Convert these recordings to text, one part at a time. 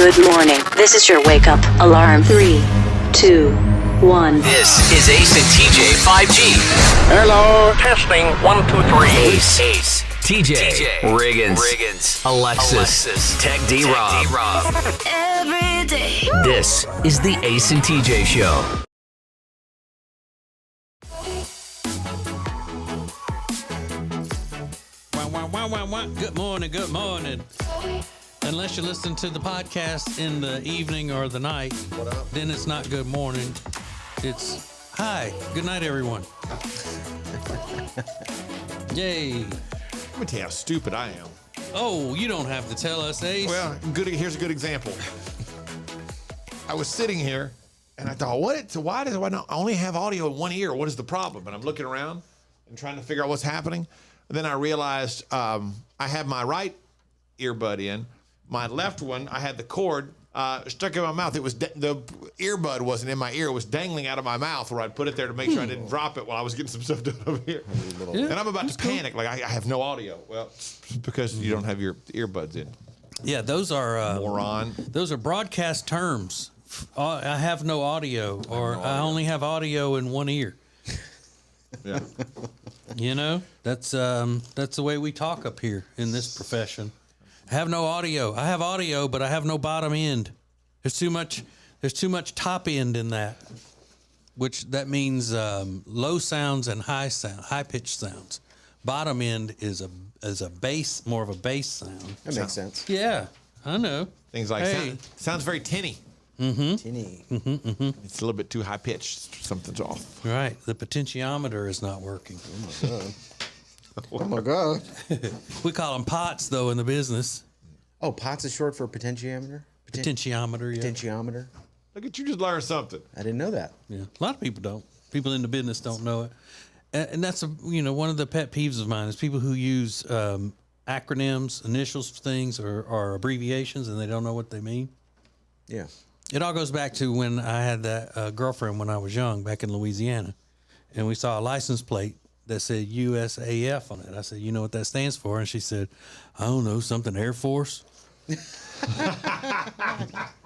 Good morning. This is your wake up alarm. 3, 2, 1. This is Ace and TJ 5G. Hello, testing 1, 2, 3. Ace. TJ. Riggins. Alexis. Tech D-Rob. Every day. This is the Ace and TJ Show. Wow. Good morning. Unless you listen to the podcast in the evening or the night, then it's not good morning. It's hi. Good night, everyone. Yay. Let me tell you how stupid I am. Oh, you don't have to tell us, Ace. Well, here's a good example. I was sitting here, and I thought, why do I not only have audio in one ear? What is the problem? And I'm looking around and trying to figure out what's happening. And then I realized I had my right earbud in. My left one, I had the cord stuck in my mouth. It was the earbud wasn't in my ear. It was dangling out of my mouth where I'd put it there to make sure I didn't drop it while I was getting some stuff done over here. Yeah, and I'm about to panic. Like, I have no audio. Well, it's because you don't have your earbuds in. Yeah, those are Moron. Those are broadcast terms. I have no audio, or I only have audio in one ear. Yeah. You know, that's the way we talk up here in this profession. I have no audio. I have audio, but I have no bottom end. There's too much top end in that, which that means low sounds and high pitched sounds. Bottom end is a bass, more of a bass sound. That makes sense. Yeah, I know. Things like sounds very tinny. Mm-hmm. Tinny. Mm-hmm. It's a little bit too high pitched. Something's off. Right. The potentiometer is not working. Oh my God. We call them pots, though, in the business. Oh, POTS is short for potentiometer? Potentiometer, yeah. Potentiometer. Look at you, just learned something. I didn't know that. Yeah. A lot of people don't. People in the business don't know it. And that's, one of the pet peeves of mine is people who use acronyms, initials for things, or abbreviations, and they don't know what they mean. Yeah. It all goes back to when I had that girlfriend when I was young back in Louisiana, and we saw a license plate that said USAF on it. I said, you know what that stands for? And she said, I don't know, something Air Force.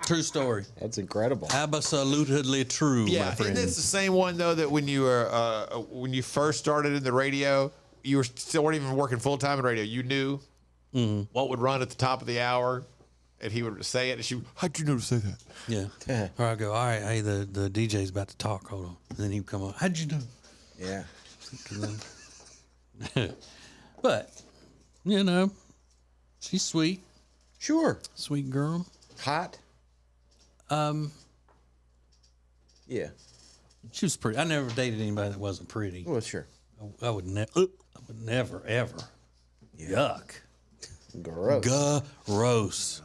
True story. That's incredible. Absolutely true, my Yeah, friend. and it's the same one though that when you were when you first started in the radio, you were still weren't even working full time in radio. You knew what would run at the top of the hour, and he would say it, and she would, how'd you know to say that? Yeah. Or I go, all right, hey, the DJ's about to talk. Hold on. And then he'd come on. How'd you know? Yeah. But, she's sweet. Sure. Sweet girl. Hot? Yeah. She was pretty. I never dated anybody that wasn't pretty. Well, sure. I would never, ever. Yuck. Gross. Gross.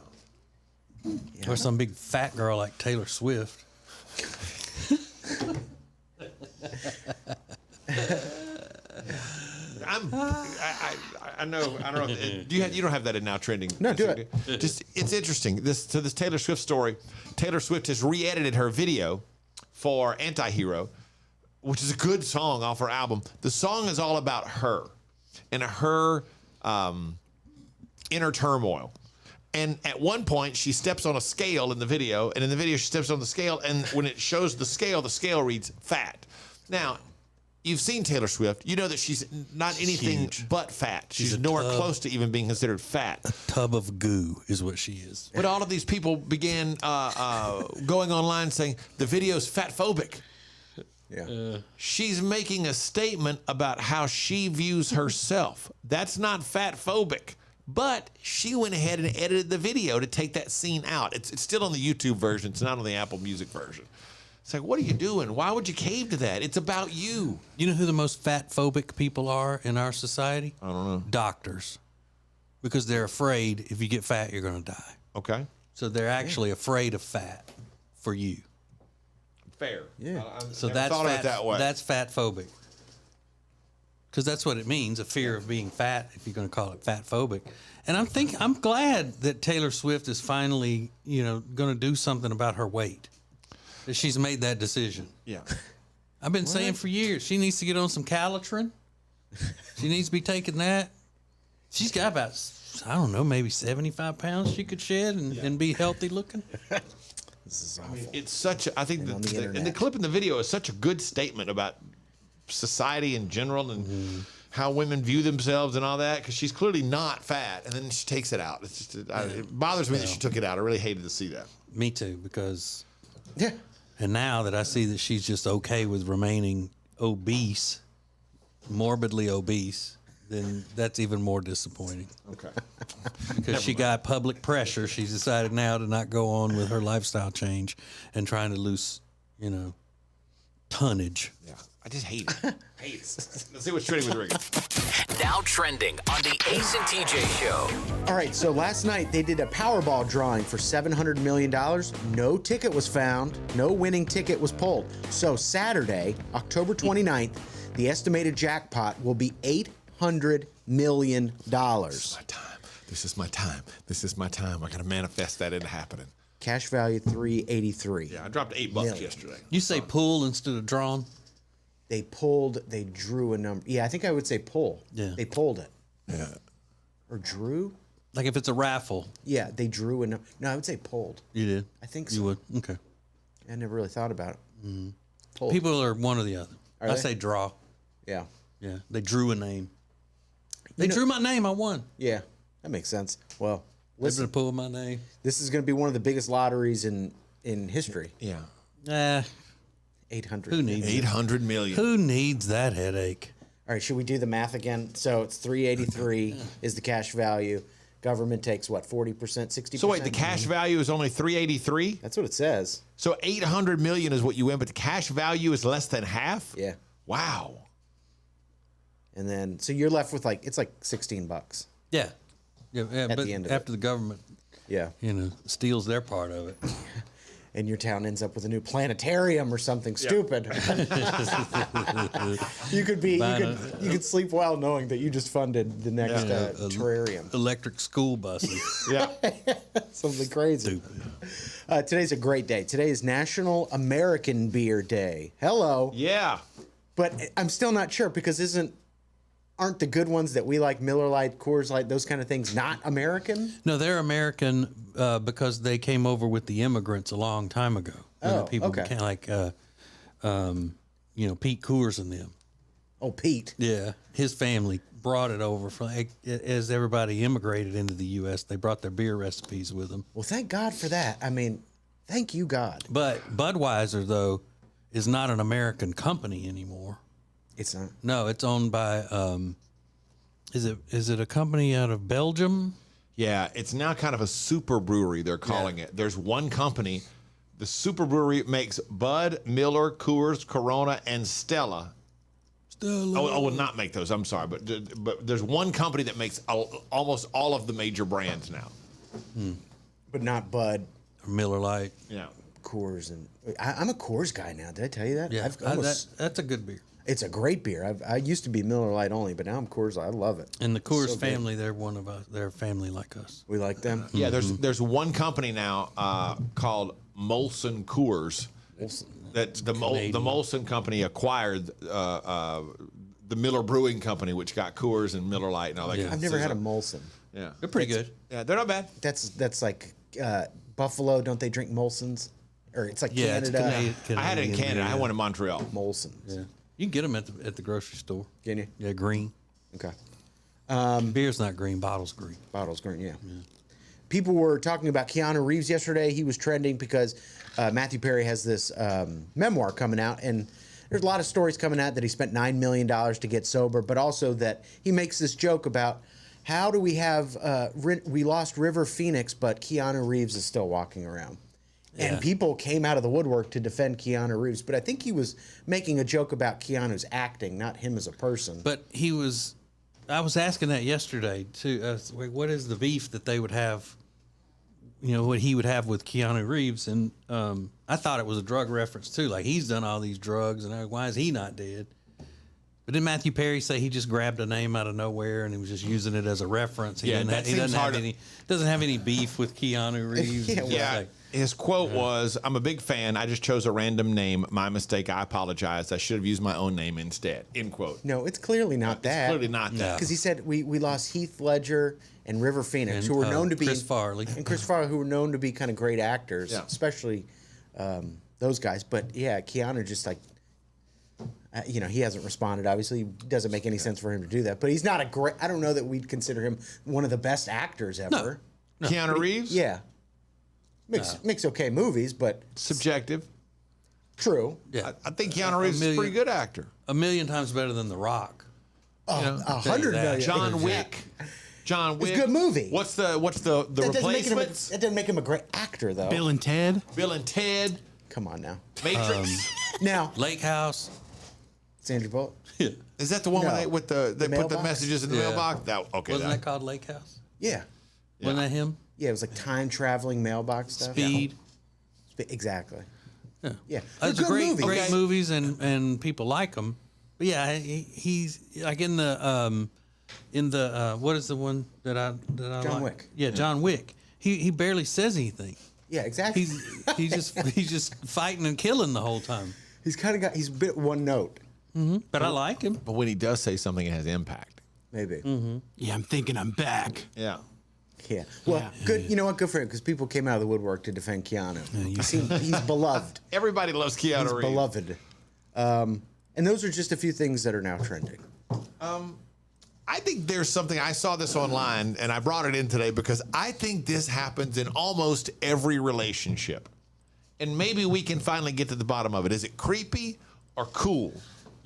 Yeah. Or some big fat girl like Taylor Swift. I know. I don't know. You don't have that in now trending. No, do it. Just it's interesting. This Taylor Swift story. Taylor Swift has re-edited her video for Anti-Hero, which is a good song off her album. The song is all about her and her inner turmoil. And at one point, she steps on a scale in the video, and in the video, she steps on the scale, and when it shows the scale reads fat. Now, you've seen Taylor Swift. You know that she's not anything Huge. but fat. She's a nowhere tub. close to even being considered fat. A tub of goo is what she is. But all of these people began going online saying the video's fat-phobic. Yeah. She's making a statement about how she views herself. That's not fat-phobic. But she went ahead and edited the video to take that scene out. It's still on the YouTube version. It's not on the Apple Music version. It's like, what are you doing? Why would you cave to that? It's about you. You know who the most fat-phobic people are in our society? I don't know. Doctors. Because they're afraid if you get fat, you're going to die. Okay. So they're actually afraid of fat for you. Fair. Yeah. So never that's thought of fat, it that way. That's fat-phobic. Because that's what it means, a fear of being fat, if you're going to call it fat-phobic. And I'm glad that Taylor Swift is finally, going to do something about her weight. That she's made that decision. Yeah. I've been saying for years, she needs to get on some Calitrin. She needs to be taking that. She's got about, I don't know, maybe 75 pounds she could shed and be healthy looking. This is awful. It's such a, I think on the and the internet. clip in the video is such a good statement about society in general and how women view themselves and all that, because she's clearly not fat, and then she takes it out. It's just, it bothers me that she took it out. I really hated to see that. Me too, because, Yeah. and now that I see that she's just okay with remaining obese, morbidly obese, then that's even more disappointing. Okay. Because she got public pressure, she's decided now to not go on with her lifestyle change and trying to lose, tonnage. Yeah. I just hate it. Hate it. Let's see what's trending with Reagan. Now trending on the Ace and TJ Show. All right, so last night they did a Powerball drawing for $700 million. No ticket was found. No winning ticket was pulled. So Saturday, October 29th, the estimated jackpot will be $800 million. My time. This is my time. This is my time. I got to manifest that into happening. Cash value $383. Yeah, I dropped $8 Million. yesterday. You say pull instead of drawn? They drew a number. Yeah, I think I would say pull. Yeah. They pulled it. Yeah. Or drew? Like if it's a raffle. Yeah, they drew a number. No, I would say pulled. You did? I think You so. would? Okay. I never really thought about it. Pulled. People are one or the other. Are I they? say draw. Yeah. Yeah. They drew a name. They You know- drew my name. I won. Yeah, that makes sense. Well, They're listen, going to pull my name. this is going to be one of the biggest lotteries in history. Yeah. 800. Who needs it? 800 million. Who needs that headache? All right, should we do the math again? So it's 383 is the cash value. Government takes what, 40%, 60%? So wait, the cash value is only 383? That's what it says. So 800 million is what you win, but the cash value is less than half? Yeah. Wow. And then so you're left with it's like $16. Yeah. Yeah, At but the end of after the government, Yeah. steals their part of it. And your town ends up with a new planetarium or something stupid. you could sleep well knowing that you just funded the next terrarium. Electric school buses. Yeah. Something crazy. Today's a great day. Today is National American Beer Day. Hello. Yeah. But I'm still not sure because aren't the good ones that we like, Miller Lite, Coors Light, those kind of things, not American? No, they're American because they came over with the immigrants a long time ago. Oh, people okay. became like, Pete Coors and them. Oh, Pete. Yeah, his family brought it over from as everybody immigrated into the U.S. They brought their beer recipes with them. Well, thank God for that. I mean, thank you, God. But Budweiser though is not an American company anymore. It's not. No, it's owned by. Is it a company out of Belgium? Yeah, it's now kind of a super brewery, they're calling it. There's one company. The super brewery makes Bud, Miller, Coors, Corona, and Stella. Oh, will not make those. I'm sorry, but there's one company that makes almost all of the major brands now. But not Bud, Or Miller Lite. Yeah. Coors, and I'm a Coors guy now. Did I tell you that? Yeah, I've almost, that's a good beer. it's a great beer. I used to be Miller Lite only, but now I'm Coors Light. I love it. And the Coors So good. family, they're one of us. They're a family like us. We like them. Yeah, there's one company now called Molson Coors. That the Molson company acquired the Miller Brewing Company, which got Coors and Miller Lite and all that. Yeah. Kind of I've never stuff. had a Molson. Yeah, They're pretty good. yeah, they're not bad. That's like Buffalo. Don't they drink Molsons? Or it's like Yeah, it's Canada. Canadian. I had it in Canada. I beer. had one in Montreal. Molsons. Yeah, you can get them at the grocery store. Can you? Yeah, green. Okay. Beer's not green. Bottle's green. Bottles green, yeah. People were talking about Keanu Reeves yesterday. He was trending because Matthew Perry has this memoir coming out, and there's a lot of stories coming out that he spent $9 million to get sober, but also that he makes this joke about how do we have we lost River Phoenix, but Keanu Reeves is still walking around. Yeah. And people came out of the woodwork to defend Keanu Reeves, but I think he was making a joke about Keanu's acting, not him as a person. But he was. I was asking that yesterday too. What is the beef that they would have? What he would have with Keanu Reeves, and I thought it was a drug reference too. Like he's done all these drugs, and why is he not dead? But didn't Matthew Perry say he just grabbed a name out of nowhere and he was just using it as a reference? He Yeah, didn't that he seems doesn't have any beef with Keanu Reeves. Yeah, It's Yeah. like, His quote was, "I'm a big fan. I just chose a random name. My mistake. I apologize. I should have used my own name instead." End quote. No, it's clearly not that. It's clearly not that. Because he said we lost Heath Ledger and River Phoenix, And, who were known to be Chris Farley. and Chris Farley, who were known to be kind of great actors, Yeah. especially those guys. But yeah, Keanu just like, he hasn't responded. Obviously, it doesn't make any sense for him to do that. But he's not a great. I don't know that we'd consider him one of the best actors ever. Keanu Reeves? Yeah, makes okay movies, but Subjective. true. yeah, I think Keanu Reeves is a pretty good actor. a million times better than The Rock. $100 that. million. John Wick. John Wick. a good movie. What's the That replacements? doesn't make him a great actor, though. Bill and Ted. Bill and Ted. Come on now. Matrix. Now, Lake House. Sandra Bullock. Is that the one No. where they put the mailbox? messages in the Yeah. mailbox? That, okay. Wasn't that called Lake House? Yeah. Wasn't that him? Yeah, it was like time traveling mailbox stuff. Speed. Exactly. Yeah. Yeah. Those They're are good great, movies. great Okay. movies, and people like them. But yeah, he's like in the what is the one that I John like? Wick. Yeah, John Wick. He barely says anything. Yeah, exactly. He's just fighting and killing the whole time. He's a bit one note, But I like him. But when he does say something, it has impact. maybe. Yeah, I'm thinking I'm back. Yeah. Yeah. Well, Yeah. good. You know what? Good for him because people came out of the woodwork to defend Keanu. He's beloved. Everybody loves Keanu He's Reeves. beloved. And those are just a few things that are now trending. I think there's something, I saw this online and I brought it in today because I think this happens in almost every relationship. And maybe we can finally get to the bottom of it. Is it creepy or cool?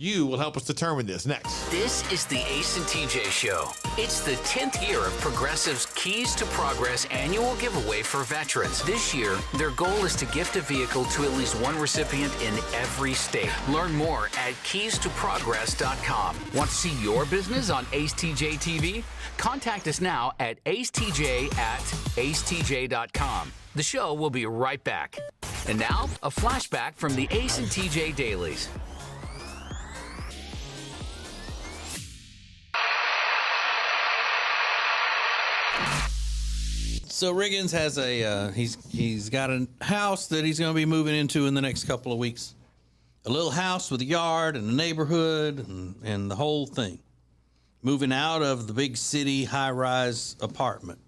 You will help us determine this next. This is the Ace and TJ Show. It's the 10th year of Progressive's Keys to Progress annual giveaway for veterans. This year, their goal is to gift a vehicle to at least one recipient in every state. Learn more at keystoprogress.com. Want to see your business on Ace TJ TV? Contact us now at acetj@acetj.com. The show will be right back. And now, a flashback from the Ace and TJ Dailies. So Riggins has he's got a house that he's going to be moving into in the next couple of weeks. A little house with a yard and a neighborhood and the whole thing. Moving out of the big city high-rise apartment.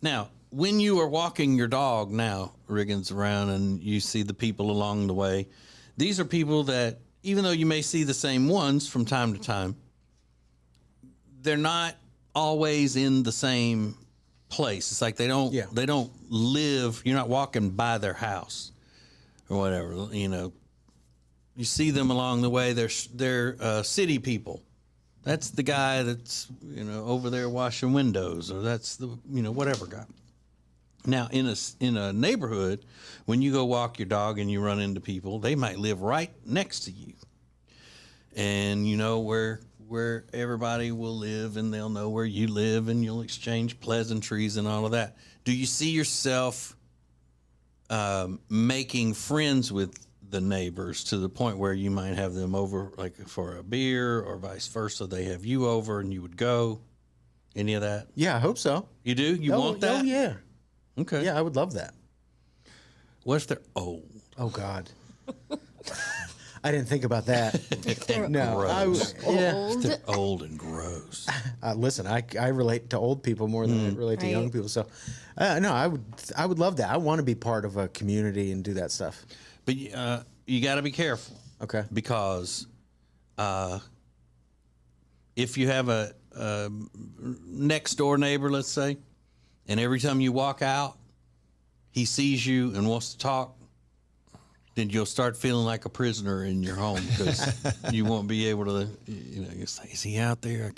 Now, when you are walking your dog now, Riggins, around and you see the people along the way, these are people that, even though you may see the same ones from time to time, they're not always in the same place. It's like they don't live, you're not walking by their house or whatever, you see them along the way. They're city people. That's the guy that's over there washing windows, or that's the whatever guy. Now in a neighborhood, when you go walk your dog and you run into people, they might live right next to you, and you know where everybody will live, and they'll know where you live, and you'll exchange pleasantries and all of that. Do you see yourself making friends with the neighbors to the point where you might have them over, like for a beer, or vice versa? They have you over, and you would go. Any of that? Yeah, I hope so. You do? You want that? Oh, yeah. Okay. Yeah, I would love that. What if they're old? Oh, God. I didn't think about that. No. Gross. Old. They're old and gross. Listen, I relate to old people more than I relate to young Right. people. So, no, I would love that. I want to be part of a community and do that stuff. But you got to be careful. Okay. Because if you have a next door neighbor, let's say, and every time you walk out, he sees you and wants to talk, then you'll start feeling like a prisoner in your home because you won't be able to, you say, is he out there?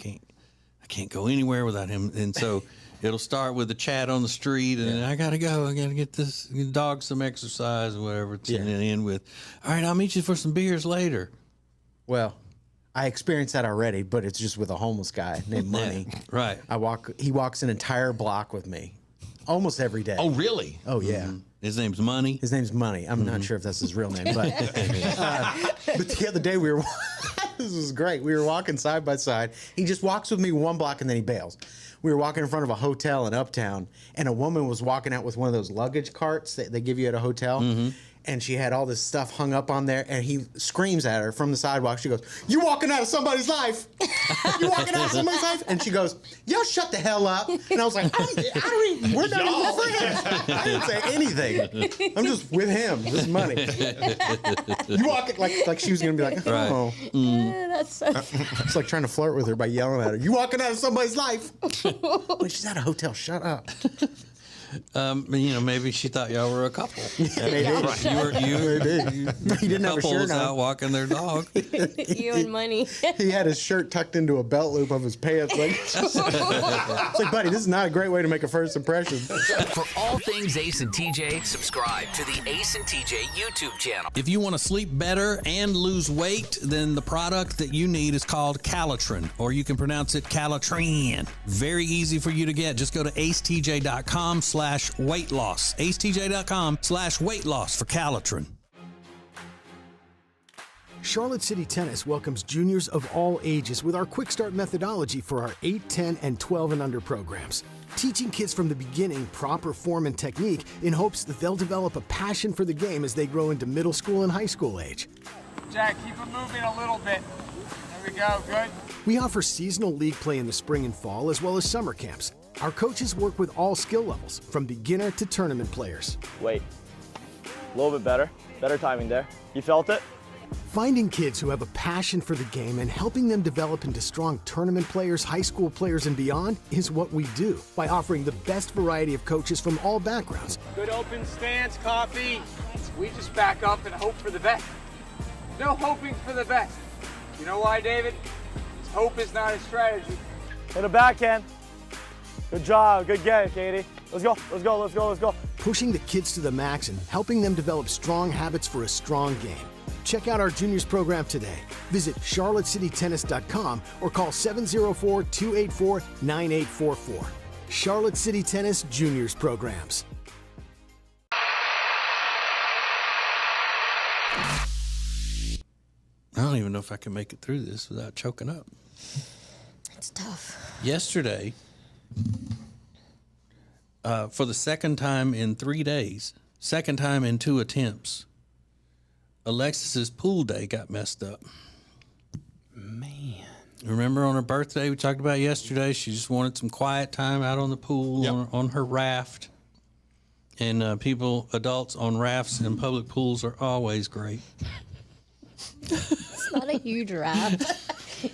I can't go anywhere without him. And so it'll start with a chat on the street, and I got to go. I got to get this dog some exercise or whatever. And then end with, all right, I'll meet you for some beers later. Well, I experienced that already, but it's just with a homeless guy named Money. Right. He walks an entire block with me almost every day. Oh, really? Oh, yeah. His name's Money. His name's Money. I'm not sure if that's his real name, but the other day we were This was great. We were walking side by side. He just walks with me 1 block and then he bails. We were walking in front of a hotel in Uptown, and a woman was walking out with one of those luggage carts that they give you at a hotel. And she had all this stuff hung up on there, and he screams at her from the sidewalk. She goes, "You walking out of somebody's life? You walking out of somebody's life?" And she goes, "Yo, shut the hell up." And I was like, we're not even friends. I didn't say anything. I'm just with him. This is money. You walking like she was gonna be like, "Oh." Yeah, that's so It's like trying to flirt with her by yelling at her. "You walking out of somebody's life?" But she's at a hotel. Shut up. Maybe she thought y'all were a couple. Maybe. Right. You He didn't have a couple shirt was on. out walking their dog. you and money. He had his shirt tucked into a belt loop of his pants. Like, it's like, buddy, this is not a great way to make a first impression. For all things Ace and TJ, subscribe to the Ace and TJ YouTube channel. If you want to sleep better and lose weight, then the product that you need is called Calitrin, or you can pronounce it Calitrin. Very easy for you to get. Just go to acetj.com/weight loss. acetj.com/weight loss for Calitrin. Charlotte City Tennis welcomes juniors of all ages with our Quick Start methodology for our 8, 10, and 12 and under programs. Teaching kids from the beginning proper form and technique in hopes that they'll develop a passion for the game as they grow into middle school and high school age. Jack, keep it moving a little bit. There we go, good. We offer seasonal league play in the spring and fall as well as summer camps. Our coaches work with all skill levels, from beginner to tournament players. Wait, a little bit better. Better timing there. You felt it? Finding kids who have a passion for the game and helping them develop into strong tournament players, high school players, and beyond is what we do by offering the best variety of coaches from all backgrounds. Good open stance, copy. We just back up and hope for the best. No hoping for the best. You know why, David? Because hope is not a strategy. Hit a backhand. Good job. Good game, Katie. Let's go. Let's go. Let's go. Let's go. Pushing the kids to the max and helping them develop strong habits for a strong game. Check out our juniors program today. Visit charlottecitytennis.com or call 704-284-9844. Charlotte City Tennis Juniors Programs. I don't even know if I can make it through this without choking up. It's tough. Yesterday, for the second time in 3 days, second time in 2 attempts, Alexis's pool day got messed up. Man. Remember on her birthday we talked about yesterday? She just wanted some quiet time out on the pool on her raft. And adults on rafts in public pools are always great. It's not a huge raft.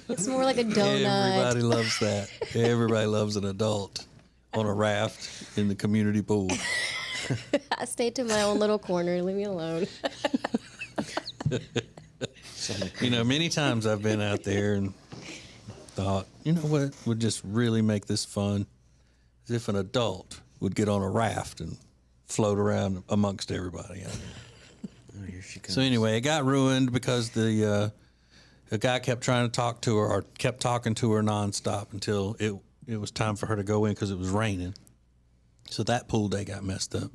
It's more like a donut. Everybody loves that. Everybody loves an adult on a raft in the community pool. I stay to my own little corner. Leave me alone. Many times I've been out there and thought, you know what would just really make this fun? Is if an adult would get on a raft and float around amongst everybody out there. Oh, here she comes. So anyway, it got ruined because the guy kept trying to talk to her, or kept talking to her nonstop until it was time for her to go in because it was raining. So that pool day got messed up.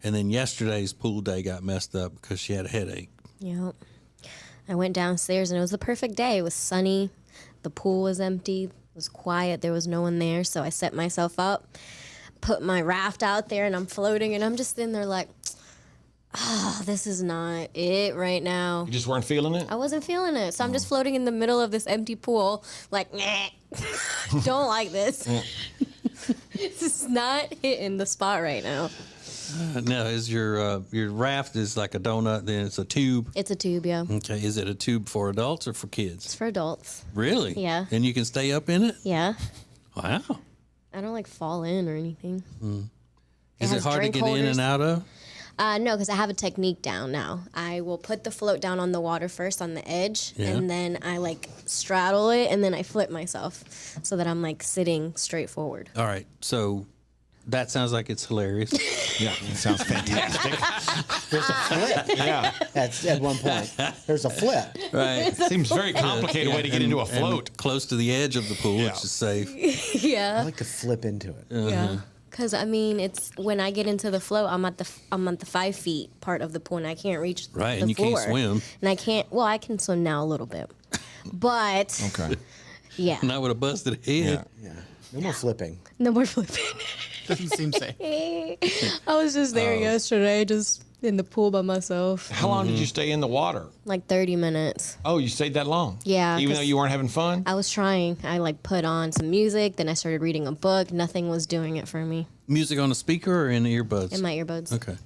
And then yesterday's pool day got messed up because she had a headache. Yep. I went downstairs and it was the perfect day. It was sunny. The pool was empty. It was quiet. There was no one there. So I set myself up, put my raft out there, and I'm floating. And I'm just in there like, this is not it right now. You just weren't feeling it? I wasn't feeling it. So I'm just floating in the middle of this empty pool like, don't like this. This is not hitting the spot right now. Now, is your raft is like a donut, then it's a tube? It's a tube, yeah. Okay, is it a tube for adults or for kids? It's for adults. Really? Yeah. And you can stay up in it? Yeah. Wow. I don't fall in or anything. Is it hard to get in and out of? No, because I have a technique down now. I will put the float down on the water first on the edge, and then I straddle it, and then I flip myself so that I'm sitting straight forward. All right, so that sounds like it's hilarious. Yeah, it sounds fantastic. There's a flip. Yeah. That's at one point. There's a flip. Right. Seems very complicated way to get into a float. And close to the edge of the pool, which is safe. I Yeah. like to flip into it. Yeah. Because it's when I get into the float, I'm at the 5 feet part of the pool, and I can't reach Right, the and you floor. can't swim. And I can't. Well, I can swim now a little bit, But Okay. yeah, Not with a busted head. Yeah. No more flipping. no more flipping. Doesn't seem safe. I was just there yesterday, just in the pool by myself, How long did you stay in the water? like 30 minutes. Oh, you stayed that long? Yeah, Even though 'cause you weren't having fun? I was trying. I like put on some music, then I started reading a book. Nothing was doing it for me. Music on a speaker or in the earbuds? In my earbuds. Okay.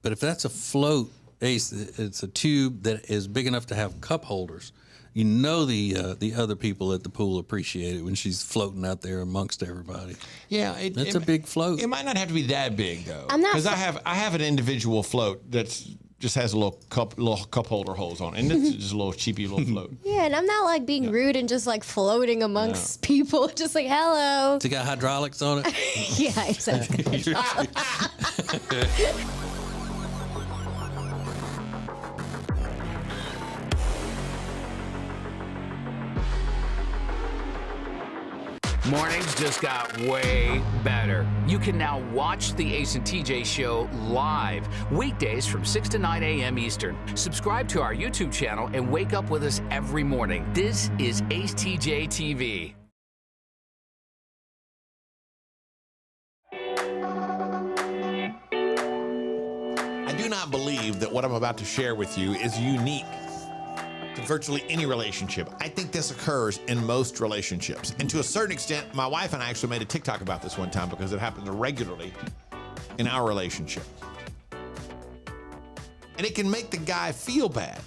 But if that's a float, Ace, it's a tube that is big enough to have cup holders. You know the other people at the pool appreciate it when she's floating out there amongst everybody. Yeah, That's a big float. It might not have to be that big though. I'm not because I have an individual float that's just has a little cup holder holes on it, and it's just a little cheapy little float. Yeah, and I'm not like being rude and just like floating amongst people, just like hello. It's got hydraulics on it. Yeah, exactly. Mornings just got way better. You can now watch the Ace and TJ show live, weekdays from 6 to 9 a.m. Eastern. Subscribe to our YouTube channel and wake up with us every morning. This is Ace TJ TV. I do not believe that what I'm about to share with you is unique to virtually any relationship. I think this occurs in most relationships. And to a certain extent, my wife and I actually made a TikTok about this one time because it happens regularly in our relationship. And it can make the guy feel bad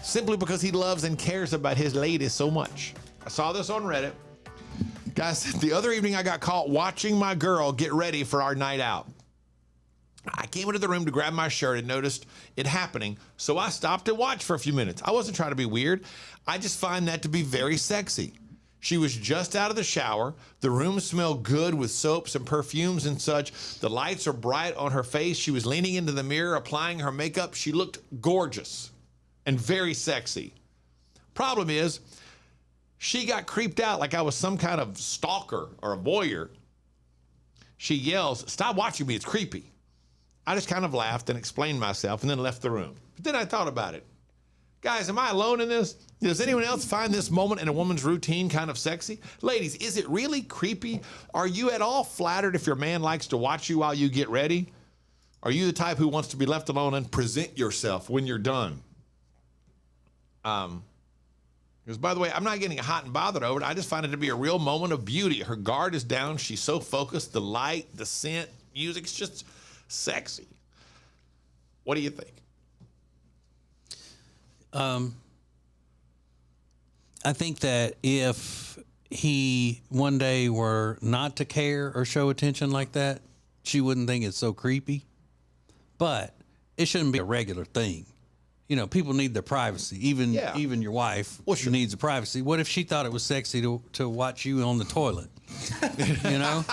simply because he loves and cares about his lady so much. I saw this on Reddit. Guys, the other evening I got caught watching my girl get ready for our night out. I came into the room to grab my shirt and noticed it happening, so I stopped to watch for a few minutes. I wasn't trying to be weird. I just find that to be very sexy. She was just out of the shower. The room smelled good with soaps and perfumes and such. The lights are bright on her face. She was leaning into the mirror, applying her makeup. She looked gorgeous and very sexy. Problem is, she got creeped out like I was some kind of stalker or a voyeur. She yells, "Stop watching me, it's creepy." I just kind of laughed and explained myself and then left the room. But then I thought about it. Guys, am I alone in this? Does anyone else find this moment in a woman's routine kind of sexy? Ladies, is it really creepy? Are you at all flattered if your man likes to watch you while you get ready? Are you the type who wants to be left alone and present yourself when you're done? Because, by the way, I'm not getting hot and bothered over it. I just find it to be a real moment of beauty. Her guard is down. She's so focused. The light, the scent, music, it's just sexy. What do you think? I think that if he one day were not to care or show attention like that, she wouldn't think it's so creepy. But it shouldn't be a regular thing. You know, people need their privacy. Even your wife needs the privacy. What if she thought it was sexy to watch you on the toilet? You know?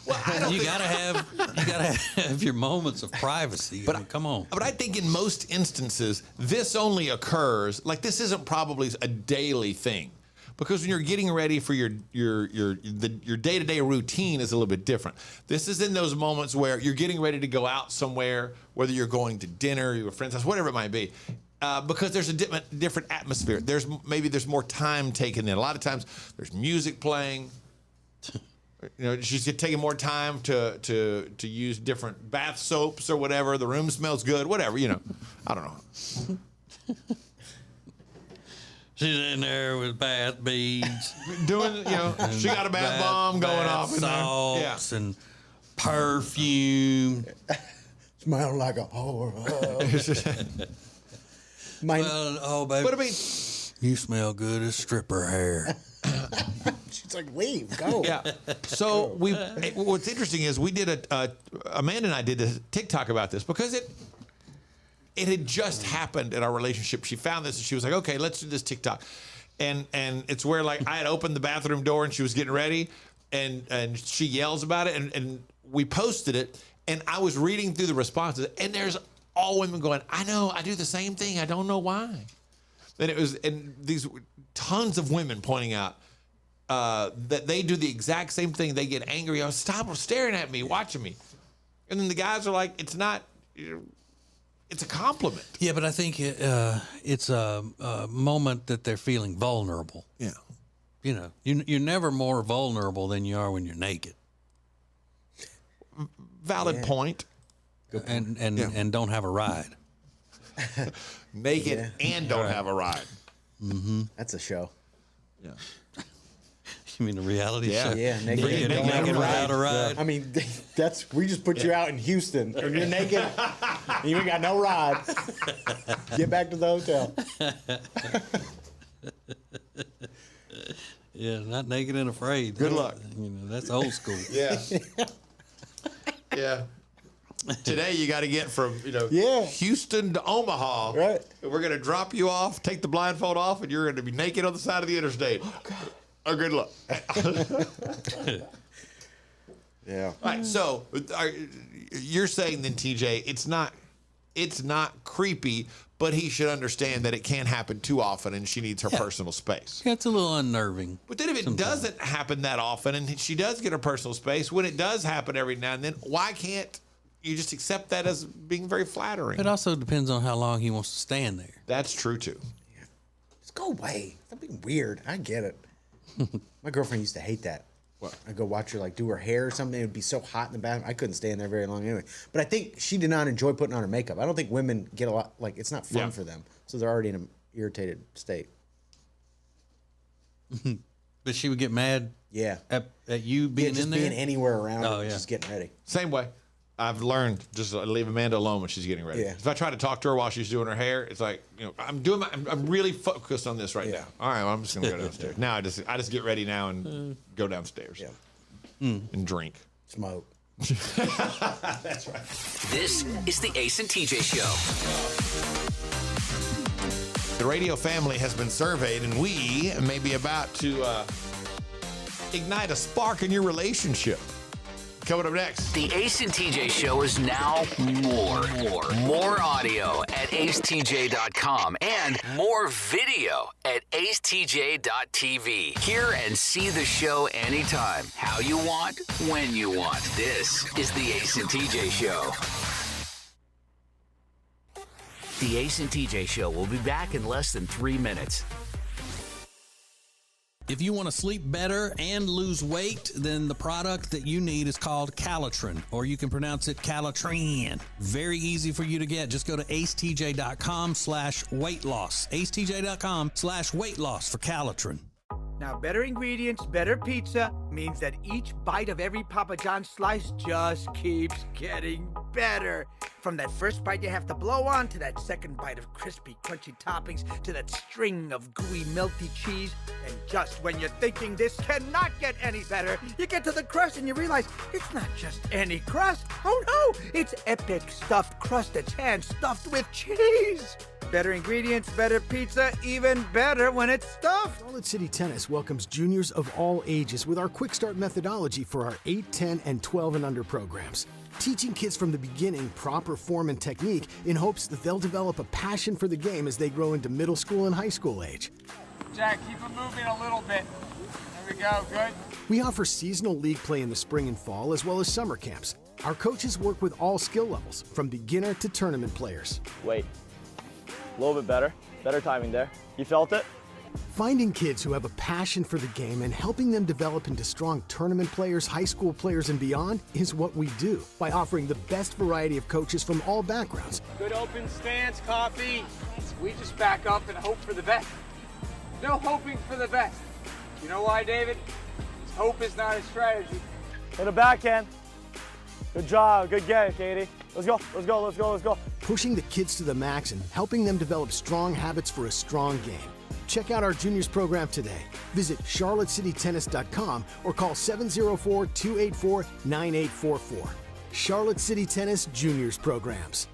Well, you gotta have your moments of privacy. But come on. But I think in most instances, this only occurs, like this isn't probably a daily thing. Because when you're getting ready for your day-to-day routine is a little bit different. This is in those moments where you're getting ready to go out somewhere, whether you're going to dinner, your friend's house, whatever it might be. Because there's a different atmosphere. There's more time taken in. A lot of times there's music playing. You know, she's taking more time to use different bath soaps or whatever. The room smells good, whatever, you know. I don't know. She's in there with bath beads. Doing, you know, she got a bath bomb going off in there. Salts and perfume. Smell like a whore. Well, oh, baby. But I mean, you smell good as stripper hair. She's like, leave, go. Yeah. So what's interesting is we did Amanda and I did a TikTok about this because it had just happened in our relationship. She found this and she was like, okay, let's do this TikTok. And it's where like I had opened the bathroom door and she was getting ready and she yells about it and we posted it and I was reading through the responses and there's all women going, I know, I do the same thing. I don't know why. And these tons of women pointing out that they do the exact same thing. They get angry. Oh, stop staring at me, watching me. And then the guys are like, it's not it's a compliment. Yeah, but I think it's a moment that they're feeling vulnerable. Yeah. You know, you're never more vulnerable than you are when you're naked. Valid point. And don't have a ride. Naked and don't have a ride. Mm-hmm. That's a show. Yeah. You mean a reality show? Yeah, Naked without a ride. I mean, we just put you out in Houston and you're naked. And you ain't got no ride. Get back to the hotel. Yeah, not naked and afraid. Good luck. You know, that's old school. Yeah. Yeah. Today you got to get from Houston to Omaha. Right. And we're gonna drop you off, take the blindfold off, and you're gonna be naked on the side of the interstate. Oh God. Oh, good luck. Yeah. All right. So you're saying then, TJ, it's not creepy, but he should understand that it can't happen too often, and she needs her personal space. Yeah, it's a little unnerving. But then if it doesn't happen that often, and she does get her personal space, when it does happen every now and then, why can't you just accept that as being very flattering? It also depends on how long he wants to stand there. That's true too. Yeah. Just go away. Stop being weird. I get it. My girlfriend used to hate that. What? I'd go watch her like do her hair or something. It would be so hot in the bathroom. I couldn't stay in there very long anyway. But I think she did not enjoy putting on her makeup. I don't think women get a lot, like it's not fun for them. So they're already in an irritated state. But she would get mad at you being just in there? being anywhere around her, yeah. just getting ready. Same way. I've learned just leave Amanda alone when she's getting ready. Yeah. If I try to talk to her while she's doing her hair, it's like, I'm really focused on this right now. All right, well, I'm just gonna go downstairs. Now I just get ready now and go downstairs. Yeah. And drink. Smoke. That's right. This is the Ace and TJ Show. The radio family has been surveyed, and we may be about to ignite a spark in your relationship. Coming up next. The Ace and TJ Show is now more audio at acetj.com and more video at acetj.tv. Hear and see the show anytime, how you want, when you want. This is the Ace and TJ Show. The Ace and TJ Show will be back in less than 3 minutes. If you want to sleep better and lose weight, then the product that you need is called Calitrin, or you can pronounce it Calitrin. Very easy for you to get. Just go to acetj.com/weight loss. acetj.com/weight loss for Calitrin. Now, better ingredients, better pizza means that each bite of every Papa John's slice just keeps getting better. From that first bite you have to blow on, to that second bite of crispy, crunchy toppings, to that string of gooey, melty cheese. And just when you're thinking this cannot get any better, you get to the crust and you realize it's not just any crust. Oh no, it's epic stuffed crust that's hand-stuffed with cheese. Better ingredients, better pizza, even better when it's stuffed. Charlotte City Tennis welcomes juniors of all ages with our Quick Start methodology for our 8, 10, and 12 and under programs. Teaching kids from the beginning proper form and technique in hopes that they'll develop a passion for the game as they grow into middle school and high school age. Jack, keep it moving a little bit. There we go, good. We offer seasonal league play in the spring and fall as well as summer camps. Our coaches work with all skill levels, from beginner to tournament players. Wait. A little bit better. Better timing there. You felt it? Finding kids who have a passion for the game and helping them develop into strong tournament players, high school players, and beyond is what we do by offering the best variety of coaches from all backgrounds. Good open stance, coffee. We just back up and hope for the best. No hoping for the best. You know why, David? Because hope is not a strategy. Hit a backhand. Good job. Good game, Katie. Let's go. Let's go. Let's go. Let's go. Pushing the kids to the max and helping them develop strong habits for a strong game. Check out our juniors program today. Visit charlottecitytennis.com or call 704-284-9844. Charlotte City Tennis Juniors Programs.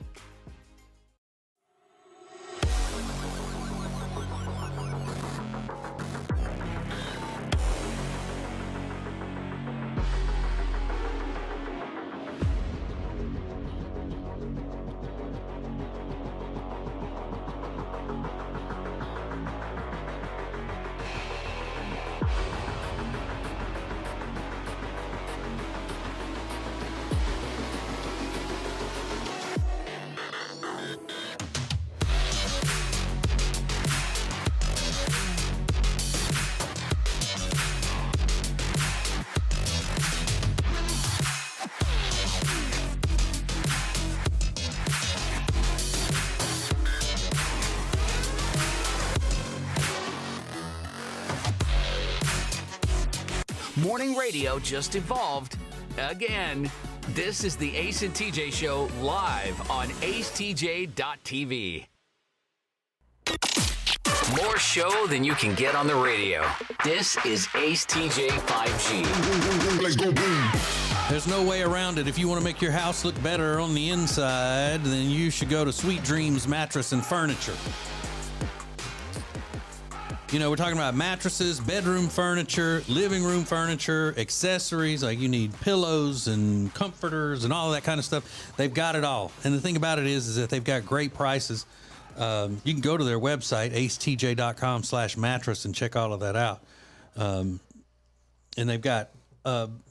morning radio just evolved again. This is the Ace and TJ Show live on acetj.tv. More show than you can get on the radio. This is Ace TJ 5G. Let's go boom. There's no way around it. If you want to make your house look better on the inside, then you should go to Sweet Dreams Mattress and Furniture. You know, we're talking about mattresses, bedroom furniture, living room furniture, accessories, like you need pillows and comforters and all that kind of stuff. They've got it all. And the thing about it is that they've got great prices. You can go to their website, acetj.com/mattress, and check all of that out. And they've got,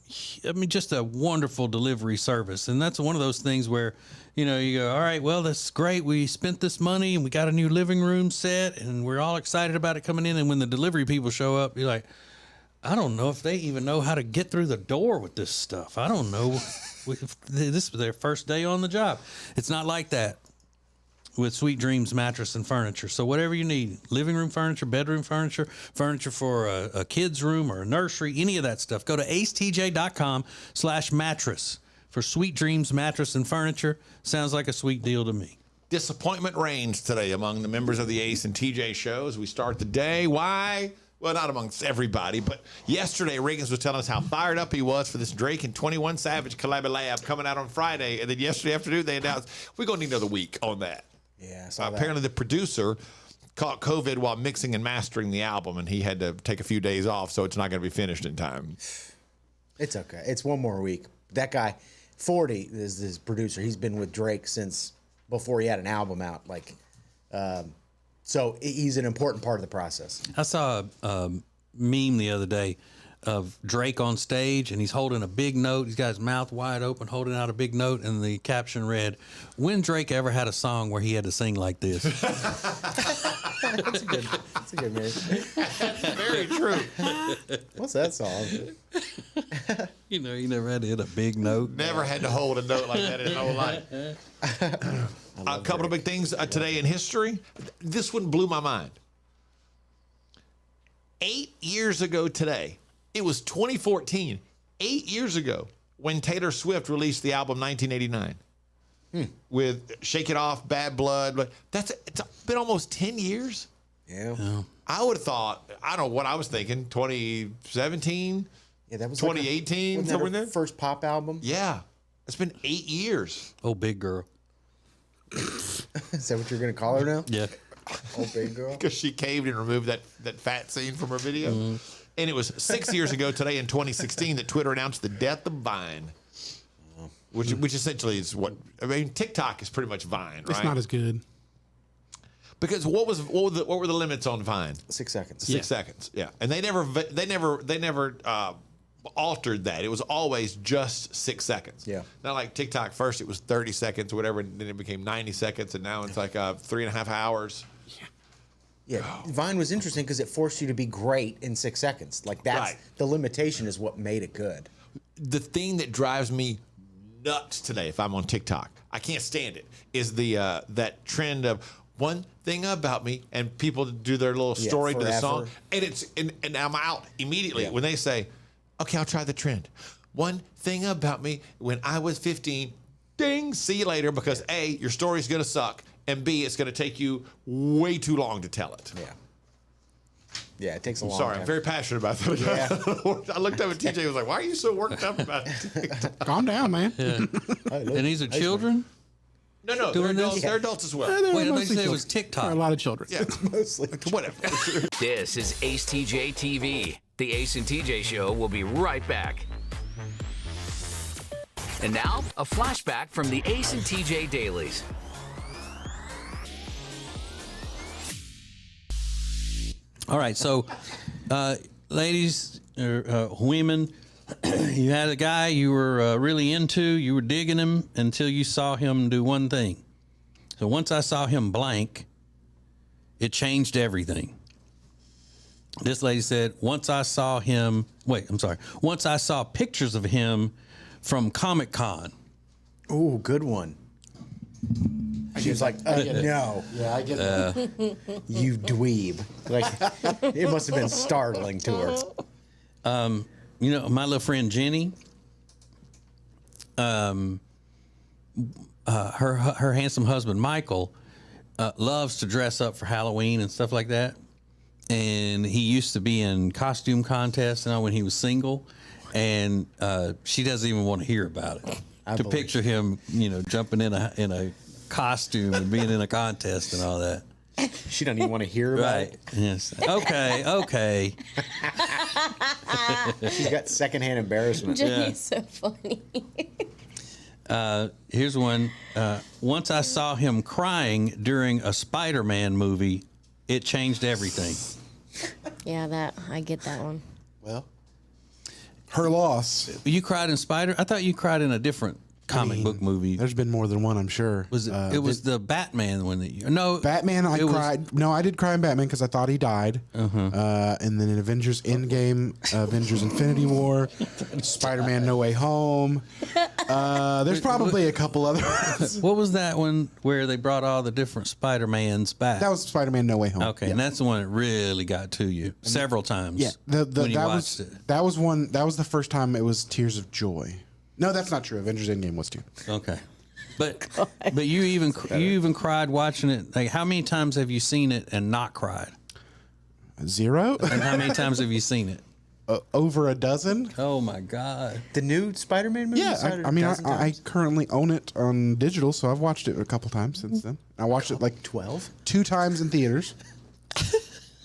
just a wonderful delivery service. And that's one of those things where, you know, you go, all right, well, that's great. We spent this money and we got a new living room set and we're all excited about it coming in. And when the delivery people show up, you're like, I don't know if they even know how to get through the door with this stuff. I don't know if this was their first day on the job. It's not like that with Sweet Dreams Mattress and Furniture. So whatever you need, living room furniture, bedroom furniture, furniture for a kid's room or a nursery, any of that stuff, go to acetj.com/mattress for Sweet Dreams Mattress and Furniture. Sounds like a sweet deal to me. Disappointment reigns today among the members of the Ace and TJ shows. We start the day. Why? Well, not amongst everybody, but yesterday Riggins was telling us how fired up he was for this Drake and 21 Savage collab coming out on Friday. And then yesterday afternoon they announced, we're going to need another week on that. Yeah, apparently the producer caught COVID while mixing and mastering the album, and he had to take a few days off, so it's not going to be finished in time. It's okay. It's one more week. That guy, 40, is his producer. He's been with Drake since before he had an album out. So he's an important part of the process. I saw a meme the other day of Drake on stage, and he's holding a big note. He's got his mouth wide open, holding out a big note, and the caption read, "When Drake ever had a song where he had to sing like this?" That's a good meme. Very true. What's that song? You know, he never had to hit a big note. Never had to hold a note like that in his whole life. A couple of big things today in history. This one blew my mind. 8 years ago today, it was 2014, 8 years ago, when Taylor Swift released the album 1989 with Shake It Off, Bad Blood. It's been almost 10 years. Yeah. I would have thought, I don't know what I was thinking, 2017, yeah, that was 2018, somewhere in there. First pop album. Yeah. It's been 8 years. Oh, big girl. Is that what you're going to call her now? Yeah. Oh, big girl. Because she caved and removed that fat scene from her video. Mm-hmm. And it was 6 years ago today in 2016 that Twitter announced the death of Vine. Which essentially is what, I mean, TikTok is pretty much Vine, right? It's not as good. Because what were the limits on Vine? 6 seconds. 6 seconds, yeah. And they never altered that. It was always just 6 seconds. Yeah. Not like TikTok. First it was 30 seconds or whatever, and then it became 90 seconds, and now it's like 3.5 hours. Yeah, Vine was interesting because it forced you to be great in 6 seconds. Like that's the limitation is what made it good. The thing that drives me nuts today, if I'm on TikTok, I can't stand it, is the that trend of one thing about me, and people do their little story to the song, and I'm out immediately when they say, "Okay, I'll try the trend." One thing about me when I was 15, ding, see you later, because A, your story's gonna suck, and B, it's gonna take you way too long to tell it. Yeah. Yeah, it takes a long Sorry, time. I'm very passionate about that. Yeah. I looked up at TJ and was like, why are you so worked up about it? Calm down, man. Yeah. And these are children? No, they're adults as well. Wait, I thought you said it was TikTok. There are a lot of children. Yeah, Mostly. whatever. This is Ace TJ TV. The Ace and TJ Show will be right back. And now, a flashback from the Ace and TJ Dailies. All right, so, ladies, women, you had a guy you were really into, you were digging him until you saw him do one thing. So once I saw him blank, it changed everything. This lady said, once I saw pictures of him from Comic-Con. Ooh, good one. She was like, no. Yeah, I get that. You dweeb. Like, it must have been startling to her. you know, my little friend Jenny, her handsome husband Michael loves to dress up for Halloween and stuff like that. And he used to be in costume contests, you know, when he was single. And she doesn't even want to hear about it. Picture him, you know, jumping in a costume and being in a contest and all that. She doesn't even want to hear about it. Yes. Okay. She's got secondhand embarrassment. Jenny's so funny. Here's one. Once I saw him crying during a Spider-Man movie, it changed everything. Yeah, I get that one. Well, her loss. You cried in Spider? I thought you cried in a different comic book movie. There's been more than one, I'm sure. Was it? It was the Batman one that you. No, Batman. I cried. No, I did cry in Batman because I thought he died. And then in Avengers Endgame, Avengers Infinity War, Spider-Man No Way Home. There's probably a couple other ones. What was that one where they brought all the different Spider-Mans back? That was Spider-Man No Way Home. Okay, and that's the one that really got to you several times. Yeah, when you watched it. That was one. That was the first time it was tears of joy. No, that's not true. Avengers Endgame was too. Okay, but you even cried watching it. Like, how many times have you seen it and not cried? 0. And how many times have you seen it? Over a dozen. Oh my God! The new Spider-Man movie. Yeah, I currently own it on digital, so I've watched it a couple times since then. I watched it like 2 times in theaters.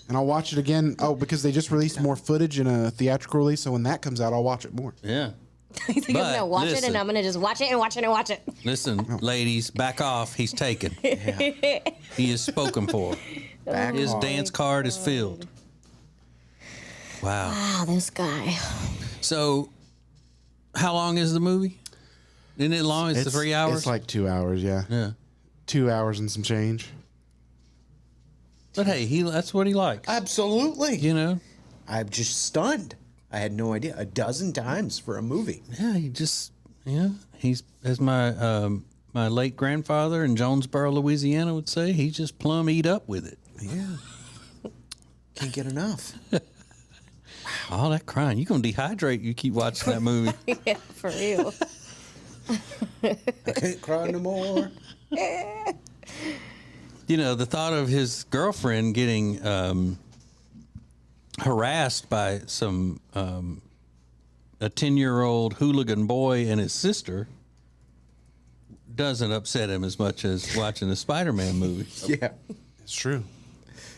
And I'll watch it again. Oh, because they just released more footage in a theatrical release, so when that comes out, I'll watch it more. Yeah. I think I'm gonna watch it, and I'm gonna just watch it and watch it and watch it. Listen, ladies, back off. He's taken. He is spoken for. His dance card is filled. Wow. Wow, this guy. So, how long is the movie? Isn't it long? It's 3 hours? It's like 2 hours, yeah. Yeah. 2 hours and some change. But hey, that's what he likes. Absolutely. You know? I'm just stunned. I had no idea. 12 times for a movie. Yeah, he's as my my late grandfather in Jonesboro, Louisiana would say, he just plumb eat up with it. Yeah. Can't get enough. All that crying. You're going to dehydrate. You keep watching that movie. Yeah, for real. I can't cry no more. You know, the thought of his girlfriend getting harassed by some a 10-year-old hooligan boy and his sister doesn't upset him as much as watching the Spider-Man movie. Yeah, it's true.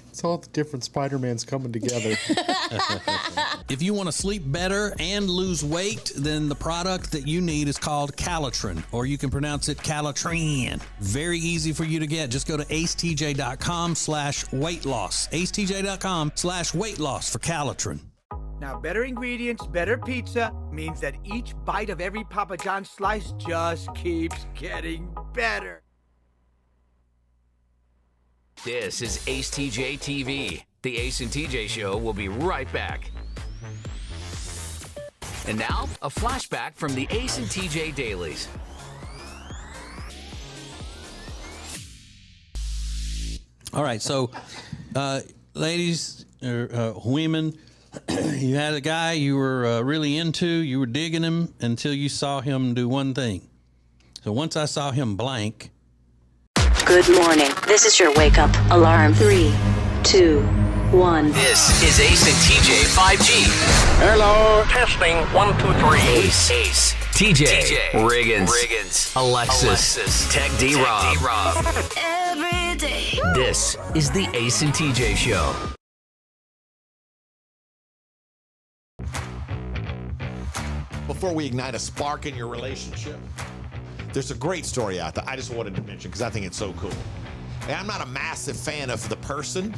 It's all the different Spider-Mans coming together. If you want to sleep better and lose weight, then the product that you need is called Calitrin, or you can pronounce it Calitrin. Very easy for you to get. Just go to acetj.com/weight loss. acetj.com/weight loss for Calitrin. Now, better ingredients, better pizza means that each bite of every Papa John's slice just keeps getting better. This is Ace TJ TV. The Ace and TJ Show will be right back. And now, a flashback from the Ace and TJ Dailies. All right, so, ladies, women, you had a guy you were really into, you were digging him until you saw him do one thing. So once I saw him blank. Good morning. This is your wake up alarm. 3, 2, 1. This is Ace and TJ 5G. Hello, testing 1, 2, 3. Ace, TJ, Riggins, Alexis, Tech D-Rob. Every day. This is the Ace and TJ Show. Before we ignite a spark in your relationship, there's a great story out there I just wanted to mention because I think it's so cool. And I'm not a massive fan of the person,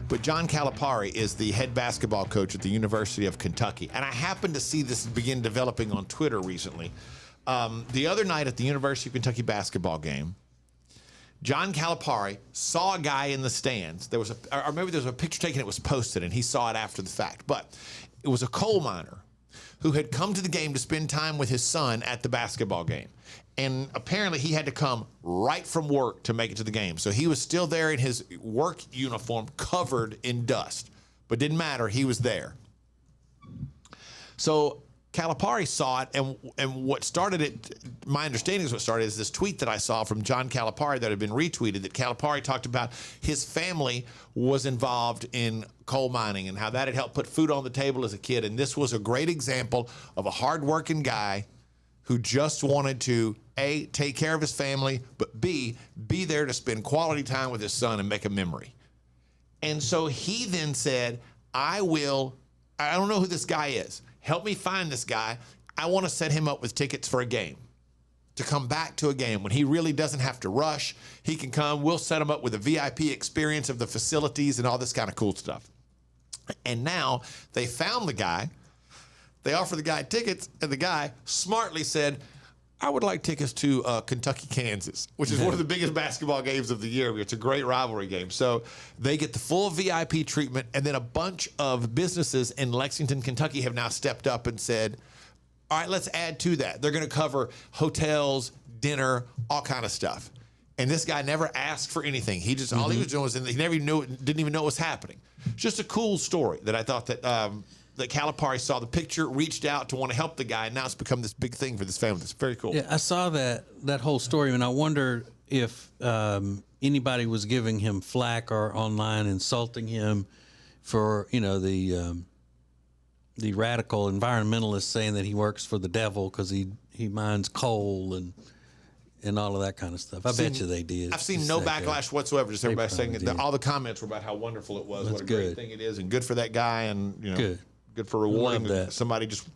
but John Calipari is the head basketball coach at the University of Kentucky. And I happened to see this begin developing on Twitter recently. The other night at the University of Kentucky basketball game, John Calipari saw a guy in the stands. There was or maybe there was a picture taken, it was posted, and he saw it after the fact. But it was a coal miner who had come to the game to spend time with his son at the basketball game. And apparently he had to come right from work to make it to the game. So he was still there in his work uniform, covered in dust. But didn't matter, he was there. So Calipari saw it, and what started it, my understanding is what started is this tweet that I saw from John Calipari that had been retweeted, that Calipari talked about his family was involved in coal mining and how that had helped put food on the table as a kid. And this was a great example of a hardworking guy who just wanted to, A, take care of his family, but B, be there to spend quality time with his son and make a memory. And so he then said, I don't know who this guy is. Help me find this guy. I want to set him up with tickets for a game, to come back to a game when he really doesn't have to rush. He can come. We'll set him up with a VIP experience of the facilities and all this kind of cool stuff. And now they found the guy. They offered the guy tickets, and the guy smartly said, I would like tickets to Kentucky, Kansas, which is one of the biggest basketball games of the year. It's a great rivalry game. So they get the full VIP treatment, and then a bunch of businesses in Lexington, Kentucky have now stepped up and said, all right, let's add to that. They're going to cover hotels, dinner, all kind of stuff. And this guy never asked for anything. He just, all he was doing was, he never even didn't even know what was happening. Just a cool story that I thought that that Calipari saw the picture, reached out to want to help the guy, and now it's become this big thing for this family. It's very cool. Yeah, I saw that whole story, and I wonder if anybody was giving him flack or online insulting him for, the radical environmentalists saying that he works for the devil because he mines coal and all of that kind of stuff. I bet you they did. I've seen no backlash whatsoever. Just everybody saying that all the comments were about how wonderful it was, what a great thing it is, and good for that guy, and good for rewarding somebody just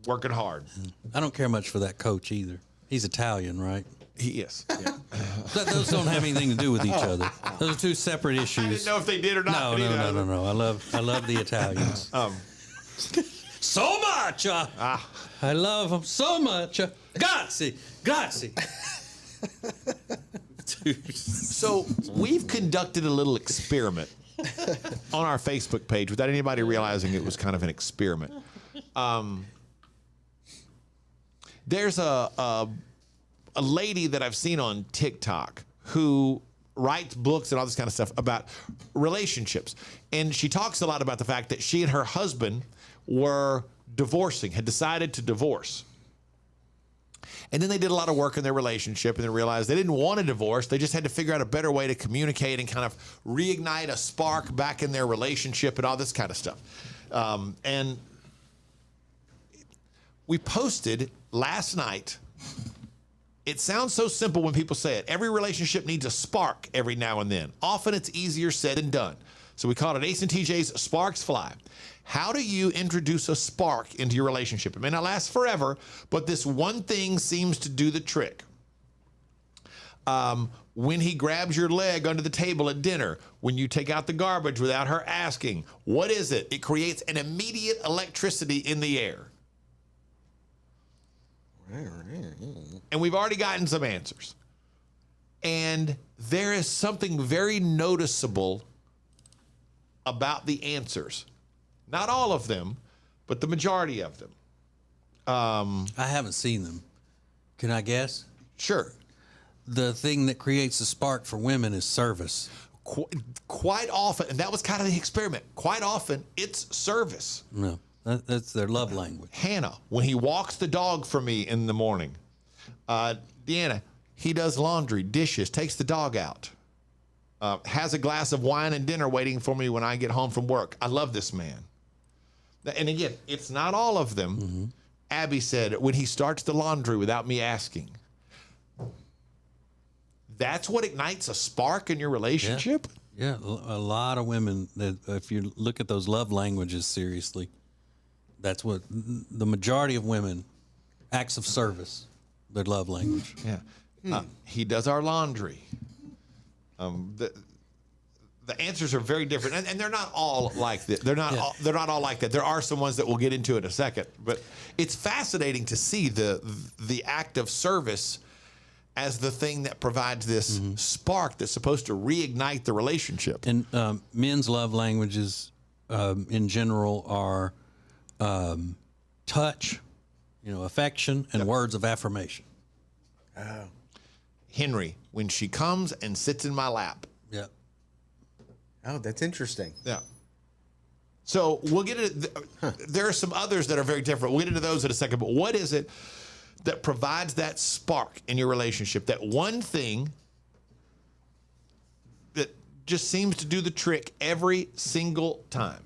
working hard. I don't care much for that coach either. He's Italian, right? He is. Yeah. Those don't have anything to do with each other. Those are two separate issues. I didn't know if they did or not. No. I love the Italians. So much. I love them so much. Grazie. So we've conducted a little experiment on our Facebook page without anybody realizing it was kind of an experiment. There's a lady that I've seen on TikTok who writes books and all this kind of stuff about relationships. And she talks a lot about the fact that she and her husband were divorcing, had decided to divorce. And then they did a lot of work in their relationship, and they realized they didn't want a divorce. They just had to figure out a better way to communicate and kind of reignite a spark back in their relationship and all this kind of stuff. And we posted last night. It sounds so simple when people say it. Every relationship needs a spark every now and then. Often it's easier said than done. So we call it Ace and TJ's Sparks Fly. How do you introduce a spark into your relationship? It may not last forever, but this one thing seems to do the trick. When he grabs your leg under the table at dinner, when you take out the garbage without her asking, what is it? It creates an immediate electricity in the air. And we've already gotten some answers. And there is something very noticeable about the answers. Not all of them, but the majority of them. I haven't seen them. Can I guess? Sure. The thing that creates a spark for women is service. Quite often, and that was kind of the experiment, quite often it's service. No, that's their love language. Hannah, when he walks the dog for me in the morning. Deanna, he does laundry, dishes, takes the dog out. Has a glass of wine and dinner waiting for me when I get home from work. I love this man. And again, it's not all of them. Mm-hmm. Abby said, when he starts the laundry without me asking. That's what ignites a spark in your relationship? Yeah, a lot of women, that if you look at those love languages seriously, that's what the majority of women, acts of service, their love language. Yeah. He does our laundry. The answers are very different, and they're not all like that. They're not all like that. There are some ones that we'll get into in a second, but it's fascinating to see the act of service as the thing that provides this spark that's supposed to reignite the relationship. And men's love languages, in general, are touch, affection, and words of affirmation. Oh. Henry, when she comes and sits in my lap. Yeah. Oh, that's interesting. Yeah. So we'll get into. There are some others that are very different. We'll get into those in a second. But what is it that provides that spark in your relationship? That one thing that just seems to do the trick every single time.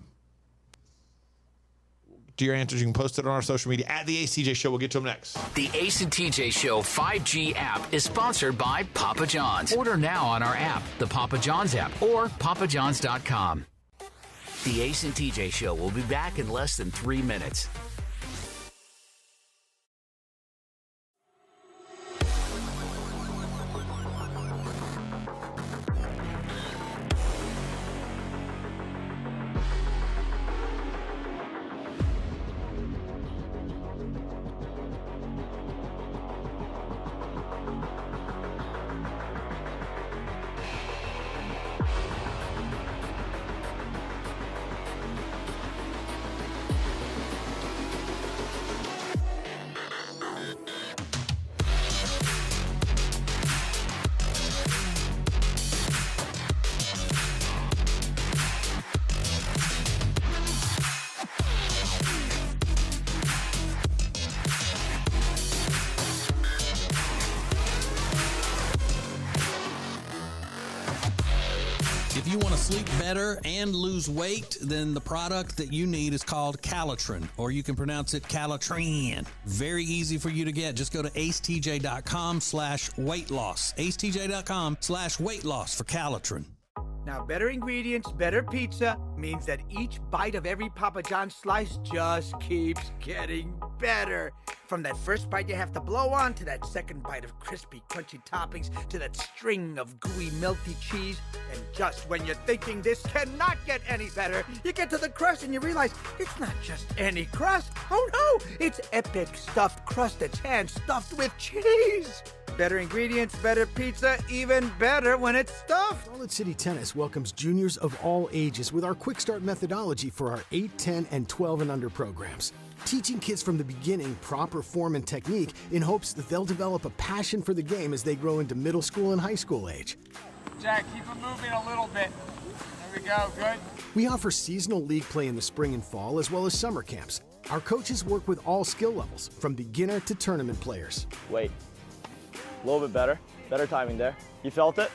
Do your answers. You can post it on our social media at the Ace TJ Show. We'll get to them next. The Ace and TJ Show 5G app is sponsored by Papa John's. Order now on our app, the Papa John's app, or papajohns.com. The Ace and TJ Show will be back in less than 3 minutes. If you want to sleep better and lose weight, then the product that you need is called Calitrin, or you can pronounce it Calitrin. Very easy for you to get. Just go to acetj.com/weight loss. acetj.com/weight loss for Calitrin. Now, better ingredients, better pizza means that each bite of every Papa John's slice just keeps getting better. From that first bite you have to blow on, to that second bite of crispy, crunchy toppings, to that string of gooey, melty cheese. And just when you're thinking this cannot get any better, you get to the crust and you realize it's not just any crust. Oh no, it's epic stuffed crust that's hand-stuffed with cheese. Better ingredients, better pizza, even better when it's stuffed. Charlotte City Tennis welcomes juniors of all ages with our Quick Start methodology for our 8, 10, and 12 and under programs. Teaching kids from the beginning proper form and technique in hopes that they'll develop a passion for the game as they grow into middle school and high school age. Jack, keep it moving a little bit. There we go, good. We offer seasonal league play in the spring and fall as well as summer camps. Our coaches work with all skill levels, from beginner to tournament players. Wait. A little bit better. Better timing there. You felt it?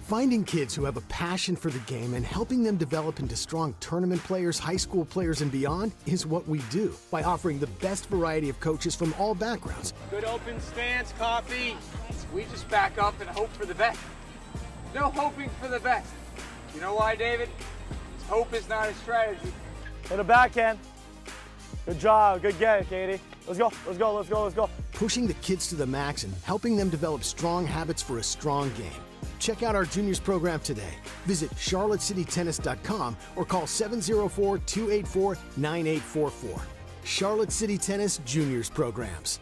Finding kids who have a passion for the game and helping them develop into strong tournament players, high school players, and beyond is what we do by offering the best variety of coaches from all backgrounds. Good open stance, coffee. We just back up and hope for the best. No hoping for the best. You know why, David? Hope is not a strategy. Hit a backhand. Good job. Good get, Katie. Let's go. Let's go. Let's go. Let's go. Pushing the kids to the max and helping them develop strong habits for a strong game. Check out our juniors program today. Visit charlottecitytennis.com or call 704-284-9844. Charlotte City Tennis Juniors Programs.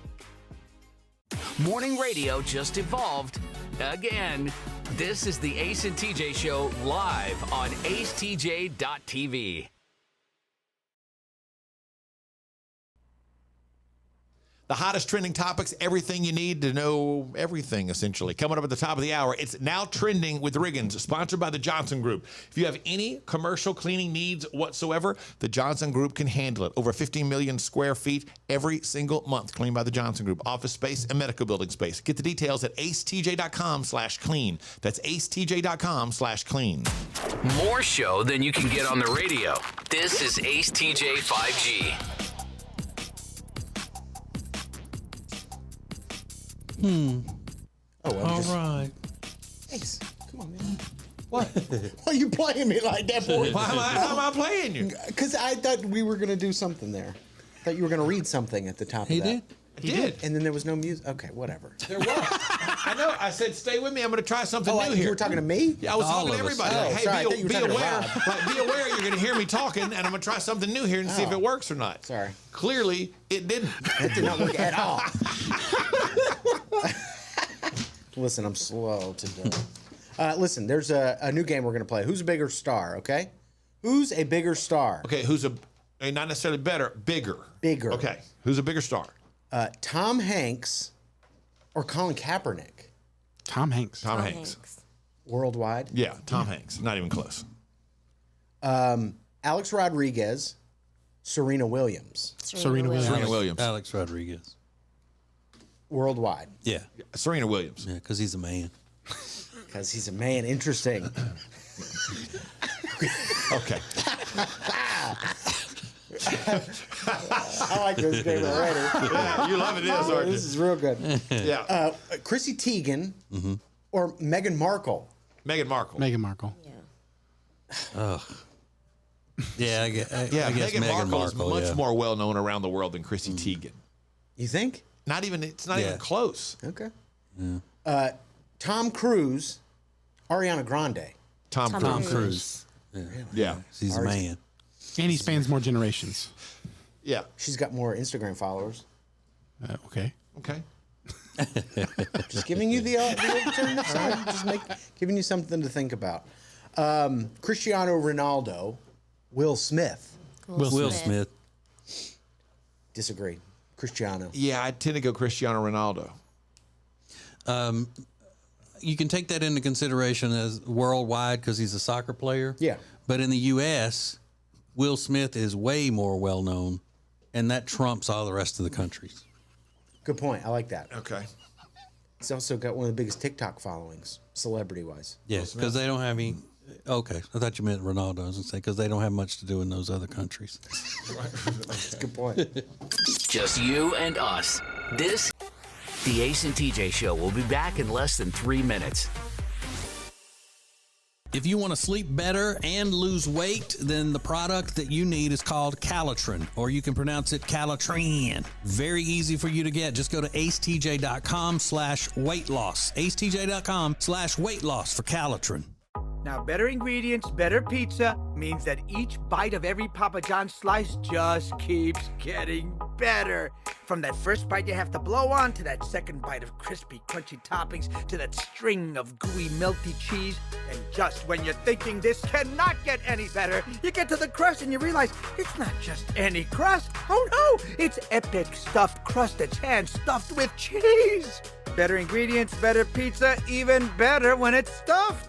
Morning radio just evolved again. This is the Ace and TJ Show live on acetj.tv. The hottest trending topics, everything you need to know everything, essentially. Coming up at the top of the hour, it's Now Trending with Riggins, sponsored by the Johnson Group. If you have any commercial cleaning needs whatsoever, the Johnson Group can handle it. Over 15 million square feet every single month cleaned by the Johnson Group. Office space and medical building space. Get the details at acetj.com/clean. That's acetj.com/clean. More show than you can get on the radio. This is Ace TJ 5G. Oh, well, All right. Ace, come on, man. What? Why are you playing me like that, boy? How am I playing you? Because I thought we were going to do something there. I thought you were going to read something at the top of that. He did. And then there was no music. Okay, whatever. There was. I know. I said, stay with me. I'm going to try something new here. You were talking to me? Yeah, I was talking to everybody. Oh, Like, hey, sorry, I thought you were be talking to aware. Rob. Like, be aware you're going to hear me talking, and I'm going to try something new here and see if it works or not. Sorry. Clearly, it didn't. It did not work at all. Listen, I'm slow today. Listen, there's a new game we're going to play. Who's a bigger star, okay? Who's a bigger star? Okay, not necessarily better, bigger. Bigger. Okay, who's a bigger star? Tom Hanks or Colin Kaepernick? Tom Hanks. Tom Hanks. Worldwide? Yeah, Tom Hanks. Not even close. Alex Rodriguez, Serena Williams. Serena Williams. Alex Rodriguez. Worldwide. Yeah. Serena Williams. Yeah, because he's a man. Because he's a man. Interesting. Okay. I like this game already. Yeah, you loving this, aren't you? This is real good. Yeah. Chrissy Teigen or Meghan Markle. Meghan Markle. Meghan Markle. Ugh. Yeah, I guess Meghan Markle is much yeah. more well known around the world than Chrissy Teigen. You think? It's not even close. Okay. Yeah. Tom Cruise, Ariana Grande. Tom Cruise. Yeah. Yeah. He's a man. And he spans more generations. Yeah. She's got more Instagram followers. Okay. Okay. Just giving you the alternative side. Just giving you something to think about. Cristiano Ronaldo, Will Smith. Will Smith. Disagree. Cristiano. Yeah, I tend to go Cristiano Ronaldo. You can take that into consideration as worldwide because he's a soccer player. Yeah. But in the U.S., Will Smith is way more well known, and that trumps all the rest of the countries. Good point. I like that. Okay. He's also got one of the biggest TikTok followings, celebrity-wise. Yeah, because they don't have any. Okay, I thought you meant Ronaldo. I was going to say because they don't have much to do in those other countries. That's a good point. Just you and us. This, the Ace and TJ Show, will be back in less than 3 minutes. If you want to sleep better and lose weight, then the product that you need is called Calitrin, or you can pronounce it Calitrin. Very easy for you to get. Just go to acetj.com/weight loss. acetj.com/weight loss for Calitrin. Now, better ingredients, better pizza means that each bite of every Papa John's slice just keeps getting better. From that first bite you have to blow on, to that second bite of crispy, crunchy toppings, to that string of gooey, melty cheese. And just when you're thinking this cannot get any better, you get to the crust and you realize it's not just any crust. Oh no, it's epic stuffed crust that's hand-stuffed with cheese. Better ingredients, better pizza, even better when it's stuffed.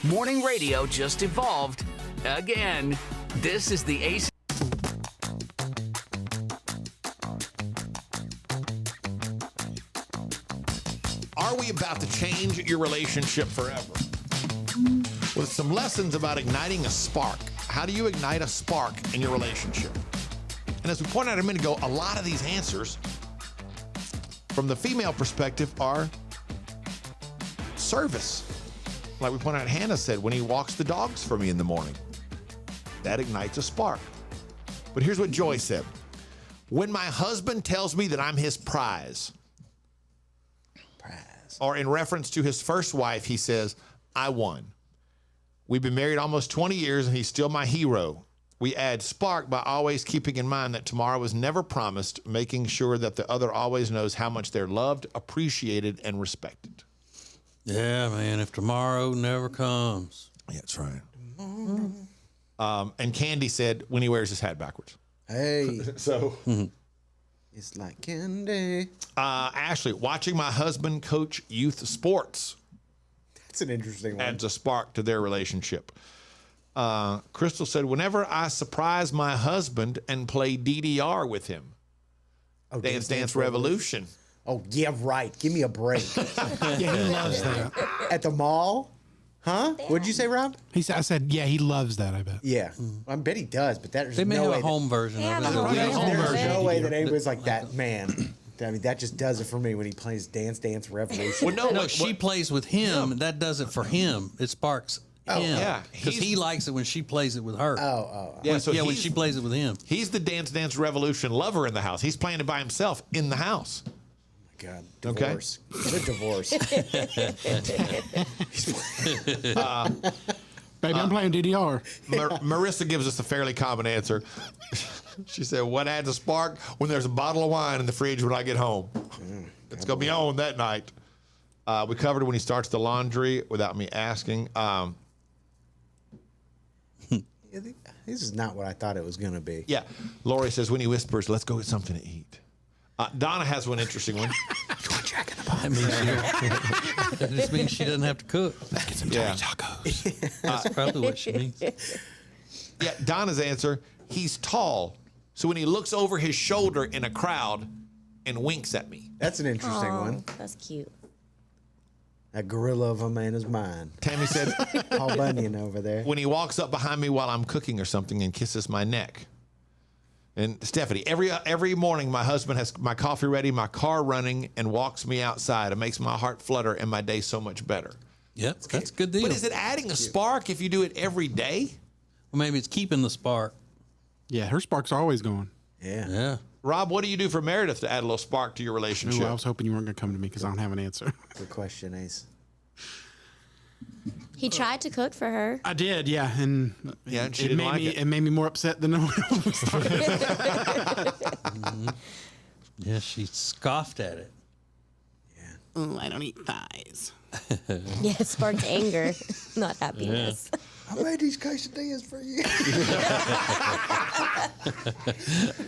Morning radio just evolved again. This is the Ace. Are we about to change your relationship forever? With some lessons about igniting a spark. How do you ignite a spark in your relationship? And as we pointed out a minute ago, a lot of these answers from the female perspective are service. Like we pointed out, Hannah said, when he walks the dogs for me in the morning, that ignites a spark. But here's what Joy said. When my husband tells me that I'm his prize. Or in reference to his first wife, he says, I won. We've been married almost 20 years and he's still my hero. We add spark by always keeping in mind that tomorrow is never promised, making sure that the other always knows how much they're loved, appreciated, and respected. Yeah, man, if tomorrow never comes. Yeah, that's right. And Candy said when he wears his hat backwards. Hey. So it's like candy. Ashley, watching my husband coach youth sports. That's an interesting one. Adds a spark to their relationship. Crystal said, whenever I surprise my husband and play DDR with him. Oh, Dance Dance Revolution. Oh, yeah, right. Give me a break. Yeah, he loves that. At the mall? Huh? What'd you say, Rob? I said, yeah, he loves that, I bet. Yeah. I bet he does, but there's They may no have way a home version of it. There's no way that anybody's like that, man. I mean, that just does it for me when he plays Dance Dance Revolution. Well, no, she plays with him, and that does it for him. It sparks him. Yeah. Because he likes it when she plays it with her. Yeah, so when she plays it with him. He's the Dance Dance Revolution lover in the house. He's playing it by himself in the house. God, divorce. Get a divorce. Baby, I'm playing DDR. Marissa gives us a fairly common answer. She said, what adds a spark? When there's a bottle of wine in the fridge when I get home. It's going to be on that night. We covered when he starts the laundry without me asking. This is not what I thought it was going to be. Yeah. Lori says, when he whispers, let's go get something to eat. Donna has one interesting one. That just means she doesn't have to cook. Let's get some tacos. That's probably what she means. Yeah, Donna's answer, he's tall. So when he looks over his shoulder in a crowd and winks at me. That's an interesting one. That's cute. That gorilla of a man is mine. Tammy said, Paul Bunyan over there. when he walks up behind me while I'm cooking or something and kisses my neck. And Stephanie, every morning my husband has my coffee ready, my car running, and walks me outside. It makes my heart flutter and my day so much better. Yep, that's a good deal. But is it adding a spark if you do it every day? Well, maybe it's keeping the spark. Yeah, her sparks are always going. Yeah. Rob, what do you do for Meredith to add a little spark to your relationship? Ooh, I was hoping you weren't going to come to me because I don't have an answer. Good question, Ace. He tried to cook for her. I did, yeah, and and she it didn't made like me. it. It made me more upset than I was. Yeah, she scoffed at it. Oh, I don't eat thighs. Yeah, it sparked anger, not happiness. I made these quesadillas for you.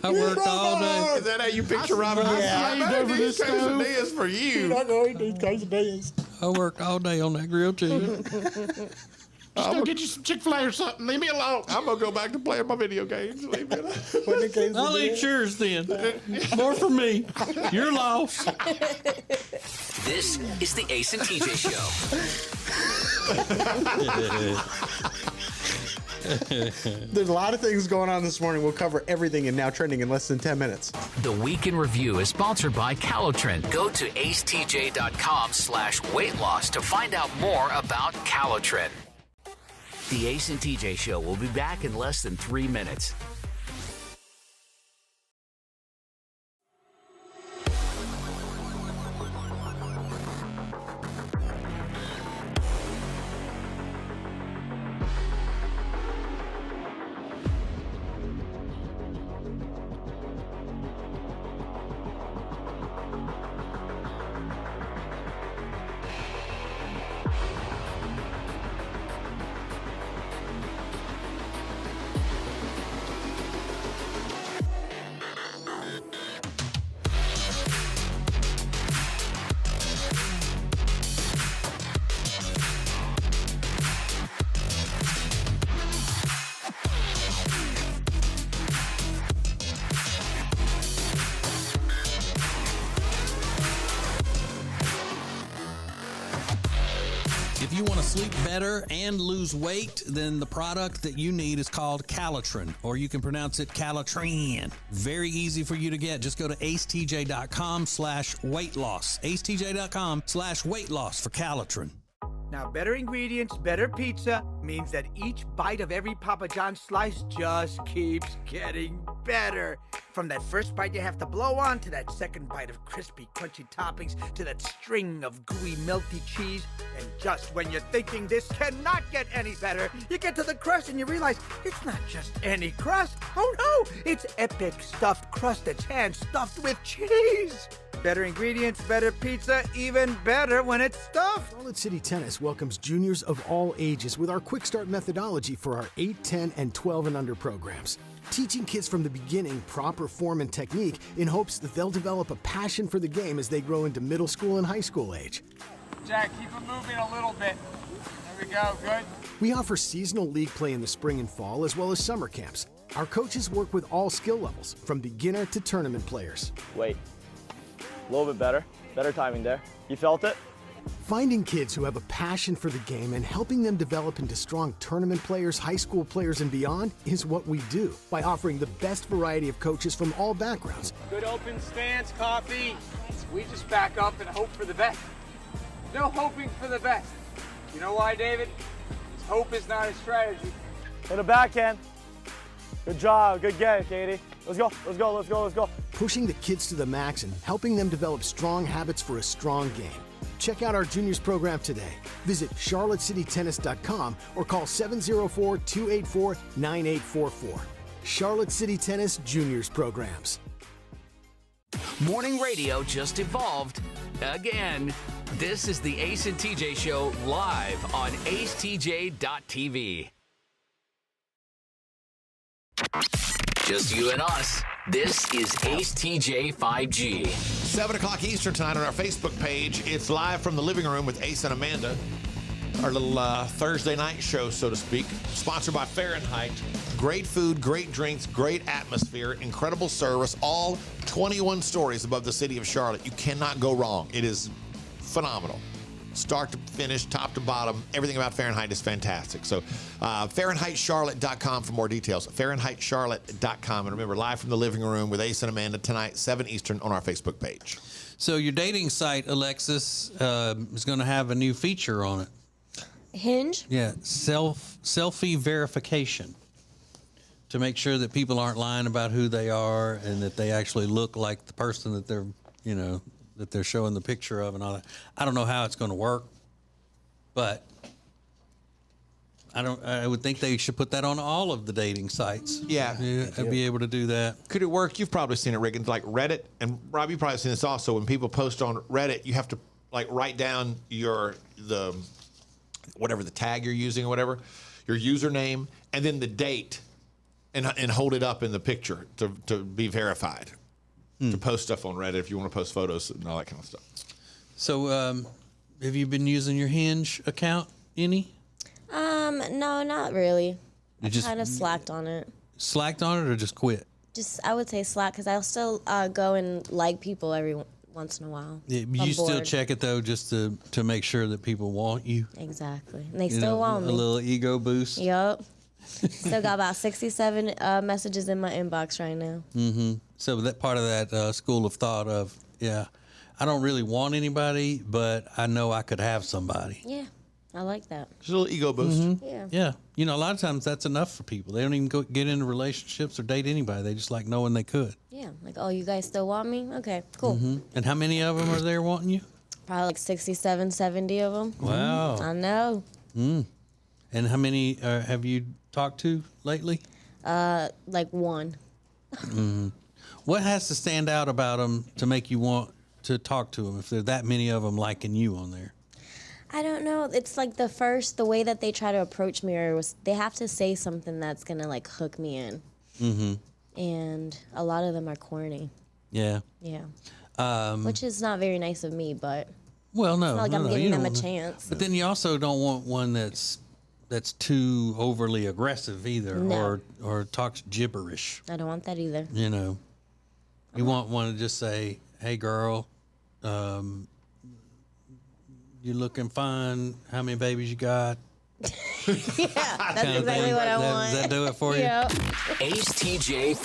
I worked all day. Is that how you picture Robin? I made these quesadillas for you. You're not going to eat these quesadillas. I worked all day on that grilled chicken. Just go get you some Chick-fil-A or something. Leave me alone. I'm going to go back to playing my video games. Leave me alone. I'll eat yours then. More for me. Your loss. This is the Ace and TJ Show. There's a lot of things going on this morning. We'll cover everything in Now Trending in less than 10 minutes. The Week in Review is sponsored by Calotren. Go to acetj.com/weight loss to find out more about Calotren. The Ace and TJ Show will be back in less than 3 minutes. If you want to sleep better and lose weight, then the product that you need is called Calotren, or you can pronounce it Calotren. Very easy for you to get. Just go to acetj.com/weight loss. acetj.com/weight loss for Calotren. Now, better ingredients, better pizza means that each bite of every Papa John's slice just keeps getting better. From that first bite you have to blow on, to that second bite of crispy, crunchy toppings, to that string of gooey, melty cheese. And just when you're thinking this cannot get any better, you get to the crust and you realize it's not just any crust. Oh no, it's epic stuffed crust that's hand-stuffed with cheese. Better ingredients, better pizza, even better when it's stuffed. Charlotte City Tennis welcomes juniors of all ages with our Quick Start methodology for our 8, 10, and 12 and under programs. Teaching kids from the beginning proper form and technique in hopes that they'll develop a passion for the game as they grow into middle school and high school age. Jack, keep it moving a little bit. There we go, good. We offer seasonal league play in the spring and fall as well as summer camps. Our coaches work with all skill levels, from beginner to tournament players. Wait. A little bit better. Better timing there. You felt it? Finding kids who have a passion for the game and helping them develop into strong tournament players, high school players, and beyond is what we do by offering the best variety of coaches from all backgrounds. Good open stance, coffee. We just back up and hope for the best. No hoping for the best. You know why, David? Because hope is not a strategy. Hit a backhand. Good job. Good game, Katie. Let's go. Let's go. Let's go. Let's go. Pushing the kids to the max and helping them develop strong habits for a strong game. Check out our juniors program today. Visit charlottecitytennis.com or call 704-284-9844. Charlotte City Tennis Juniors Programs. Morning radio just evolved again. This is the Ace and TJ Show live on acetj.tv. Just you and us. This is Ace TJ 5G. 7 o'clock Eastern tonight on our Facebook page. It's live from the living room with Ace and Amanda. Our little Thursday night show, so to speak. Sponsored by Fahrenheit. Great food, great drinks, great atmosphere, incredible service. All 21 stories above the city of Charlotte. You cannot go wrong. It is phenomenal. Start to finish, top to bottom, everything about Fahrenheit is fantastic. So, FahrenheitCharlotte.com for more details. FahrenheitCharlotte.com. And remember, live from the living room with Ace and Amanda tonight, 7 Eastern on our Facebook page. So, your dating site, Alexis, is going to have a new feature on it. Hinge? Yeah, selfie verification to make sure that people aren't lying about who they are and that they actually look like the person that they're, that they're showing the picture of and all that. I don't know how it's going to work, but I would think they should put that on all of the dating sites. Yeah. I'd be able to do that. Could it work? You've probably seen it, Rick. It's like Reddit, and Rob, you've probably seen this also. When people post on Reddit, you have to write down whatever the tag you're using or whatever, your username, and then the date, and hold it up in the picture to be verified. To post stuff on Reddit if you want to post photos and all that kind of stuff. So, have you been using your Hinge account any? No, not really. I just kind of slacked on it. Slacked on it or just quit? I would say slack because I'll still go and like people every once in a while. Yeah, you still check it though, just to make sure that people want you. Exactly, and they still want me. A little ego boost. Yup. Still got about 67 messages in my inbox right now. Mm-hmm. So that part of that school of thought of, I don't really want anybody, but I know I could have somebody. Yeah, I like that. Just a little ego boost. Mm-hmm. Yeah. A lot of times that's enough for people. They don't even get into relationships or date anybody. They just like knowing they could. Yeah, like, oh, you guys still want me? Okay, cool. Mm-hmm. And how many of them are there wanting you? Probably like 67, 70 of them. Wow. I know. And how many have you talked to lately? Like one. Mm-hmm. What has to stand out about them to make you want to talk to them if there are that many of them liking you on there? I don't know. It's like the way that they try to approach me, they have to say something that's going to hook me in. Mm-hmm. And a lot of them are corny. Yeah. Yeah. Which is not very nice of me, but well, no, it's not like I'm giving them a chance. But then you also don't want one that's too overly aggressive either, or talks gibberish. I don't want that either. You want one to just say, "Hey, girl, you looking fine? How many babies you got?" Yeah, that's exactly what I want. Does that do it for you? Yep. Ace TJ.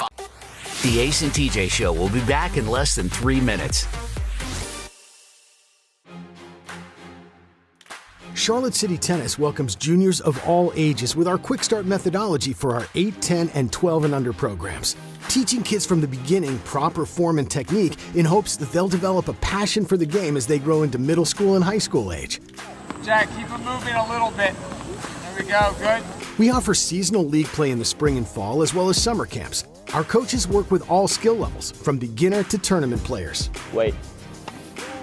The Ace and TJ Show will be back in less than 3 minutes. Charlotte City Tennis welcomes juniors of all ages with our Quick Start methodology for our 8, 10, and 12 and under programs. Teaching kids from the beginning proper form and technique in hopes that they'll develop a passion for the game as they grow into middle school and high school age. Jack, keep it moving a little bit. There we go, good. We offer seasonal league play in the spring and fall as well as summer camps. Our coaches work with all skill levels, from beginner to tournament players. Wait,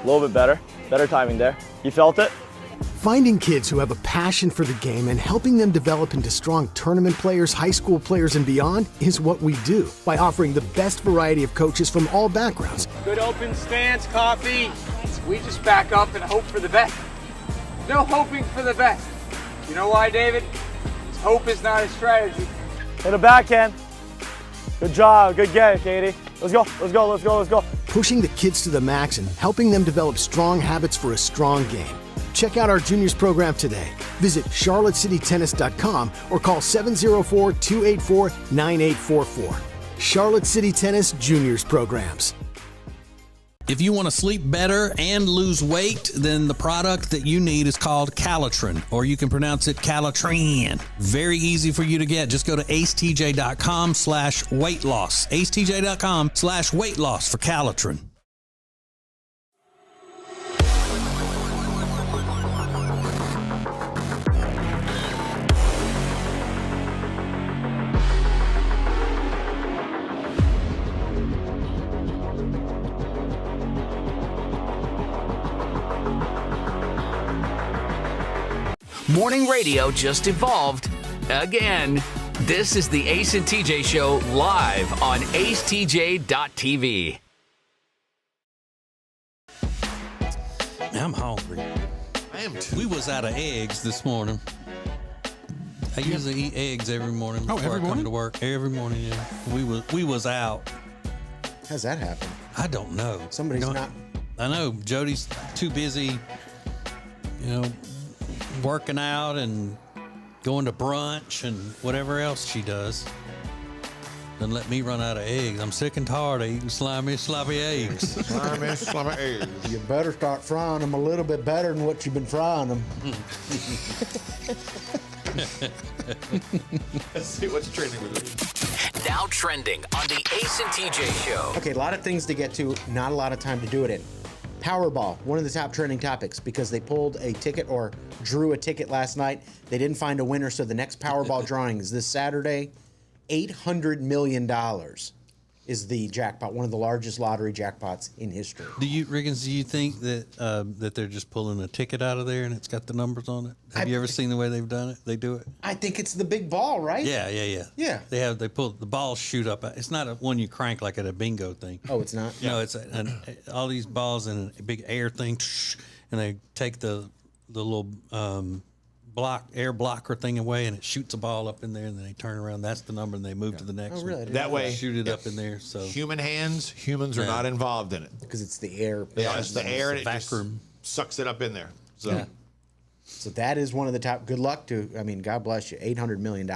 a little bit better. Better timing there. You felt it? Finding kids who have a passion for the game and helping them develop into strong tournament players, high school players, and beyond is what we do by offering the best variety of coaches from all backgrounds. Good open stance, coffee. We just back up and hope for the best. No hoping for the best. You know why, David? Because hope is not a strategy. Hit a backhand. Good job. Good game, Katie. Let's go. Let's go. Let's go. Let's go. Pushing the kids to the max and helping them develop strong habits for a strong game. Check out our juniors program today. Visit charlottecitytennis.com or call 704-284-9844. Charlotte City Tennis Juniors Programs. If you want to sleep better and lose weight, then the product that you need is called Calitrin, or you can pronounce it Calitrin. Very easy for you to get. Just go to acetj.com/weight loss. acetj.com/weight loss for Calitrin. Morning radio just evolved again. This is the Ace and TJ Show live on acetj.tv. I'm hungry. I am too. We was out of eggs this morning. I usually eat eggs every morning before every I come morning? to work. Every morning, yeah. We was out. How's that happen? I don't know. Somebody's not. I know. Jody's too busy, working out and going to brunch and whatever else she does. Doesn't let me run out of eggs. I'm sick and tired of eating slimy, sloppy eggs. Slimy, sloppy eggs. You better start frying them a little bit better than what you've been frying them. Let's see what's trending with it. Now trending on the Ace and TJ Show. Okay, a lot of things to get to, not a lot of time to do it in. Powerball, one of the top trending topics, because they pulled a ticket or drew a ticket last night. They didn't find a winner, so the next Powerball drawing is this Saturday. $800 million is the jackpot, one of the largest lottery jackpots in history. Riggins, do you think that that they're just pulling a ticket out of there and it's got the numbers on it? Have you ever seen the way they've done it? They do it? I think it's the big ball, right? Yeah. Yeah. They pull the balls shoot up. It's not one you crank like at a bingo thing. Oh, it's not? No, it's all these balls in a big air thing, and they take the little air blocker thing away, and it shoots a ball up in there, and then they turn around. That's the number, and they move to the next really? one. That way, shoot it up in there. So humans are not involved in it. Because it's the air. Yeah, it's the air, and it vacuum. just sucks it up in there. So. Yeah. So that is one of the top. Good luck to. God bless you. $800 million.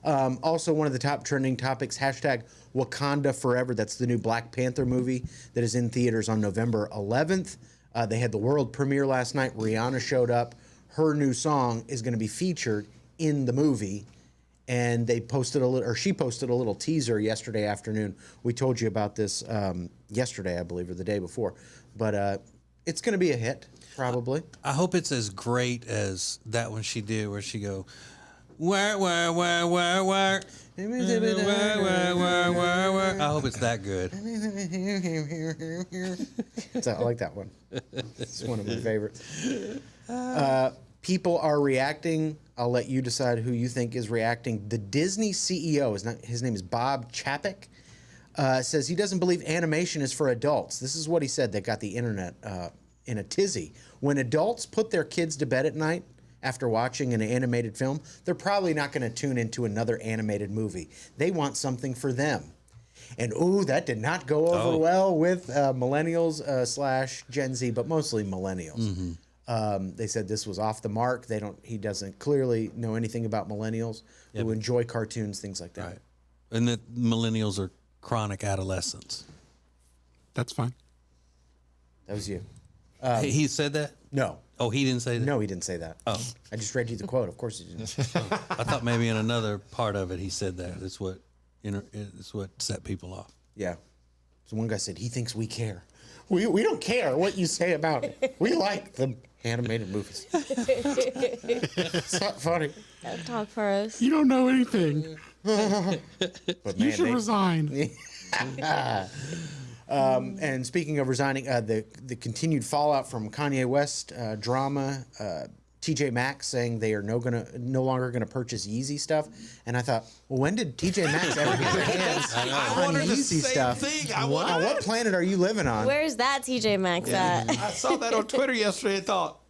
Also, one of the top trending topics. Hashtag Wakanda Forever. That's the new Black Panther movie that is in theaters on November 11th. They had the world premiere last night. Rihanna showed up. Her new song is going to be featured in the movie, and she posted a little teaser yesterday afternoon. We told you about this yesterday, I believe, or the day before, but it's going to be a hit, probably. I hope it's as great as that one she did, where she go, where. I hope it's that good. I like that one. It's one of my favorites. People are reacting. I'll let you decide who you think is reacting. The Disney CEO, his name is Bob Chapek, says he doesn't believe animation is for adults. This is what he said that got the internet in a tizzy. When adults put their kids to bed at night after watching an animated film, they're probably not going to tune into another animated movie. They want something for them. And that did not go over well with millennials / Gen Z, but mostly millennials. Mm-hmm. They said this was off the mark. He doesn't clearly know anything about millennials who enjoy cartoons, things like that. Right. And that millennials are chronic adolescents. That's fine. That was you. He said that? No. Oh, he didn't say that? No, he didn't say that. Oh. I just read you the quote. Of course he didn't. I thought maybe in another part of it he said that. It's what set people off. Yeah. So one guy said, he thinks we care. We don't care what you say about it. We like the animated movies. It's not funny. Don't talk for us. You don't know anything. But You should resign. And speaking of resigning, the continued fallout from Kanye West drama, TJ Maxx saying they are no longer gonna purchase Yeezy stuff, and I thought, well, when did TJ Maxx ever get their hands on Yeezy stuff? On what planet are you living on? Where's that TJ Maxx at? I saw that on Twitter yesterday and thought,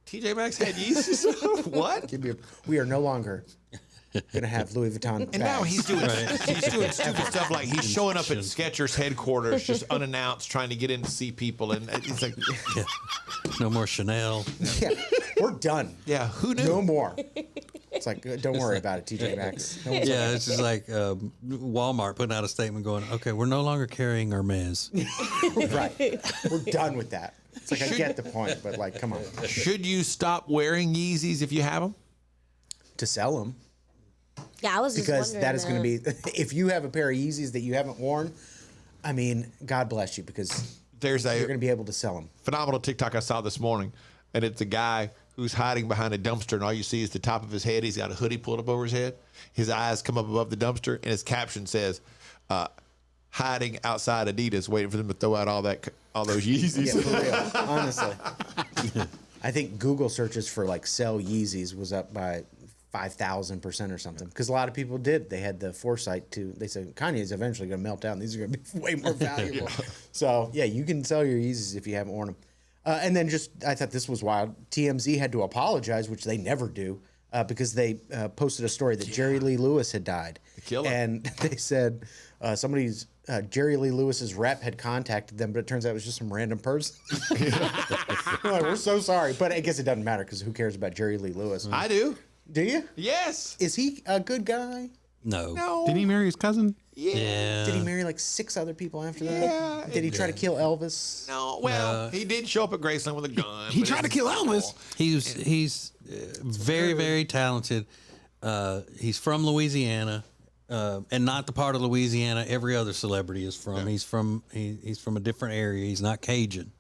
TJ Maxx had Yeezy stuff? What? We are no longer gonna have Louis Vuitton. And now bags. he's doing stupid stuff like he's showing up at Skechers headquarters just unannounced, trying to get in to see people, and it's like, no more Chanel. Yeah, we're done. Yeah, who knew? No more. It's like, don't worry about it, TJ Maxx. No one's Yeah, it's just like Walmart putting out a statement going, okay, we're no longer carrying Hermes. Right. We're done with that. It's like, I get the point, but like, come on. Should you stop wearing Yeezys if you have them? To sell them. Yeah, I was just Because wondering that is going to be, if you have a pair of Yeezys that you haven't worn, I mean, God bless you, because you're going to be able to sell them. Phenomenal TikTok I saw this morning, and it's a guy who's hiding behind a dumpster, and all you see is the top of his head. He's got a hoodie pulled up over his head. His eyes come up above the dumpster, and his caption says, hiding outside Adidas, waiting for them to throw out all those Yeezys. Yeah, for real. Honestly. I think Google searches for like sell Yeezys was up by 5,000% or something, because a lot of people did. They had the foresight to. They said Kanye is eventually going to melt down. These are going to be way more valuable. So yeah, you can sell your Yeezys if you haven't worn them. And then I thought this was wild. TMZ had to apologize, which they never do, because they posted a story that Jerry Lee Lewis had died. The killer. And they said Jerry Lee Lewis's rep had contacted them, but it turns out it was just some random person. Like, we're so sorry, but I guess it doesn't matter because who cares about Jerry Lee Lewis? I do. Do you? Yes. Is he a good guy? No. Did he marry his cousin? Yeah. Did he marry like 6 other people after that? Yeah. Did he try to kill Elvis? No. Well, he did show up at Graceland with a gun. He tried to kill Elvis. He's very, very talented. He's from Louisiana, and not the part of Louisiana every other celebrity is from. Yeah. He's from a different area. He's not Cajun,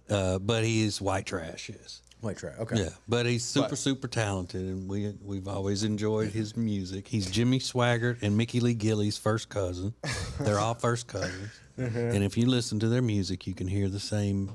but he is white trash. Yes. White trash. Okay. Yeah, but he's super talented, and we've always enjoyed his music. He's Jimmy Swaggart and Mickey Lee Gilley's first cousin. They're all first cousins, and if you listen to their music, you can hear the same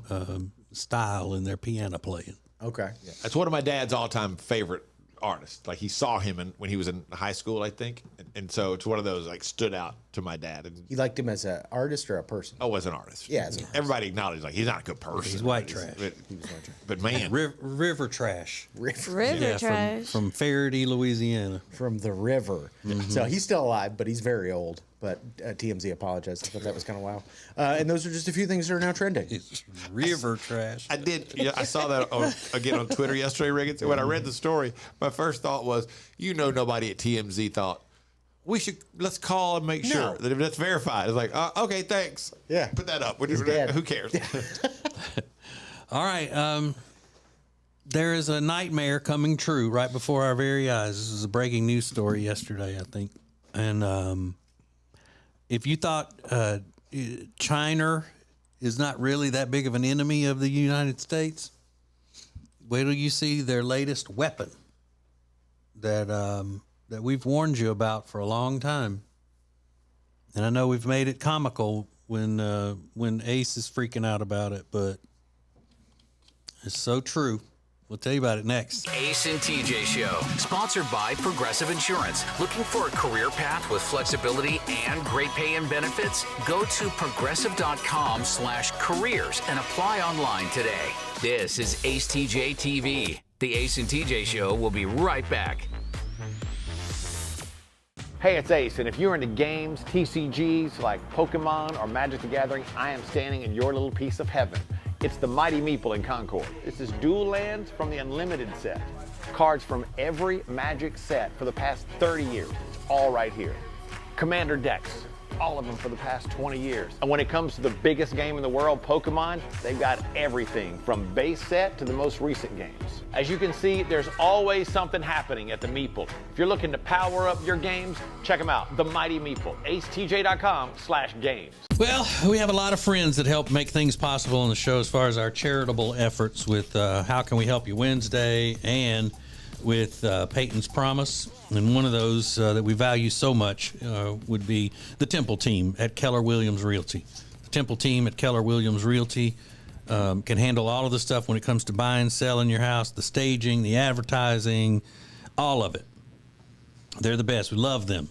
style in their piano playing. Okay. Yeah. That's one of my dad's all-time favorite artists. Like, he saw him when he was in high school, I think, and so it's one of those like stood out to my dad. And you liked him as an artist or a person? Oh, as an artist. Yeah, as an artist. Everybody acknowledged like he's not a good person. He's white trash. He was white trash. But man, river trash. River trash. From Faraday, Louisiana. From the river. Mm-hmm. So he's still alive, but he's very old. But TMZ apologized. I thought that was kind of wild. And those are just a few things that are now trending. It's river trash. I did. Yeah, I saw that again on Twitter yesterday, Riggins. And when I read the story, my first thought was, nobody at TMZ thought let's call and make sure that if that's verified. It's like, okay, thanks. Yeah, put that up. Who cares? All right. There is a nightmare coming true right before our very eyes. This was a breaking news story yesterday, I think. And if you thought China is not really that big of an enemy of the United States, wait till you see their latest weapon that we've warned you about for a long time. And I know we've made it comical when Ace is freaking out about it, but it's so true. We'll tell you about it next. Ace and TJ Show, sponsored by Progressive Insurance. Looking for a career path with flexibility and great pay and benefits? Go to progressive.com/careers and apply online today. This is Ace TJ TV. The Ace and TJ Show will be right back. Hey, it's Ace, and if you're into games, TCGs like Pokemon or Magic the Gathering, I am standing in your little piece of heaven. It's the Mighty Meeple in Concord. This is dual lands from the Unlimited set. Cards from every Magic set for the past 30 years. It's all right here. Commander decks, all of them for the past 20 years. And when it comes to the biggest game in the world, Pokemon, they've got everything from base set to the most recent games. As you can see, there's always something happening at the Meeple. If you're looking to power up your games, check them out. The Mighty Meeple, acetj.com/games. Well, we have a lot of friends that help make things possible on the show as far as our charitable efforts with How Can We Help You Wednesday and with Peyton's Promise. And one of those that we value so much would be the Temple team at Keller Williams Realty. The Temple team at Keller Williams Realty can handle all of the stuff when it comes to buying, selling your house, the staging, the advertising, all of it. They're the best. We love them.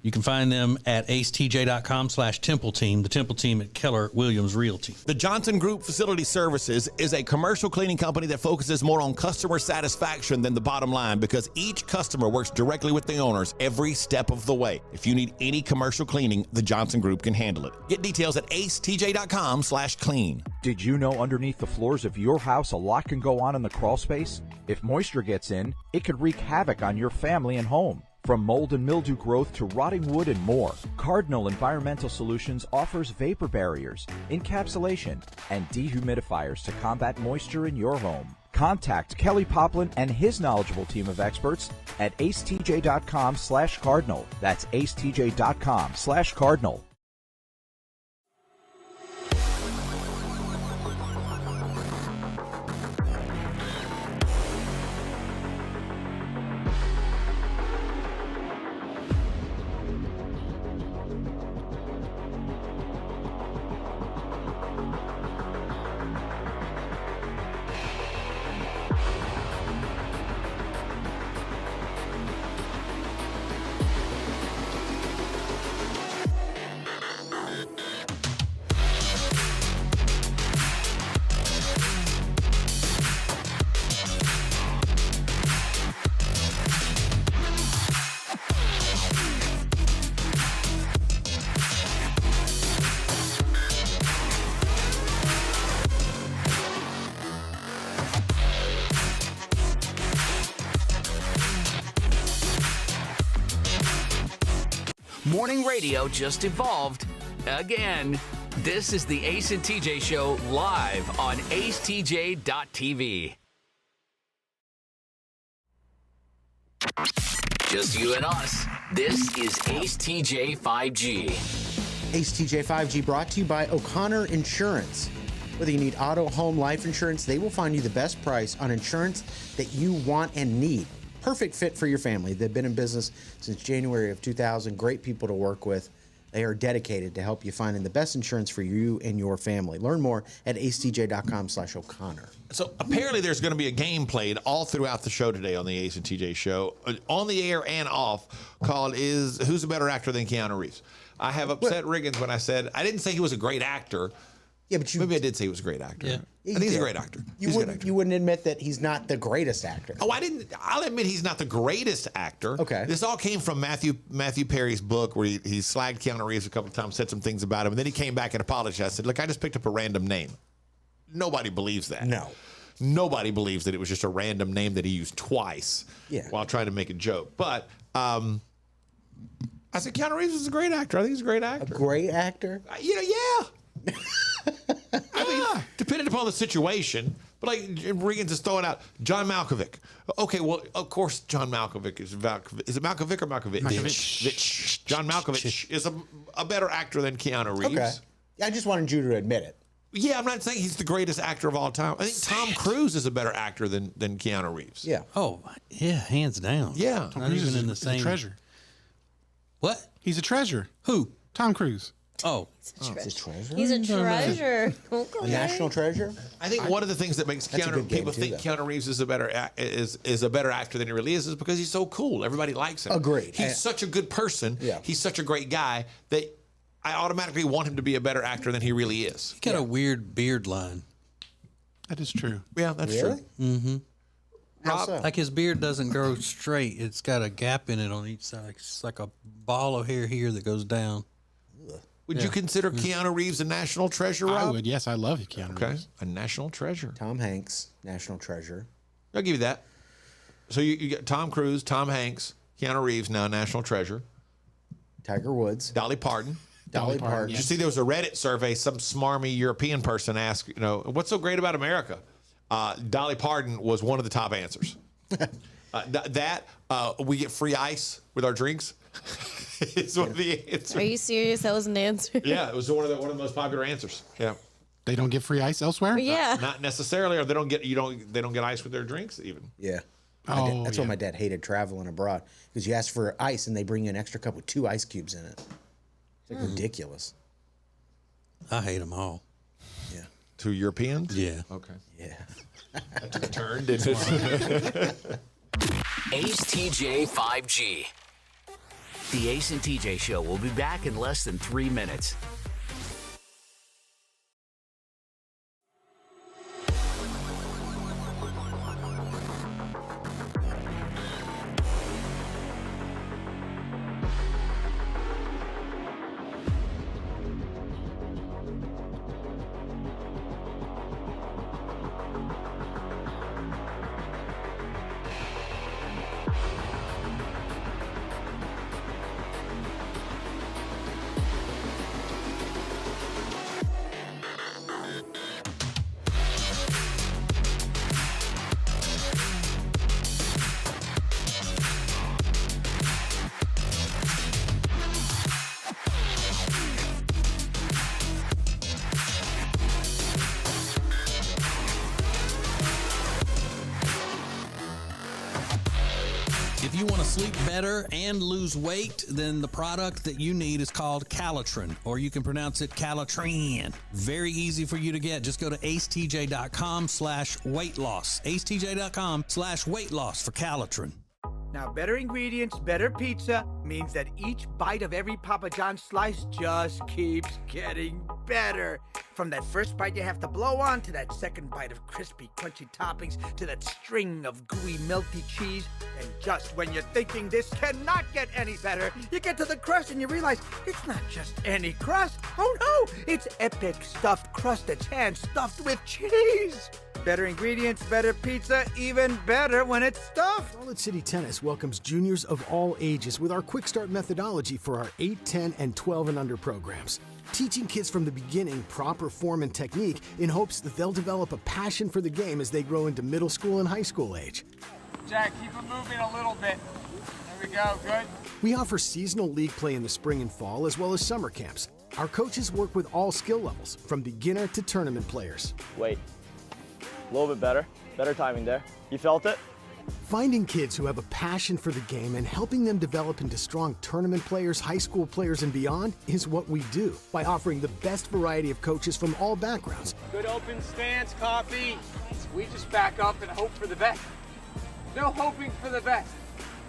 You can find them at acetj.com/Temple Team, the Temple Team at Keller Williams Realty. The Johnson Group Facility Services is a commercial cleaning company that focuses more on customer satisfaction than the bottom line because each customer works directly with the owners every step of the way. If you need any commercial cleaning, the Johnson Group can handle it. Get details at acetj.com/clean. Did you know underneath the floors of your house a lot can go on in the crawl space? If moisture gets in, it could wreak havoc on your family and home. From mold and mildew growth to rotting wood and more, Cardinal Environmental Solutions offers vapor barriers, encapsulation, and dehumidifiers to combat moisture in your home. Contact Kelly Poplin and his knowledgeable team of experts at acetj.com/Cardinal. That's acetj.com/Cardinal. Morning radio just evolved again. This is the Ace and TJ Show live on acetj.tv. Just you and us. This is Ace TJ 5G. Ace TJ 5G brought to you by O'Connor Insurance. Whether you need auto, home, life insurance, they will find you the best price on insurance that you want and need. Perfect fit for your family. They've been in business since January of 2000. Great people to work with. They are dedicated to help you finding the best insurance for you and your family. Learn more at acetj.com/O'Connor. So apparently there's going to be a game played all throughout the show today on the Ace and TJ show, on the air and off, called Who's a Better Actor Than Keanu Reeves? I have upset Riggins when I said, I didn't say he was a great actor. Yeah, but maybe I did say he was a great actor. Yeah. I think he's a great actor. You wouldn't admit that he's not the greatest actor. Oh, I'll admit he's not the greatest actor. Okay. This all came from Matthew Perry's book where he slagged Keanu Reeves a couple of times, said some things about him, and then he came back and apologized. Said, look, I just picked up a random name. Nobody believes that. No. Nobody believes that it was just a random name that he used twice while trying to make a joke. But I said Keanu Reeves is a great actor. I think he's a great actor. A great actor? Yeah. I mean, depending upon the situation, but like Riggins is throwing out John Malkovich. Okay, well, of course, John Malkovich is it Malkovich or Malkovich? Malkovich. John Malkovich is a better actor than Keanu Reeves. Okay. I just wanted you to admit it. Yeah, I'm not saying he's the greatest actor of all time. I think Tom Cruise is a better actor than Keanu Reeves. Yeah. Oh, yeah, hands down. Yeah. Tom Not Cruise even is in the same. a treasure. What? He's a treasure. Who? Tom Cruise. Oh. He's a treasure? He's a treasure. A national treasure? I think one of the things that makes people think Keanu Reeves is a better actor than he really is because he's so cool. Everybody likes him. Agreed. He's such a good person. Yeah. He's such a great guy that I automatically want him to be a better actor than he really is. He got a weird beard line. That is true. Yeah, that's true. Mm-hmm. How so? Like his beard doesn't grow straight. It's got a gap in it on each side. It's like a ball of hair here that goes down. Would you consider Keanu Reeves a national treasure, Rob? I would. Yes, I love Keanu Reeves. A national treasure. Tom Hanks, national treasure. I'll give you that. So you get Tom Cruise, Tom Hanks, Keanu Reeves, now national treasure. Tiger Woods. Dolly Parton. Dolly Parton. Did you see there was a Reddit survey, some smarmy European person asked, what's so great about America? Dolly Parton was one of the top answers. We get free ice with our drinks. It's one of the answers. Are you serious? That was an answer? Yeah, it was one of the most popular answers. Yeah. They don't get free ice elsewhere? Yeah. Not necessarily, or they don't get ice with their drinks even. Yeah. That's why my dad hated traveling abroad, because you ask for ice and they bring you an extra cup with 2 ice cubes in it. It's like ridiculous. I hate them all. Yeah. 2 Europeans? Yeah. Okay. Yeah. That took a turn, didn't it? Ace TJ 5G. The Ace and TJ Show will be back in less than 3 minutes. If you want to sleep better and lose weight, then the product that you need is called Calitrin, or you can pronounce it Calitrin. Very easy for you to get. Just go to acetj.com/weight loss. acetj.com/weight loss for Calitrin. Now, better ingredients, better pizza means that each bite of every Papa John's slice just keeps getting better. From that first bite you have to blow on, to that second bite of crispy, crunchy toppings, to that string of gooey, melty cheese. And just when you're thinking this cannot get any better, you get to the crust and you realize it's not just any crust. Oh no, it's epic stuffed crust that's hand-stuffed with cheese. Better ingredients, better pizza, even better when it's stuffed. Charlotte City Tennis welcomes juniors of all ages with our Quick Start methodology for our 8, 10, and 12 and under programs. Teaching kids from the beginning proper form and technique in hopes that they'll develop a passion for the game as they grow into middle school and high school age. Jack, keep it moving a little bit. There we go, good. We offer seasonal league play in the spring and fall as well as summer camps. Our coaches work with all skill levels, from beginner to tournament players. Wait, a little bit better. Better timing there. You felt it? Finding kids who have a passion for the game and helping them develop into strong tournament players, high school players, and beyond is what we do by offering the best variety of coaches from all backgrounds. Good open stance, coffee. We just back up and hope for the best. No hoping for the best.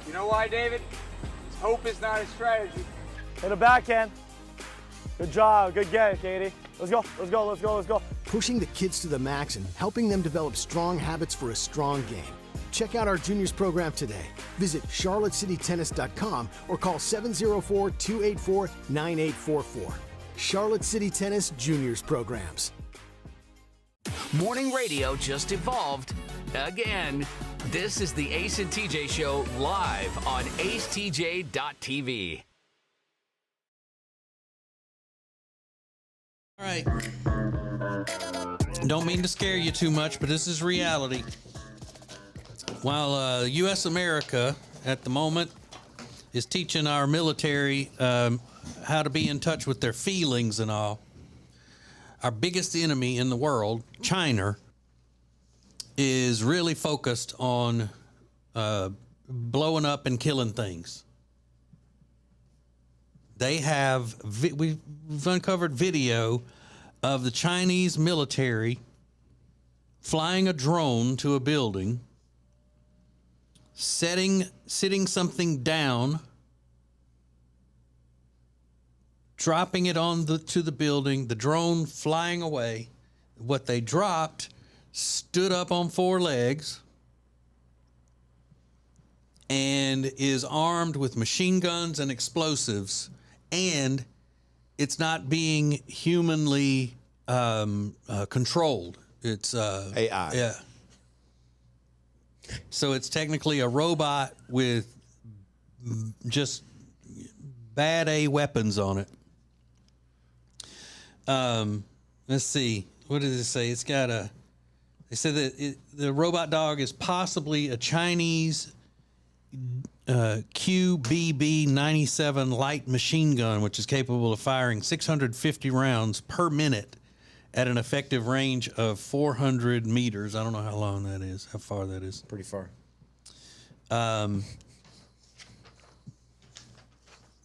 You know why, David? Because hope is not a strategy. Hit a backhand. Good job. Good game, Katie. Let's go. Let's go. Let's go. Let's go. Pushing the kids to the max and helping them develop strong habits for a strong game. Check out our juniors program today. Visit charlottecitytennis.com or call 704-284-9844. Charlotte City Tennis Juniors Programs. Morning radio just evolved again. This is the Ace and TJ Show live on acetj.tv. All right. Don't mean to scare you too much, but this is reality. While U.S. America at the moment is teaching our military how to be in touch with their feelings and all, our biggest enemy in the world, China, is really focused on blowing up and killing things. They have, we've uncovered video of the Chinese military flying a drone to a building, sitting something down, dropping it to the building, the drone flying away. What they dropped stood up on 4 legs and is armed with machine guns and explosives, and it's not being humanly controlled. It's AI. Yeah. So it's technically a robot with just bad A weapons on it. Let's see. What does it say? It's got they said that the robot dog is possibly a Chinese QBB-97 light machine gun, which is capable of firing 650 rounds per minute at an effective range of 400 meters. I don't know how long that is, how far that is. Pretty far. It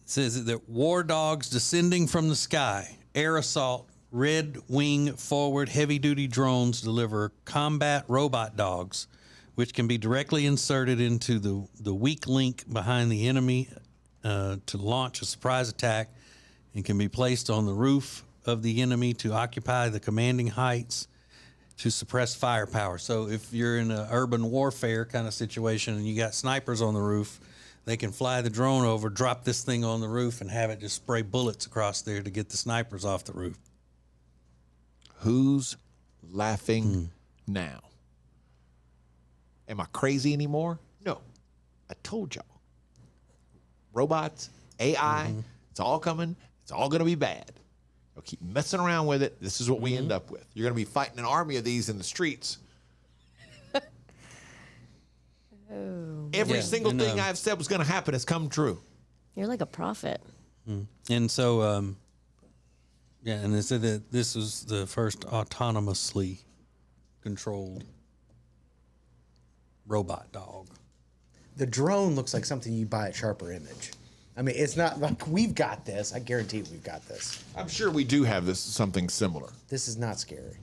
says that war dogs descending from the sky, air assault, red wing forward heavy-duty drones deliver combat robot dogs, which can be directly inserted into the weak link behind the enemy to launch a surprise attack and can be placed on the roof of the enemy to occupy the commanding heights to suppress firepower. So if you're in an urban warfare kind of situation and you got snipers on the roof, they can fly the drone over, drop this thing on the roof, and have it just spray bullets across there to get the snipers off the roof. Who's laughing now? Am I crazy anymore? No. I told y'all. Robots, AI, it's all coming. It's all going to be bad. You'll keep messing around with it. This is what we end up with. You're going to be fighting an army of these in the streets. Every single thing I've said was going to happen has come true. You're like a prophet. And so, and they said that this was the first autonomously controlled robot dog. The drone looks like something you buy at Sharper Image. I mean, it's not like we've got this. I guarantee we've got this. I'm sure we do have this something similar. This is not scary.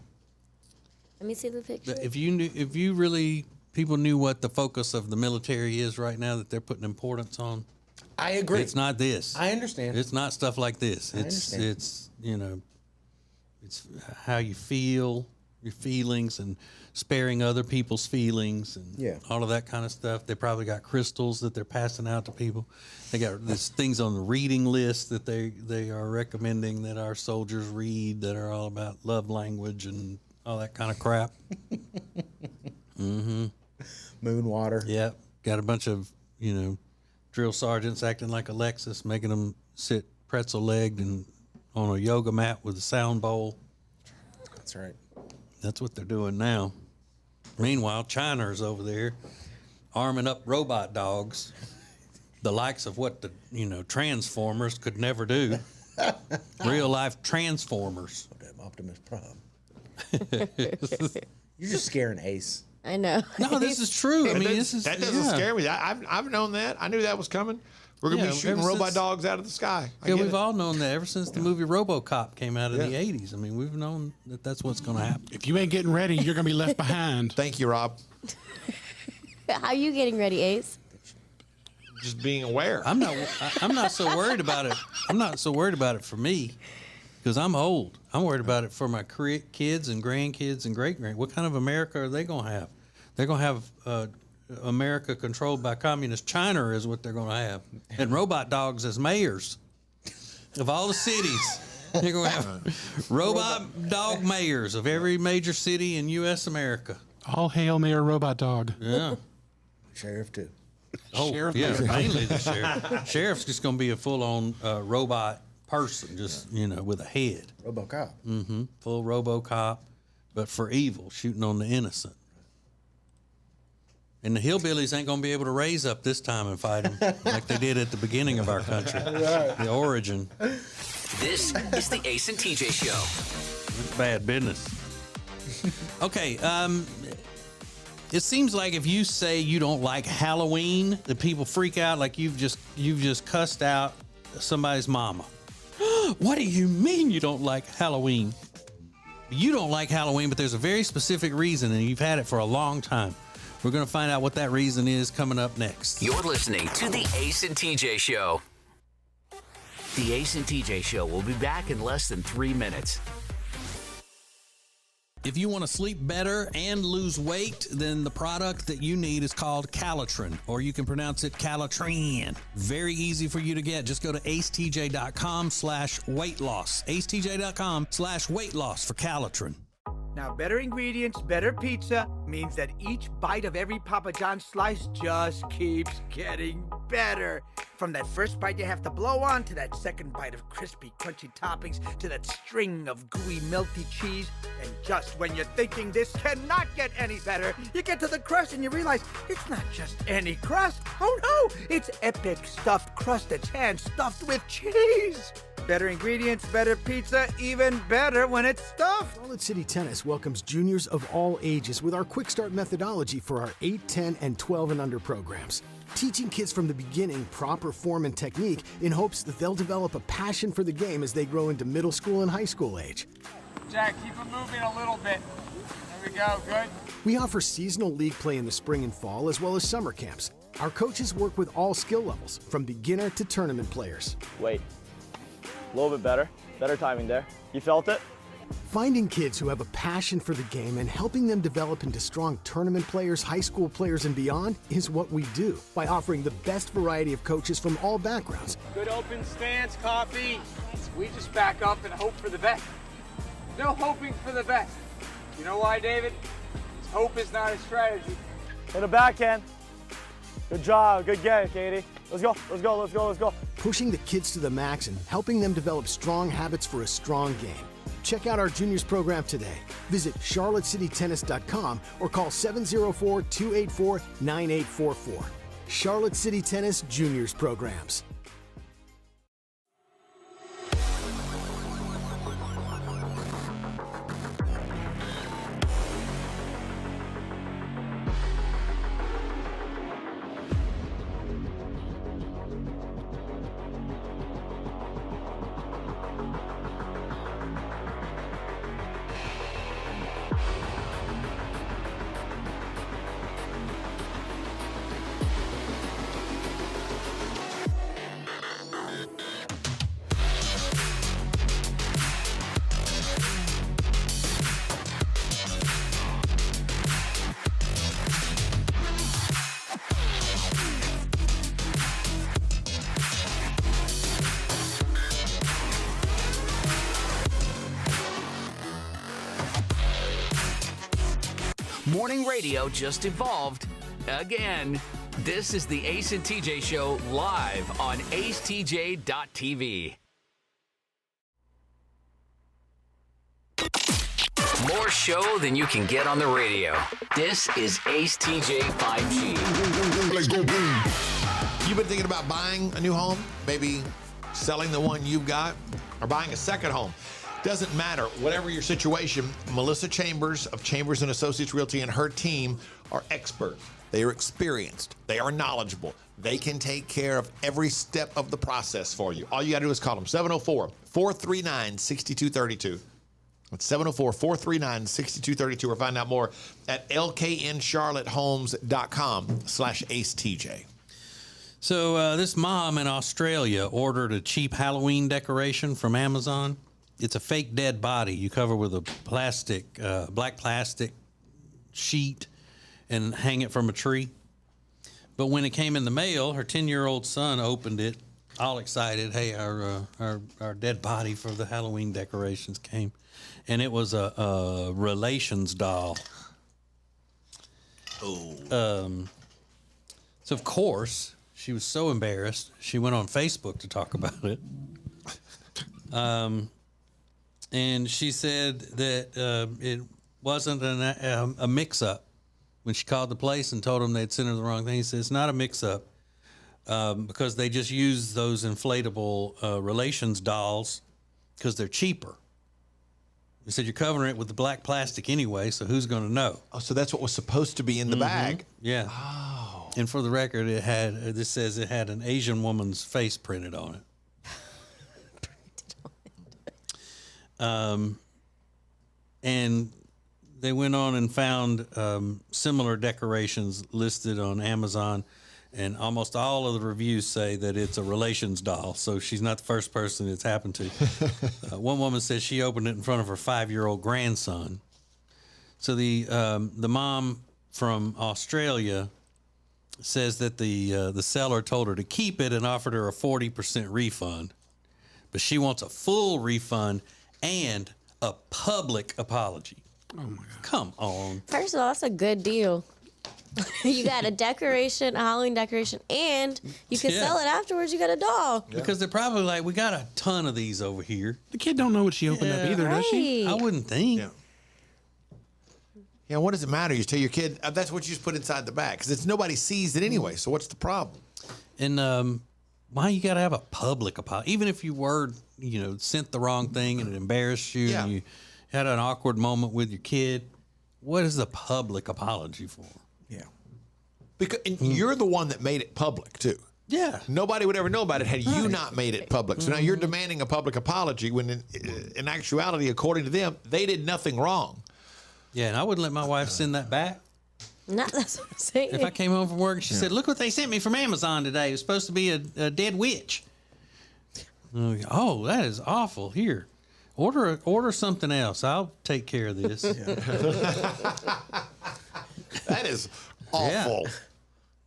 Let me see the picture. If you really, people knew what the focus of the military is right now that they're putting importance on. I agree. It's not this. I understand. It's not stuff like this. It's it's how you feel, your feelings, and sparing other people's feelings, and all of that kind of stuff. They probably got crystals that they're passing out to people. They got these things on the reading list that they are recommending that our soldiers read that are all about love language and all that kind of crap. Moon water. Yep. Got a bunch of, drill sergeants acting like Alexis, making them sit pretzel-legged and on a yoga mat with a sound bowl. That's right. That's what they're doing now. Meanwhile, China is over there arming up robot dogs, the likes of what the, Transformers could never do. Real life Transformers. Damn Optimus Prime. You're just scaring Ace. I know. No, this is true. I mean, that doesn't scare me. I've known that. I knew that was coming. We're gonna be shooting robot dogs out of the sky. We've all known that ever since the movie RoboCop came out in the 80s. I mean, we've known that that's what's going to happen. If you ain't getting ready, you're going to be left behind. Thank you, Rob. How are you getting ready, Ace? Just being aware. I'm not so worried about it. I'm not so worried about it for me because I'm old. I'm worried about it for my kids and grandkids and great-grand. What kind of America are they going to have? They're going to have America controlled by communist China is what they're going to have. And robot dogs as mayors of all the cities. They're going to have robot dog mayors of every major city in U.S. America. All hail Mayor Robot Dog. Yeah. Sheriff, too. Oh, Sheriff yeah, Mayor. mainly the sheriff. Sheriff's just going to be a full-on robot person, just, with a head. RoboCop. Mm-hmm. Full RoboCop, but for evil, shooting on the innocent. And the hillbillies ain't going to be able to raise up this time and fight them like they did at the beginning of our country. Right. The origin. This is the Ace and TJ Show. It's bad business. Okay, it seems like if you say you don't like Halloween, the people freak out like you've just cussed out somebody's mama. What do you mean you don't like Halloween? You don't like Halloween, but there's a very specific reason, and you've had it for a long time. We're going to find out what that reason is coming up next. You're listening to the Ace and TJ Show. The Ace and TJ Show will be back in less than 3 minutes. If you want to sleep better and lose weight, then the product that you need is called Calitrin, or you can pronounce it Calitrin. Very easy for you to get. Just go to acetj.com/weight loss. acetj.com/weight loss for Calitrin. Now, better ingredients, better pizza means that each bite of every Papa John's slice just keeps getting better. From that first bite you have to blow on, to that second bite of crispy, crunchy toppings, to that string of gooey, melty cheese. And just when you're thinking this cannot get any better, you get to the crust and you realize it's not just any crust. Oh no, it's epic stuffed crust that's hand-stuffed with cheese. Better ingredients, better pizza, even better when it's stuffed. Charlotte City Tennis welcomes juniors of all ages with our Quick Start methodology for our 8, 10, and 12 and under programs. Teaching kids from the beginning proper form and technique in hopes that they'll develop a passion for the game as they grow into middle school and high school age. Jack, keep it moving a little bit. There we go, good. We offer seasonal league play in the spring and fall as well as summer camps. Our coaches work with all skill levels, from beginner to tournament players. Wait. A little bit better. Better timing there. You felt it? Finding kids who have a passion for the game and helping them develop into strong tournament players, high school players, and beyond is what we do by offering the best variety of coaches from all backgrounds. Good open stance, coffee. We just back up and hope for the best. No hoping for the best. You know why, David? Because hope is not a strategy. Hit a backhand. Good job. Good game, Katie. Let's go. Let's go. Let's go. Let's go. Pushing the kids to the max and helping them develop strong habits for a strong game. Check out our juniors program today. Visit charlottecitytennis.com or call 704-284-9844. Charlotte City Tennis Juniors Programs. Morning radio just evolved again. This is the Ace and TJ Show live on acetj.tv. More show than you can get on the radio. This is Ace TJ 5G. Let's go, boom. You've been thinking about buying a new home? Maybe selling the one you've got or buying a second home? Doesn't matter. Whatever your situation, Melissa Chambers of Chambers & Associates Realty and her team are experts. They are experienced. They are knowledgeable. They can take care of every step of the process for you. All you got to do is call them 704-439-6232. That's 704-439-6232 or find out more at lkncharlottehomes.com/AceTJ. So this mom in Australia ordered a cheap Halloween decoration from Amazon. It's a fake dead body you cover with a black plastic sheet and hang it from a tree. But when it came in the mail, her 10-year-old son opened it, all excited. Hey, our dead body for the Halloween decorations came. And it was a relations doll. Oh. So, of course, she was so embarrassed, she went on Facebook to talk about it. And she said that it wasn't a mix-up. When she called the place and told them they'd sent her the wrong thing, he said, it's not a mix-up because they just use those inflatable relations dolls because they're cheaper. He said, you're covering it with the black plastic anyway, so who's going to know? Oh, so that's what was supposed to be in the bag? Yeah. Oh. And for the record, this says it had an Asian woman's face printed on it. And they went on and found similar decorations listed on Amazon, and almost all of the reviews say that it's a relations doll, so she's not the first person it's happened to. One woman says she opened it in front of her 5-year-old grandson. So the mom from Australia says that the seller told her to keep it and offered her a 40% refund, but she wants a full refund and a public apology. Oh my God. Come on. First of all, that's a good deal. You got a decoration, a Halloween decoration, and you can sell it afterwards. You got a doll. Yeah. Because they're probably like, we got a ton of these over here. The kid don't know what she opened up either, does she? I wouldn't think. Yeah, what does it matter? You tell your kid, that's what you just put inside the bag, because nobody sees it anyway, so what's the problem? And why you got to have a public apology? Even if you were, sent the wrong thing and it embarrassed you and you had an awkward moment with your kid, what is the public apology for? Yeah. Because you're the one that made it public, too. Yeah. Nobody would ever know about it had you not made it public. So now you're demanding a public apology when in actuality, according to them, they did nothing wrong. Yeah, and I wouldn't let my wife send that back. No, that's what I'm saying. If I came home from work and she said, look what they sent me from Amazon today. It was supposed to be a dead witch. Oh, that is awful. Here, order something else. I'll take care of this. That is awful. Yeah.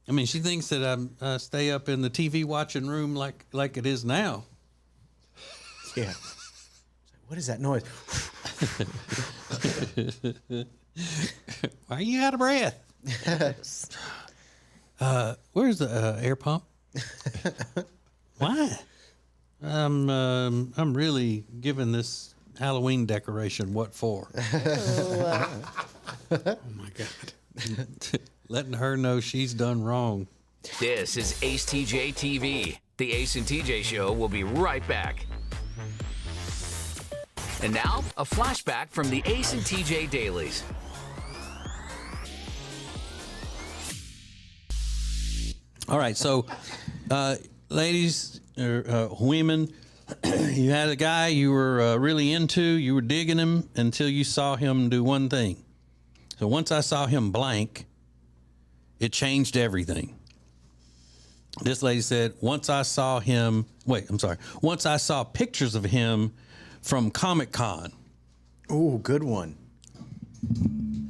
I mean, she thinks that I stay up in the TV watching room like it is now. Yeah. What is that noise? Why are you out of breath? Where's the air pump? Why? I'm really giving this Halloween decoration what for. Oh my God. Letting her know she's done wrong. This is Ace TJ TV. The Ace and TJ Show will be right back. And now, a flashback from the Ace and TJ Dailies. All right, so, ladies, women, you had a guy you were really into, you were digging him until you saw him do one thing. So once I saw him blank, it changed everything. This lady said, once I saw pictures of him from Comic-Con. Ooh, good one.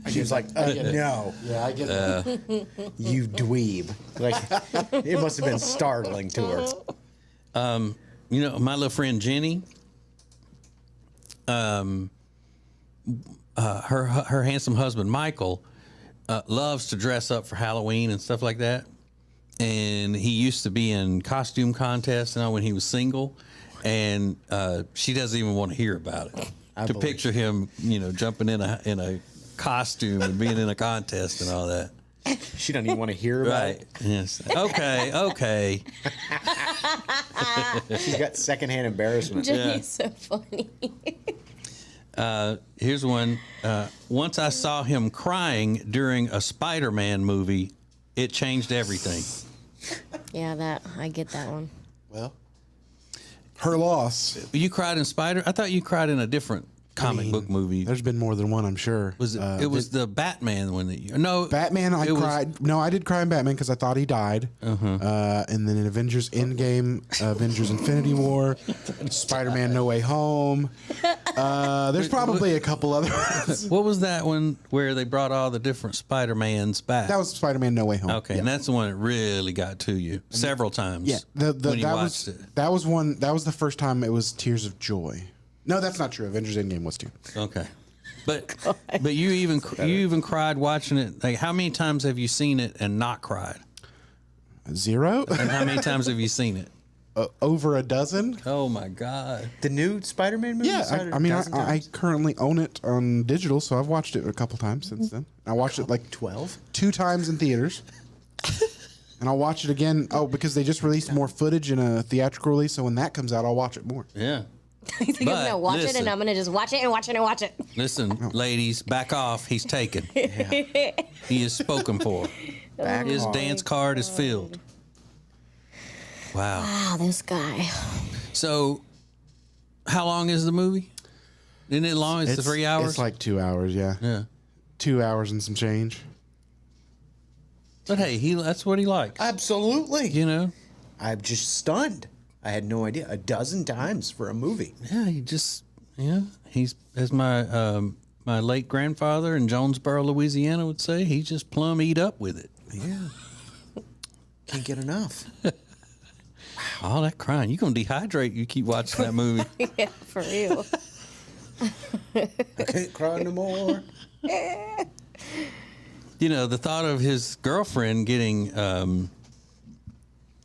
She was like, no. Yeah, I get that. You dweeb. Like, it must have been startling to her. You know, my little friend Jenny, her handsome husband Michael loves to dress up for Halloween and stuff like that. And he used to be in costume contests, when he was single, and she doesn't even want to hear about it. Picture him, jumping in a costume and being in a contest and all that. She doesn't even want to hear about it. Yes. Okay. She's got secondhand embarrassment. Jenny's so funny. Here's one. Once I saw him crying during a Spider-Man movie, it changed everything. Yeah, I get that one. Well, her loss. You cried in Spider? I thought you cried in a different comic book movie. There's been more than one, I'm sure. Was it? It was the Batman one that you. No, Batman. I cried. No, I did cry in Batman because I thought he died. And then in Avengers Endgame, Avengers Infinity War, Spider-Man No Way Home. There's probably a couple other ones. What was that one where they brought all the different Spider-Mans back? That was Spider-Man No Way Home. Okay, yeah. and that's the one that really got to you several times. Yeah, when you watched it. That was one. That was the first time it was tears of joy. No, that's not true. Avengers Endgame was too. Okay, but you even cried watching it. Like, how many times have you seen it and not cried? 0. And how many times have you seen it? Over a dozen. Oh my God! The new Spider-Man movie. Yeah, I currently own it on digital, so I've watched it a couple times since then. I watched it like 2 times in theaters. And I'll watch it again. Oh, because they just released more footage in a theatrical release, so when that comes out, I'll watch it more. Yeah. He's like, I'm gonna watch it, and I'm gonna just watch it and watch it and watch it. Listen, ladies, back off. He's taken. He is spoken for. His dance card is filled. Wow. Wow, this guy. So, how long is the movie? Isn't it long? It's 3 hours? It's like 2 hours, yeah. Yeah. 2 hours and some change. But hey, that's what he likes. Absolutely. You know? I'm just stunned. I had no idea. 12 times for a movie. Yeah, he's, as my my late grandfather in Jonesboro, Louisiana would say, he just plumb eat up with it. Yeah. Can't get enough. All that crying. You're going to dehydrate. You keep watching that movie. Yeah, for real. I can't cry no more. You know, the thought of his girlfriend getting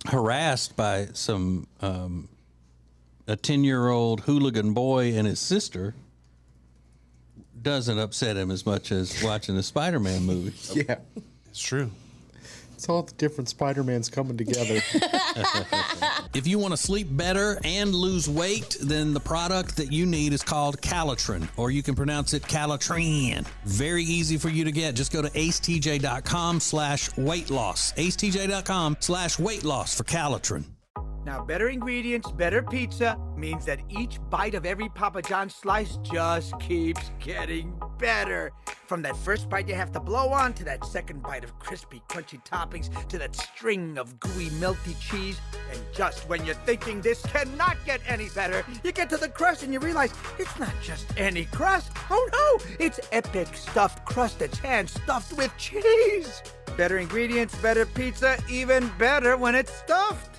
harassed by some a 10-year-old hooligan boy and his sister doesn't upset him as much as watching the Spider-Man movie. Yeah, it's true. It's all the different Spider-Mans coming together. If you want to sleep better and lose weight, then the product that you need is called Calitrin, or you can pronounce it Calitrin. Very easy for you to get. Just go to acetj.com/weight loss. acetj.com/weight loss for Calitrin. Now, better ingredients, better pizza means that each bite of every Papa John's slice just keeps getting better. From that first bite you have to blow on, to that second bite of crispy, crunchy toppings, to that string of gooey, melty cheese. And just when you're thinking this cannot get any better, you get to the crust and you realize it's not just any crust. Oh no, it's epic stuffed crust that's hand-stuffed with cheese. Better ingredients, better pizza, even better when it's stuffed.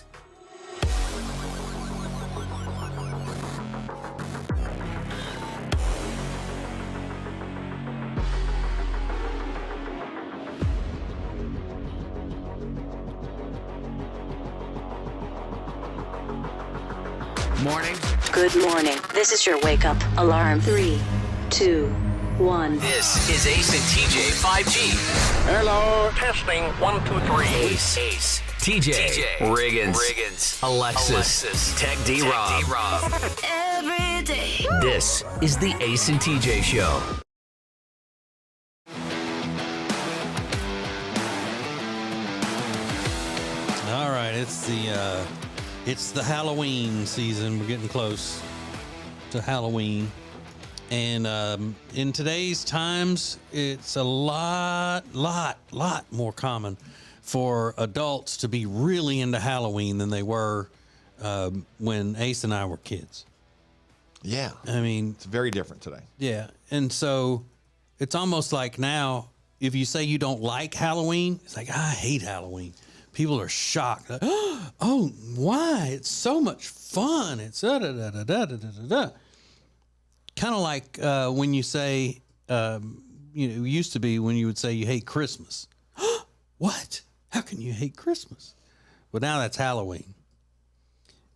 Morning. Good morning. This is your wake up alarm. 3, 2, 1. This is Ace and TJ 5G. Hello. Testing 1, 2, 3. Ace. TJ. Riggins. Alexis. Tech D-Rob. Every day. This is the Ace and TJ Show. All right, it's the Halloween season. We're getting close to Halloween. And in today's times, it's a lot more common for adults to be really into Halloween than they were when Ace and I were kids. Yeah. I mean, it's very different today. Yeah. And so it's almost like now, if you say you don't like Halloween, it's like, I hate Halloween. People are shocked. Oh, why? It's so much fun. It's da-da-da-da-da-da-da-da. Kind of like when you say, it used to be when you would say you hate Christmas. What? How can you hate Christmas? Well, now that's Halloween.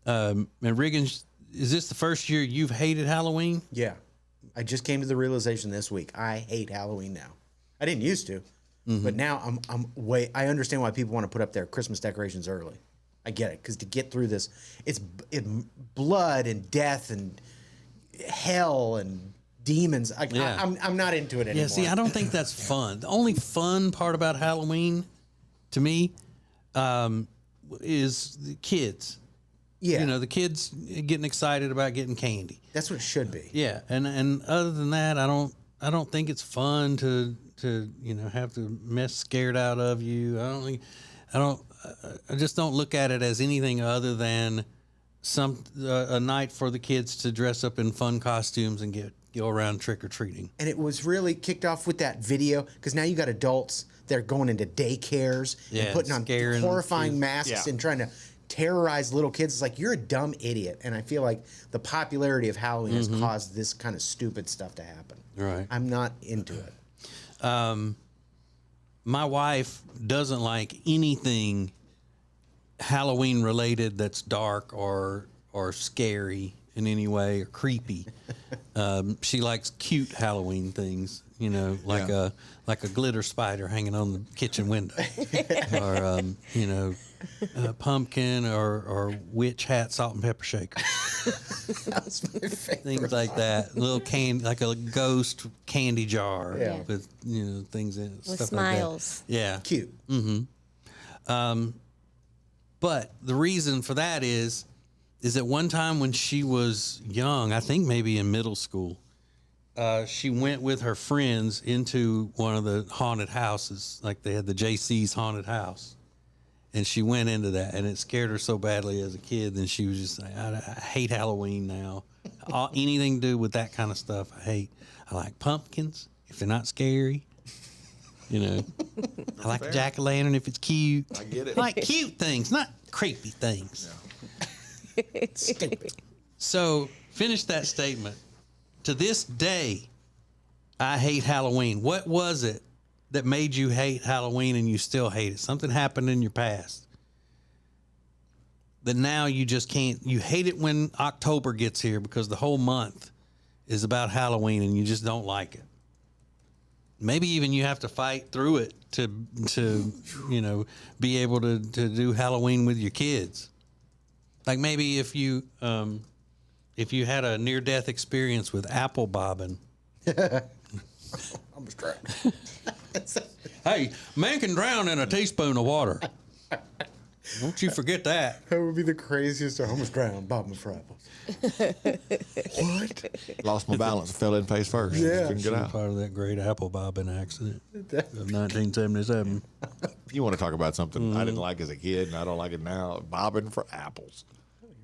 And Riggins, is this the first year you've hated Halloween? Yeah. I just came to the realization this week. I hate Halloween now. I didn't used to. But now I understand why people want to put up their Christmas decorations early. I get it, because to get through this, it's blood and death and hell and demons. I'm not into it anymore. Yeah, see, I don't think that's fun. The only fun part about Halloween, to me, is the kids. Yeah, the kids getting excited about getting candy. That's what it should be. Yeah, and other than that, I don't think it's fun to have the mess scared out of you. I just don't look at it as anything other than a night for the kids to dress up in fun costumes and go around trick or treating. And it was really kicked off with that video, because now you got adults that are going into daycares and putting on horrifying masks and trying to terrorize little kids. It's like, you're a dumb idiot. And I feel like the popularity of Halloween has caused this kind of stupid stuff to happen. Right. I'm not into it. My wife doesn't like anything Halloween related that's dark or scary in any way or creepy. She likes cute Halloween things, like a glitter spider hanging on the kitchen window, or a pumpkin or witch hat, salt and pepper shaker. That's my favorite. Things like that. Little candy, like a ghost candy jar with things in it. With stuff smiles. Like that. Yeah. Cute. But the reason for that is that one time when she was young, I think maybe in middle school, she went with her friends into one of the haunted houses, like they had the JC's haunted house. And she went into that, and it scared her so badly as a kid. And she was just like, I hate Halloween now. Anything to do with that kind of stuff, I hate. I like pumpkins if they're not scary. I like a jack-o'-lantern if it's cute. I get it. I like cute things, not creepy things. Stupid. So, finish that statement. To this day, I hate Halloween. What was it that made you hate Halloween and you still hate it? Something happened in your past that now you just can't. You hate it when October gets here because the whole month is about Halloween and you just don't like it. Maybe even you have to fight through it to be able to do Halloween with your kids. Like maybe if you had a near-death experience with apple bobbing. I'm distracted. Hey, man can drown in a teaspoon of water. Don't you forget that. That would be the craziest. I almost drowned bobbing for apples. What? Lost my balance. Fell in face first. Yeah. Couldn't get out. Part of that great apple bobbing accident of 1977. You want to talk about something I didn't like as a kid and I don't like it now? Bobbing for apples.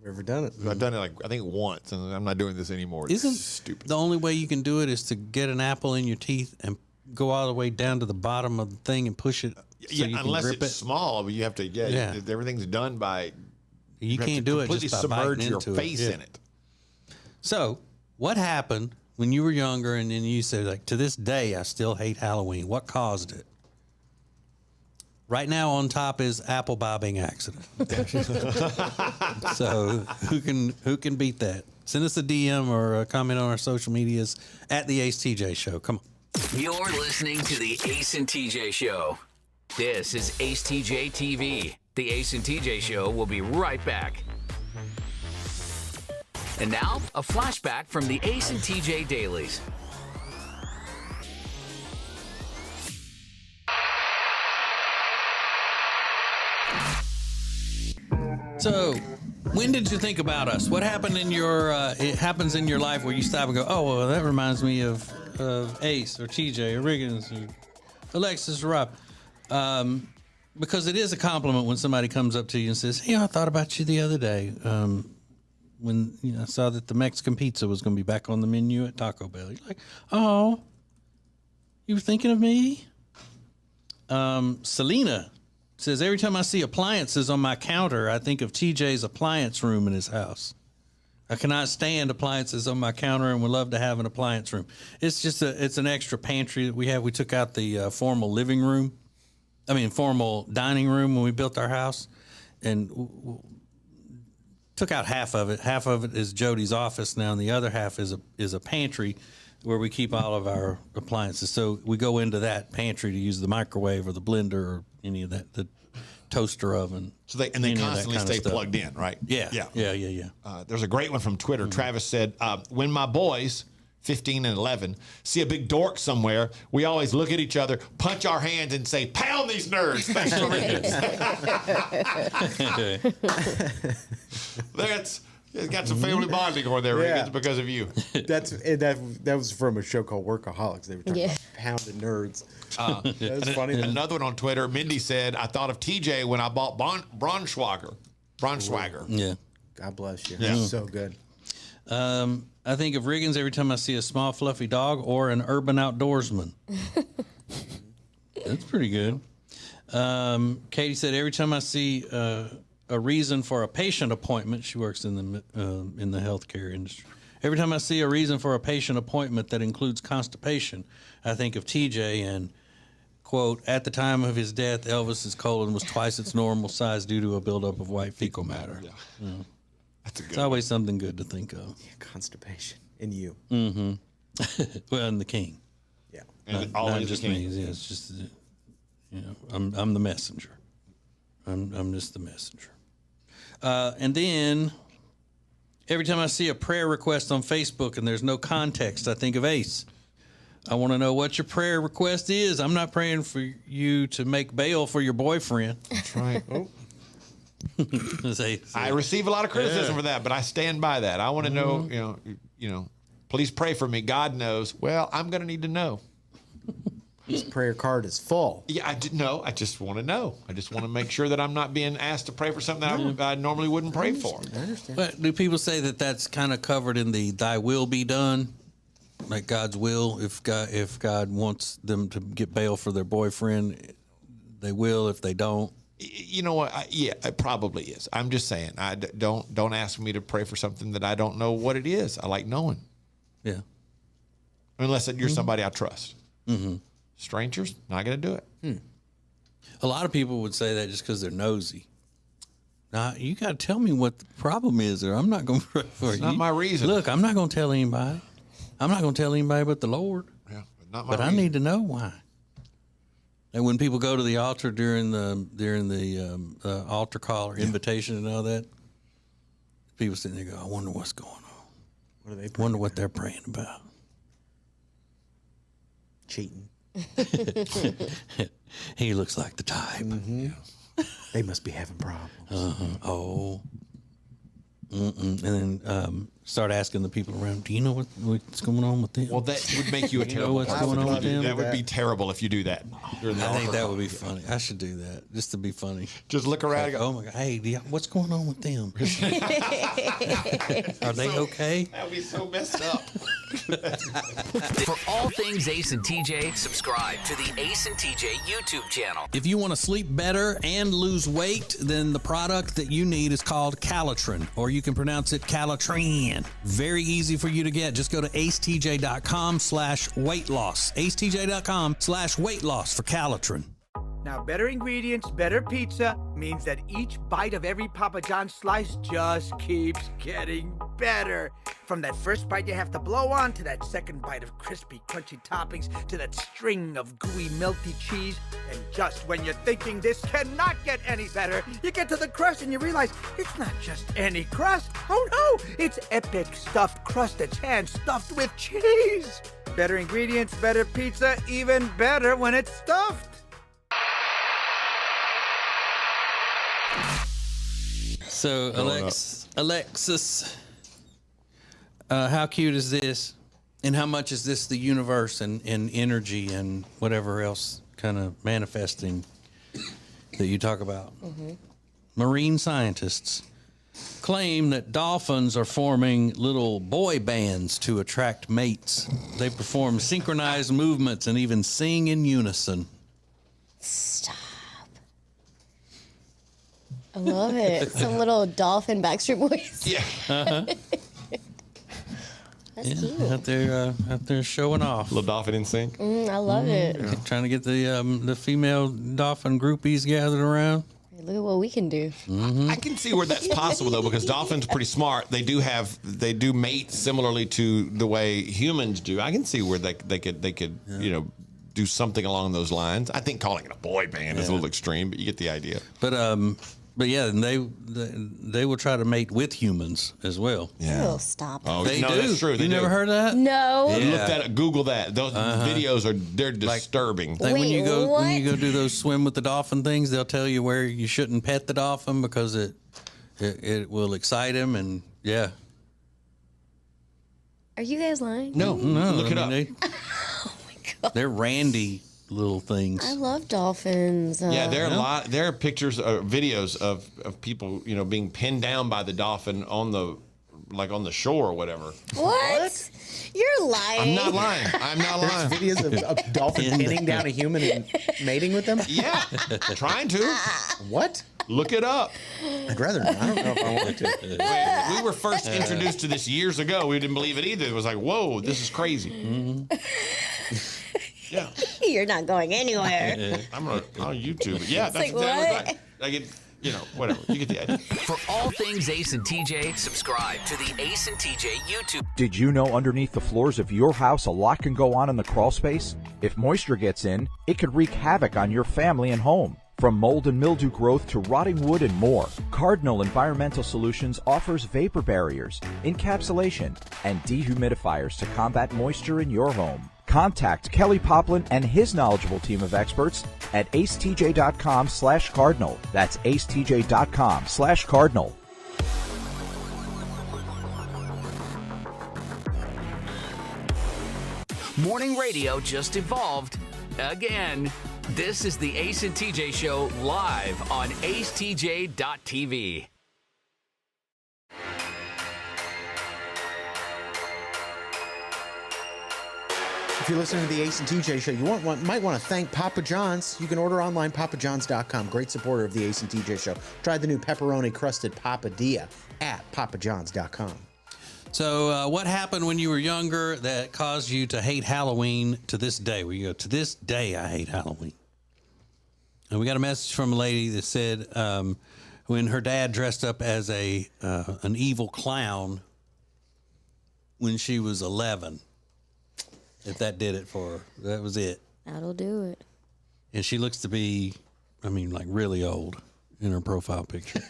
You ever done it? I've done it I think once, and I'm not doing this anymore. It's Isn't stupid. the only way you can do it is to get an apple in your teeth and go all the way down to the bottom of the thing and push it? So you unless can grip it's it? small, but you have to. Yeah. Everything's done by. You have can't to do it completely just by submerge biting your into face it. in it. So, what happened when you were younger and then you said, like, to this day, I still hate Halloween? What caused it? Right now on top is apple bobbing accident. So, who can beat that? Send us a DM or a comment on our social medias at the Ace TJ Show. Come on. You're listening to the Ace and TJ Show. This is Ace TJ TV. The Ace and TJ Show will be right back. And now, a flashback from the Ace and TJ Dailies. So, when did you think about us? What happened in your? It happens in your life where you stop and go, "Oh, well, that reminds me of Ace or TJ or Riggins or Alexis or Rob," because it is a compliment when somebody comes up to you and says, "Hey, I thought about you the other day when I saw that the Mexican pizza was going to be back on the menu at Taco Bell." You're like, "Oh, you were thinking of me?" Selena says, every time I see appliances on my counter, I think of TJ's appliance room in his house. I cannot stand appliances on my counter and would love to have an appliance room. It's just it's an extra pantry that we have. We took out the formal dining room when we built our house and took out half of it. Half of it is Jody's office now, and the other half is a pantry where we keep all of our appliances. So we go into that pantry to use the microwave or the blender or any of that, the toaster oven. So they constantly stay plugged in, right? Yeah. There's a great one from Twitter. Travis said, when my boys, 15 and 11, see a big dork somewhere, we always look at each other, punch our hands, and say, "Pound these nerds!" Thanks for It's got some family bonding over there, Rick. It's because of you. That was from a show called Workaholics. They were talking about pounding nerds. That's funny. Another one on Twitter, Mindy said, I thought of TJ when I bought Braunschweiger. Yeah. God bless you. Yeah. So good. I think of Riggins every time I see a small fluffy dog or an urban outdoorsman. That's pretty good. Katie said every time I see a reason for a patient appointment, she works in the healthcare industry. Every time I see a reason for a patient appointment that includes constipation, I think of TJ and, quote, at the time of his death, Elvis's colon was twice its normal size due to a buildup of white fecal matter. Yeah. That's a good It's always something good to think of. Yeah, constipation in you. Mm-hmm. Well, and the king. Yeah. And not just me. Yeah, it's just, I'm the messenger. I'm just the messenger. And then every time I see a prayer request on Facebook and there's no context, I think of Ace. I want to know what your prayer request is. I'm not praying for you to make bail for your boyfriend. That's right. I receive a lot of criticism for that, but I stand by that. I want to know, please pray for me. God knows. Well, I'm going to need to know. This prayer card is full. Yeah, I just want to know. I just want to make sure that I'm not being asked to pray for something that I normally wouldn't pray for. I understand. But do people say that that's kind of covered in the "Thy will be done," like God's will? If God wants them to get bail for their boyfriend, they will. If they don't, you know what? It probably is. I'm just saying. Don't ask me to pray for something that I don't know what it is. I like knowing. Yeah. Unless you're somebody I trust. Mm-hmm. Strangers, not going to do it. A lot of people would say that just because they're nosy. Now, you got to tell me what the problem is, or I'm not going to pray for you. It's not my reason. Look, I'm not going to tell anybody. I'm not going to tell anybody but the Lord. Yeah, not my But reason. I need to know why. And when people go to the altar during the altar call or invitation and all that, people sitting there go, I wonder what's going on. What are they? Wonder what they're praying about. Cheating. He looks like the type. Mm-hmm. They must be having problems. Oh. And then start asking the people around, do you know what's going on with them? Well, that would make you a Do you know terrible what's person going on if with you do them? that. That would be terrible if you do that. I think that would be funny. I should do that just to be funny. Just look around and go, oh my God, hey, what's going on with them? Are they okay? That would be so messed up. For all things Ace and TJ, subscribe to the Ace and TJ YouTube channel. If you want to sleep better and lose weight, then the product that you need is called Calitrin, or you can pronounce it Calitrin. Very easy for you to get. Just go to acetj.com/weight loss. acetj.com/weight loss for Calitrin. Now, better ingredients, better pizza means that each bite of every Papa John's slice just keeps getting better. From that first bite you have to blow on, to that second bite of crispy, crunchy toppings, to that string of gooey, melty cheese. And just when you're thinking this cannot get any better, you get to the crust and you realize it's not just any crust. Oh no, it's epic stuffed crust that's hand-stuffed with cheese. Better ingredients, better pizza, even better when it's stuffed. So, Alexis, how cute is this? And how much is this the universe and energy and whatever else kind of manifesting that you talk about? Marine scientists claim that dolphins are forming little boy bands to attract mates. They perform synchronized movements and even sing in unison. Stop. I love it. Some little dolphin Backstreet Boys. Yeah. That's cute. Out there showing off. Little dolphin in sync. I love it. Trying to get the female dolphin groupies gathered around. Look at what we can do. I can see where that's possible though, because dolphins are pretty smart. They do mate similarly to the way humans do. I can see where they could do something along those lines. I think calling it a boy band is a little extreme, but you get the idea. But yeah, and they will try to mate with humans as well. Yeah. Oh, stop. Oh, They no, do. that's true. They You never do. heard that? No. Look that up. Google that. Those videos they're disturbing. Like when Wait, you go what? do those swim with the dolphin things, they'll tell you where you shouldn't pet the dolphin because it will excite him, and yeah. Are you guys lying? No, look it up. Oh my God. They're randy little things. I love dolphins. Yeah, there are there are pictures or videos of people, being pinned down by the dolphin on the shore or whatever. What? You're lying. I'm not lying. I'm not lying. Videos of a dolphin pinning down a human and mating with them? Yeah, trying to. What? Look it up. I'd rather not. I don't know if I want to. We were first introduced to this years ago. We didn't believe it either. It was like, whoa, this is crazy. Yeah. You're not going anywhere. I'm on YouTube. But yeah, that's like, exactly what? right. I get, whatever. You get the idea. For all things Ace and TJ, subscribe to the Ace and TJ YouTube. Did you know underneath the floors of your house a lot can go on in the crawl space? If moisture gets in, it could wreak havoc on your family and home. From mold and mildew growth to rotting wood and more, Cardinal Environmental Solutions offers vapor barriers, encapsulation, and dehumidifiers to combat moisture in your home. Contact Kelly Poplin and his knowledgeable team of experts at acetj.com/cardinal. That's acetj.com/cardinal. Morning radio just evolved again. This is the Ace and TJ Show live on acetj.tv. If you're listening to the Ace and TJ Show, you might want to thank Papa John's. You can order online, papajohns.com. Great supporter of the Ace and TJ Show. Try the new pepperoni-crusted Papadilla at papajohns.com. So what happened when you were younger that caused you to hate Halloween to this day? Where you go, to this day, I hate Halloween. And we got a message from a lady that said when her dad dressed up as an evil clown when she was 11. If that did it for her, that was it. That'll do it. And she looks to be, like really old in her profile picture.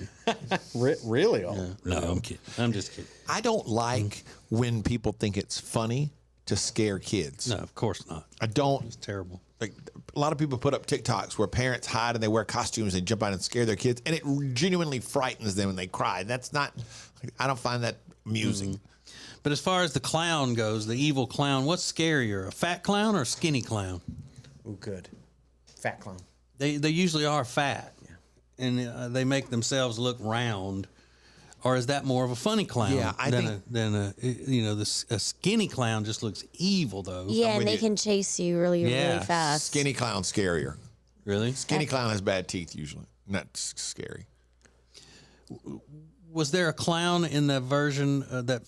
Really old? No, I'm kidding. I'm just kidding. I don't like when people think it's funny to scare kids. No, of course not. I don't. It's terrible. Like, a lot of people put up TikToks where parents hide and they wear costumes, they jump out and scare their kids, and it genuinely frightens them and they cry. That's not, I don't find that amusing. But as far as the clown goes, the evil clown, what's scarier, a fat clown or a skinny clown? Oh, good. Fat clown. They usually are fat, and they make themselves look round. Or is that more of a funny clown? Yeah, I think a skinny clown just looks evil though. Yeah, and they can chase you really fast. Skinny clown's scarier. Really? Skinny clown has bad teeth usually. Not scary. Was there a clown in that version that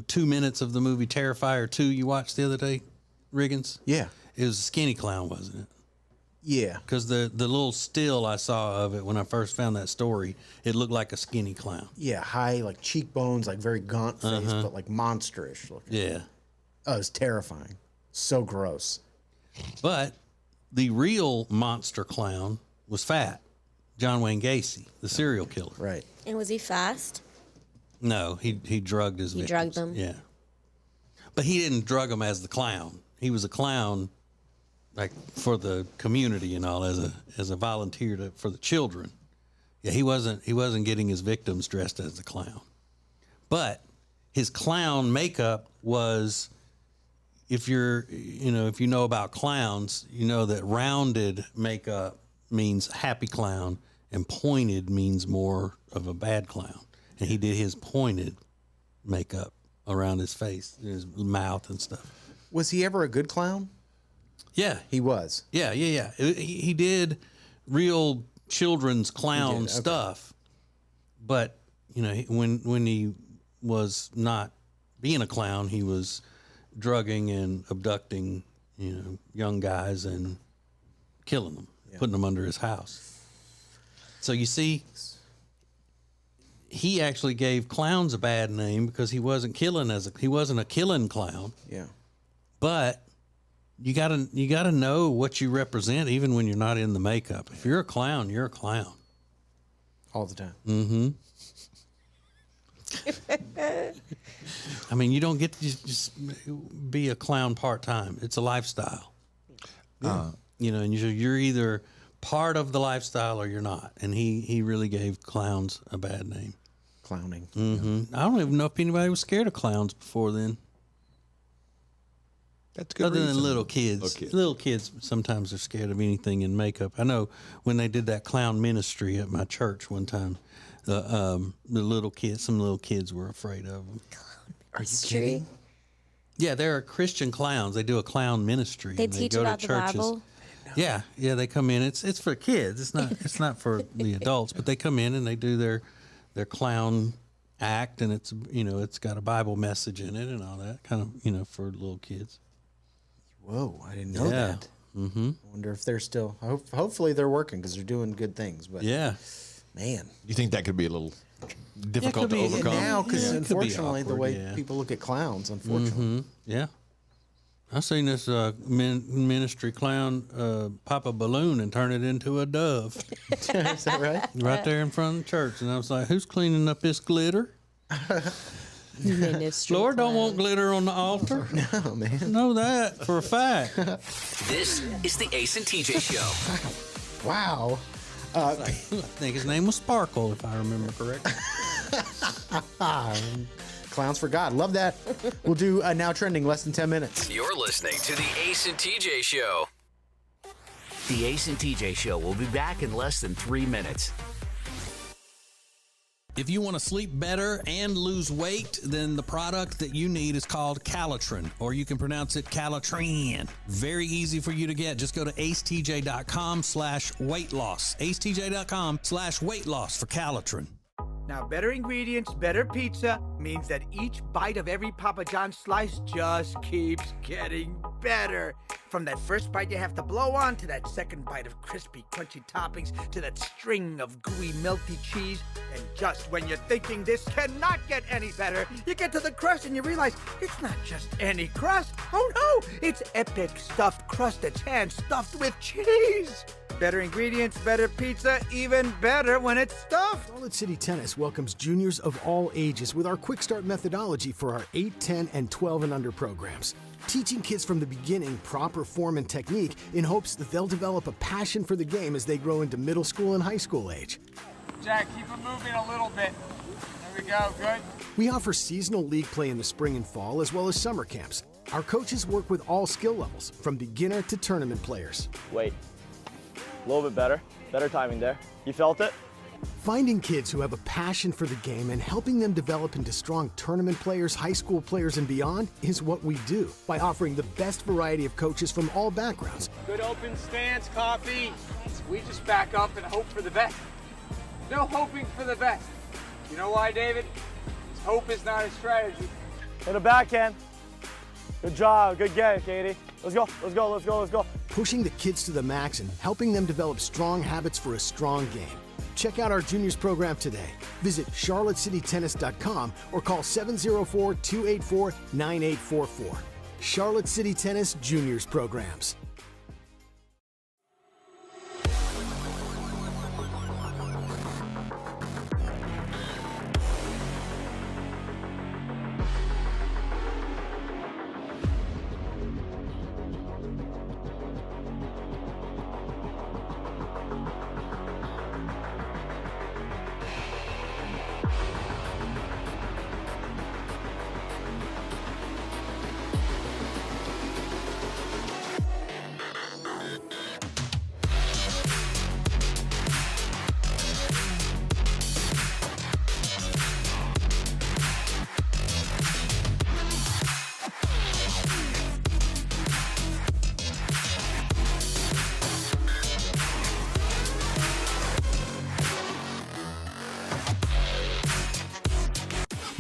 2 minutes of the movie Terrifier 2 you watched the other day, Riggins? Yeah. It was a skinny clown, wasn't it? Yeah. Because the little still I saw of it when I first found that story, it looked like a skinny clown. Yeah, high, like cheekbones, like very gaunt face, but like monsterish looking. Yeah. Oh, it's terrifying. So gross. But the real monster clown was fat. John Wayne Gacy, the serial killer. Right. And was he fast? No, he drugged his victims. He drugged them? Yeah. But he didn't drug them as the clown. He was a clown like for the community and all, as a volunteer for the children. Yeah, he wasn't getting his victims dressed as the clown. But his clown makeup was, if you know about clowns, you know that rounded makeup means happy clown and pointed means more of a bad clown. And he did his pointed makeup around his face, his mouth and stuff. Was he ever a good clown? Yeah. He was. Yeah. He did real children's clown stuff. But, when he was not being a clown, he was drugging and abducting, young guys and killing them, putting them under his house. So you see, he actually gave clowns a bad name because he wasn't a killing clown. Yeah. But you gotta know what you represent even when you're not in the makeup. If you're a clown, you're a clown. All the time. Mm-hmm. I mean, you don't get to just be a clown part-time. It's a lifestyle. And you're either part of the lifestyle or you're not. And he really gave clowns a bad name. Clowning. Mm-hmm. I don't even know if anybody was scared of clowns before then. That's good. Other than little kids. Little kids sometimes are scared of anything in makeup. I know when they did that clown ministry at my church one time, the little kids, some little kids were afraid of them. Are you kidding? Yeah, they're Christian clowns. They do a clown ministry. They and teach go about to the churches. Bible? Yeah, they come in. It's for kids. It's not for the adults, but they come in and they do their clown act, and it's got a Bible message in it and all that kind of for little kids. Whoa, I didn't know that. Mm-hmm. I wonder if they're still. Hopefully they're working because they're doing good things. But yeah, man, you think that could be a little difficult to overcome now? Because unfortunately, awkward, the way people look at clowns, unfortunately, yeah. I seen this ministry clown pop a balloon and turn it into a dove. Is that right? Right there in front of the church, and I was like, "Who's cleaning up this glitter?" Lord don't want glitter on the altar. No, man. Know that for a fact. This is the Ace and TJ Show. Wow. I think his name was Sparkle, if I remember correctly. Clowns for God. Love that. We'll do Now Trending, less than 10 minutes. You're listening to the Ace and TJ Show. The Ace and TJ Show will be back in less than 3 minutes. If you want to sleep better and lose weight, then the product that you need is called Calitrin, or you can pronounce it Calitrin. Very easy for you to get. Just go to acetj.com/weight loss. acetj.com/weight loss for Calitrin. Now, better ingredients, better pizza means that each bite of every Papa John's slice just keeps getting better. From that first bite you have to blow on, to that second bite of crispy, crunchy toppings, to that string of gooey, melty cheese. And just when you're thinking this cannot get any better, you get to the crust and you realize it's not just any crust. Oh no, it's epic stuffed crust that's hand-stuffed with cheese. Better ingredients, better pizza, even better when it's stuffed. Solid City Tennis welcomes juniors of all ages with our Quick Start methodology for our 8, 10, and 12 and under programs. teaching kids from the beginning proper form and technique in hopes that they'll develop a passion for the game as they grow into middle school and high school age. Jack, keep it moving a little bit. There we go, good. We offer seasonal league play in the spring and fall, as well as summer camps. Our coaches work with all skill levels, from beginner to tournament players. Wait, a little bit better. Better timing there. You felt it? Finding kids who have a passion for the game and helping them develop into strong tournament players, high school players, and beyond is what we do by offering the best variety of coaches from all backgrounds. Good open stance, coffee. We just back up and hope for the best. No hoping for the best. You know why, David? Because hope is not a strategy. Hit a backhand. Good job. Good game, Katie. Let's go. Let's go. Let's go. Let's go. Pushing the kids to the max and helping them develop strong habits for a strong game. Check out our juniors program today. Visit charlottecitytennis.com or call 704-284-9844. Charlotte City Tennis Juniors Programs.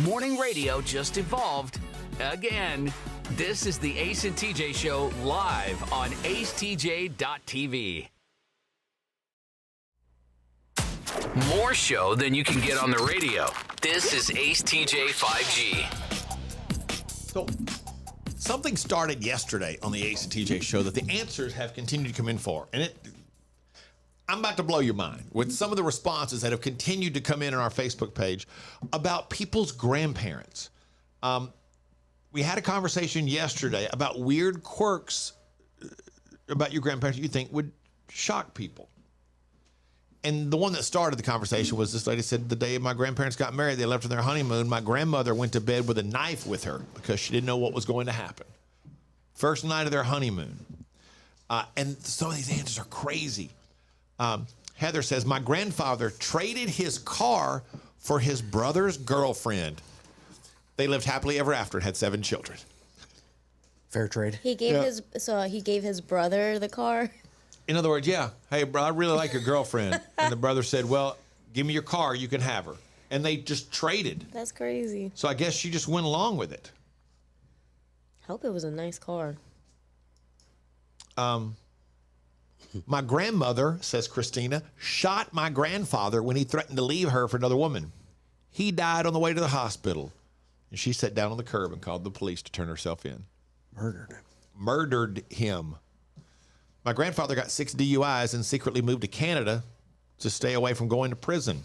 Morning radio just evolved again. This is the Ace and TJ Show live on acetj.tv. More show than you can get on the radio. This is Ace TJ 5G. So, something started yesterday on the Ace and TJ Show that the answers have continued to come in for. And I'm about to blow your mind with some of the responses that have continued to come in on our Facebook page about people's grandparents. We had a conversation yesterday about weird quirks about your grandparents you think would shock people. And the one that started the conversation was this lady said, the day my grandparents got married, they left on their honeymoon. My grandmother went to bed with a knife with her because she didn't know what was going to happen. First night of their honeymoon. And some of these answers are crazy. Heather says, my grandfather traded his car for his brother's girlfriend. They lived happily ever after and had 7 children. Fair trade. He gave his brother the car. In other words, yeah, hey, bro, I really like your girlfriend. And the brother said, well, give me your car, you can have her. And they just traded. That's crazy. So I guess she just went along with it. Hope it was a nice car. My grandmother, says Christina, shot my grandfather when he threatened to leave her for another woman. He died on the way to the hospital. And she sat down on the curb and called the police to turn herself in. Murdered him. My grandfather got 6 DUIs and secretly moved to Canada to stay away from going to prison.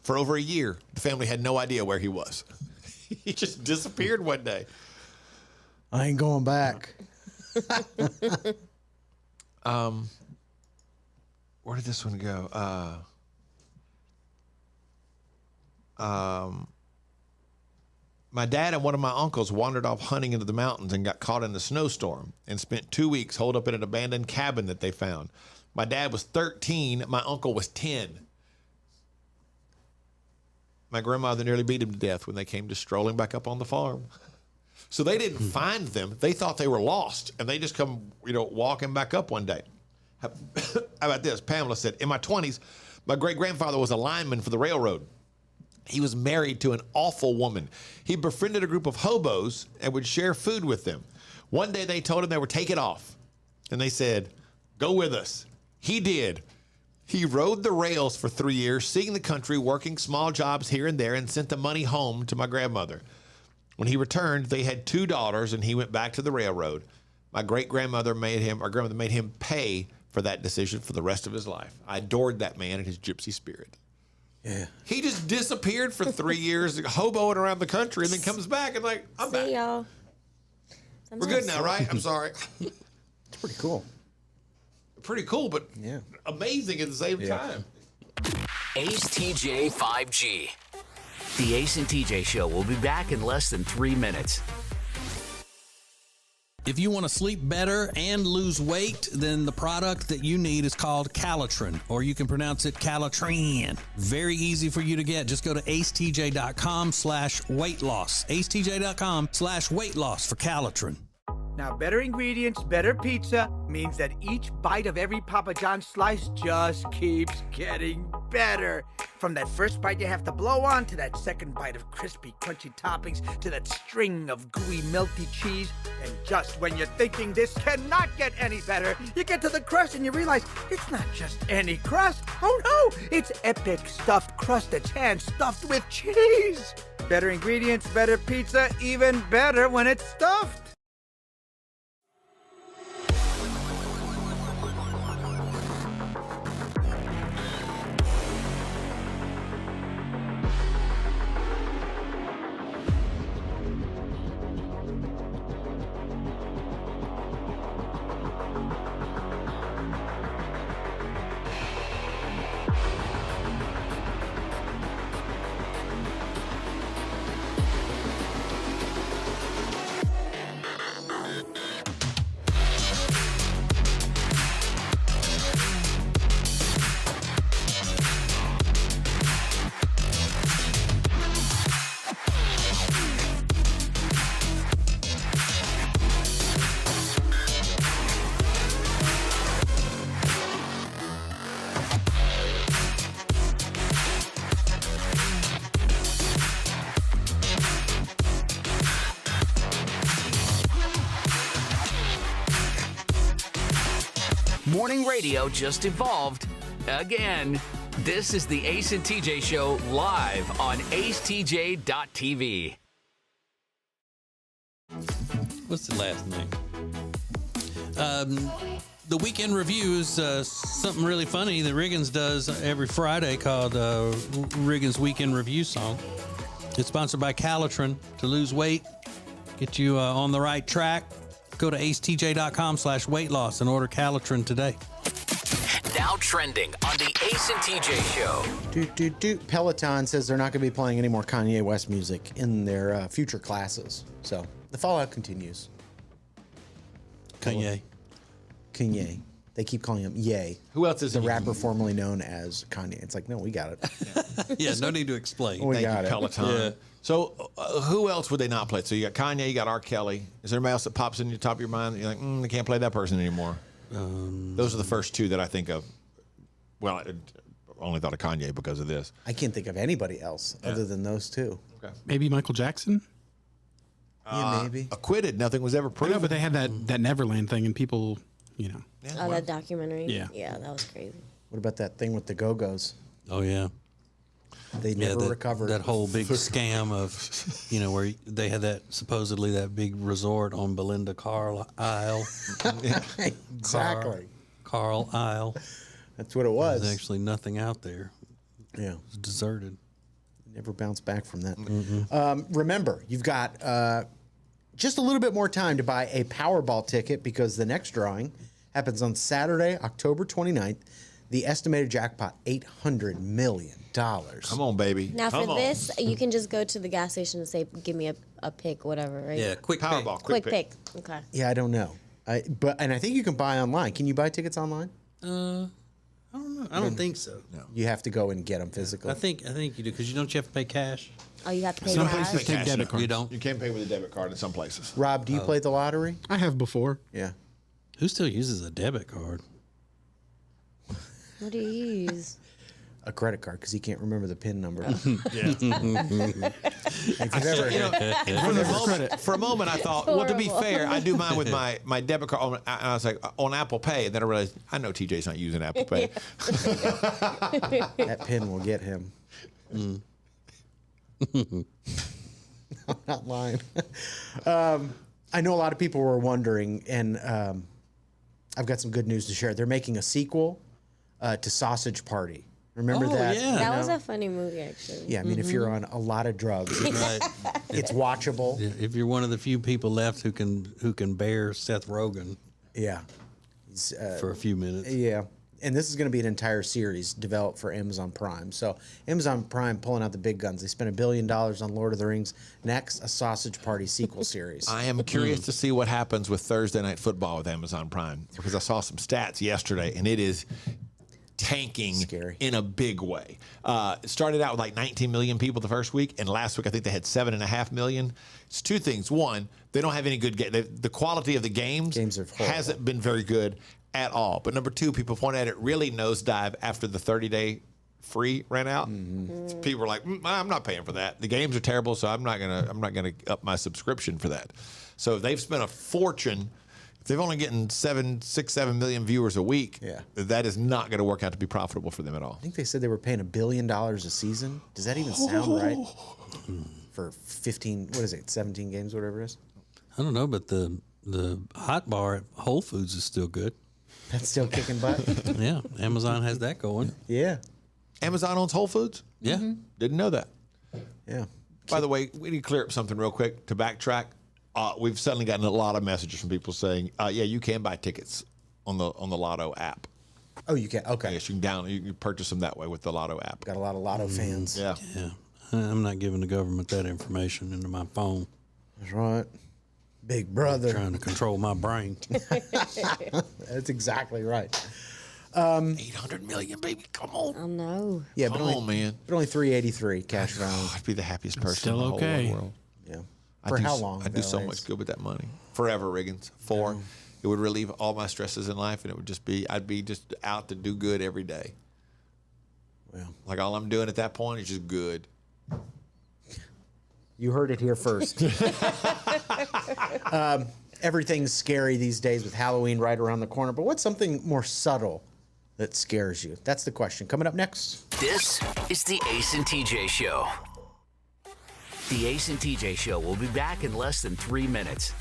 For over a year, the family had no idea where he was. He just disappeared one day. I ain't going back. Where did this one go? My dad and one of my uncles wandered off hunting into the mountains and got caught in a snowstorm and spent 2 weeks holed up in an abandoned cabin that they found. My dad was 13. My uncle was 10. My grandmother nearly beat him to death when they came to strolling back up on the farm. So they didn't find them. They thought they were lost, and they just come, walking back up one day. How about this? Pamela said, in my 20s, my great-grandfather was a lineman for the railroad. He was married to an awful woman. He befriended a group of hobos and would share food with them. One day they told him they were taking off, and they said, go with us. He did. He rode the rails for 3 years, seeing the country, working small jobs here and there, and sent the money home to my grandmother. When he returned, they had 2 daughters, and he went back to the railroad. My great-grandmother made him pay for that decision for the rest of his life. I adored that man and his gypsy spirit. Yeah. He just disappeared for 3 years, hoboing around the country, and then comes back and I'm back. Y'all. We're good now, right? I'm sorry. It's pretty cool. Pretty cool, but amazing at the same time. Ace TJ 5G. The Ace and TJ Show will be back in less than 3 minutes. If you want to sleep better and lose weight, then the product that you need is called Calitrin, or you can pronounce it Calitrin. Very easy for you to get. Just go to acetj.com/weight loss. acetj.com/weight loss for Calitrin. Now, better ingredients, better pizza means that each bite of every Papa John's slice just keeps getting better. From that first bite you have to blow on, to that second bite of crispy, crunchy toppings, to that string of gooey, melty cheese. And just when you're thinking this cannot get any better, you get to the crust and you realize it's not just any crust. Oh no, it's epic stuffed crust that's hand-stuffed with cheese. Better ingredients, better pizza, even better when it's stuffed. Morning radio just evolved again. This is the Ace and TJ Show live on acetj.tv. What's the last name? The weekend review is something really funny that Riggins does every Friday called Riggins Weekend Review Song. It's sponsored by Calitrin to lose weight, get you on the right track. Go to acetj.com/weight loss and order Calitrin today. Now trending on the Ace and TJ Show. Peloton says they're not going to be playing any more Kanye West music in their future classes. So the fallout continues. Kanye. They keep calling him Ye. Who else is the rapper formerly known as Kanye? It's like, no, we got it. Yeah, no need to explain. We got it. Peloton. Yeah. So who else would they not play? So you got Kanye, you got R. Kelly. Is there anybody else that pops in the top of your mind that you're like, they can't play that person anymore? Those are the first two that I think of. Well, I only thought of Kanye because of this. I can't think of anybody else other than those two. Okay. Maybe Michael Jackson? Yeah, maybe. Acquitted. Nothing was ever proven. I know, but they had that Neverland thing, and people, you know. Oh, that documentary? Yeah. Yeah, that was crazy. What about that thing with the Go-Go's? Oh, yeah. They never recovered. That whole big scam of, where they had supposedly that big resort on Belinda Carlisle. Exactly. Carl Isle. That's what it was. There's actually nothing out there. Yeah. It was deserted. Never bounced back from that. Remember, you've got just a little bit more time to buy a Powerball ticket because the next drawing happens on Saturday, October 29th. The estimated jackpot, $800 million. Come on, baby. Now, for this, you can just go to the gas station and say, give me a pick, whatever, right? Yeah, quick Powerball. Quick pick. Okay. Yeah, I don't know. And I think you can buy online. Can you buy tickets online? I don't know. I don't think so. No. You have to go and get them physically. I think you do because you have to pay cash. Oh, you have to pay Some cash? places take debit cards. You don't. You can't pay with a debit card in some places. Rob, do you play the lottery? I have before. Yeah. Who still uses a debit card? What do you use? A credit card because he can't remember the PIN number. For a moment, I thought, well, to be fair, I do mine with my debit card. I was like, on Apple Pay. And then I realized, I know TJ's not using Apple Pay. That PIN will get him. I'm not lying. I know a lot of people were wondering, and I've got some good news to share. They're making a sequel to Sausage Party, Remember that? Yeah. That was a funny movie, actually. Yeah, I mean, if you're on a lot of drugs, it's watchable. Yeah, if you're one of the few people left who can bear Seth Rogen. Yeah. For a few minutes. Yeah. And this is going to be an entire series developed for Amazon Prime. So Amazon Prime pulling out the big guns. They spent $1 billion on Lord of the Rings. Next, a Sausage Party sequel series. I am curious to see what happens with Thursday Night Football with Amazon Prime, because I saw some stats yesterday, and it is tanking in a big way. It started out with like 19 million people the first week, and last week I think they had 7.5 million. It's two things. One, they don't have any good game. The quality of the games hasn't been very good at all. But number two, people point at it really nosedive after the 30-day free ran out. People were like, I'm not paying for that. The games are terrible, so I'm not gonna up my subscription for that. So they've spent a fortune. If they've only getting 7 million viewers a week, that is not going to work out to be profitable for them at all. I think they said they were paying $1 billion a season. Does that even sound right? For 17 games, whatever it is? I don't know, but the hot bar at Whole Foods is still good. That's still kicking butt? Yeah, Amazon has that going. Yeah. Amazon owns Whole Foods? Yeah. Didn't know that. Yeah. By the way, we need to clear up something real quick to backtrack. We've suddenly gotten a lot of messages from people saying, yeah, you can buy tickets on the Lotto app. Oh, you can? Okay. Yes, you can purchase them that way with the Lotto app. Got a lot of Lotto fans. Yeah. Yeah. I'm not giving the government that information into my phone. That's right. Big brother. Trying to control my brain. That's exactly right. 800 million, baby. Come on. Oh, no. Yeah, Come on, man. But only 383 cash value. I'd be the happiest person still in the whole okay. world. Yeah. I'd For do how s- long? I'd do so Valets? much good with that money. Forever, Riggins. It would relieve all my stresses in life, and it would just be, I'd be just out to do good every day. Well, like all I'm doing at that point is just good. You heard it here first. Everything's scary these days with Halloween right around the corner, but what's something more subtle that scares you? That's the question. Coming up next. This is the Ace and TJ Show. The Ace and TJ Show will be back in less than 3 minutes.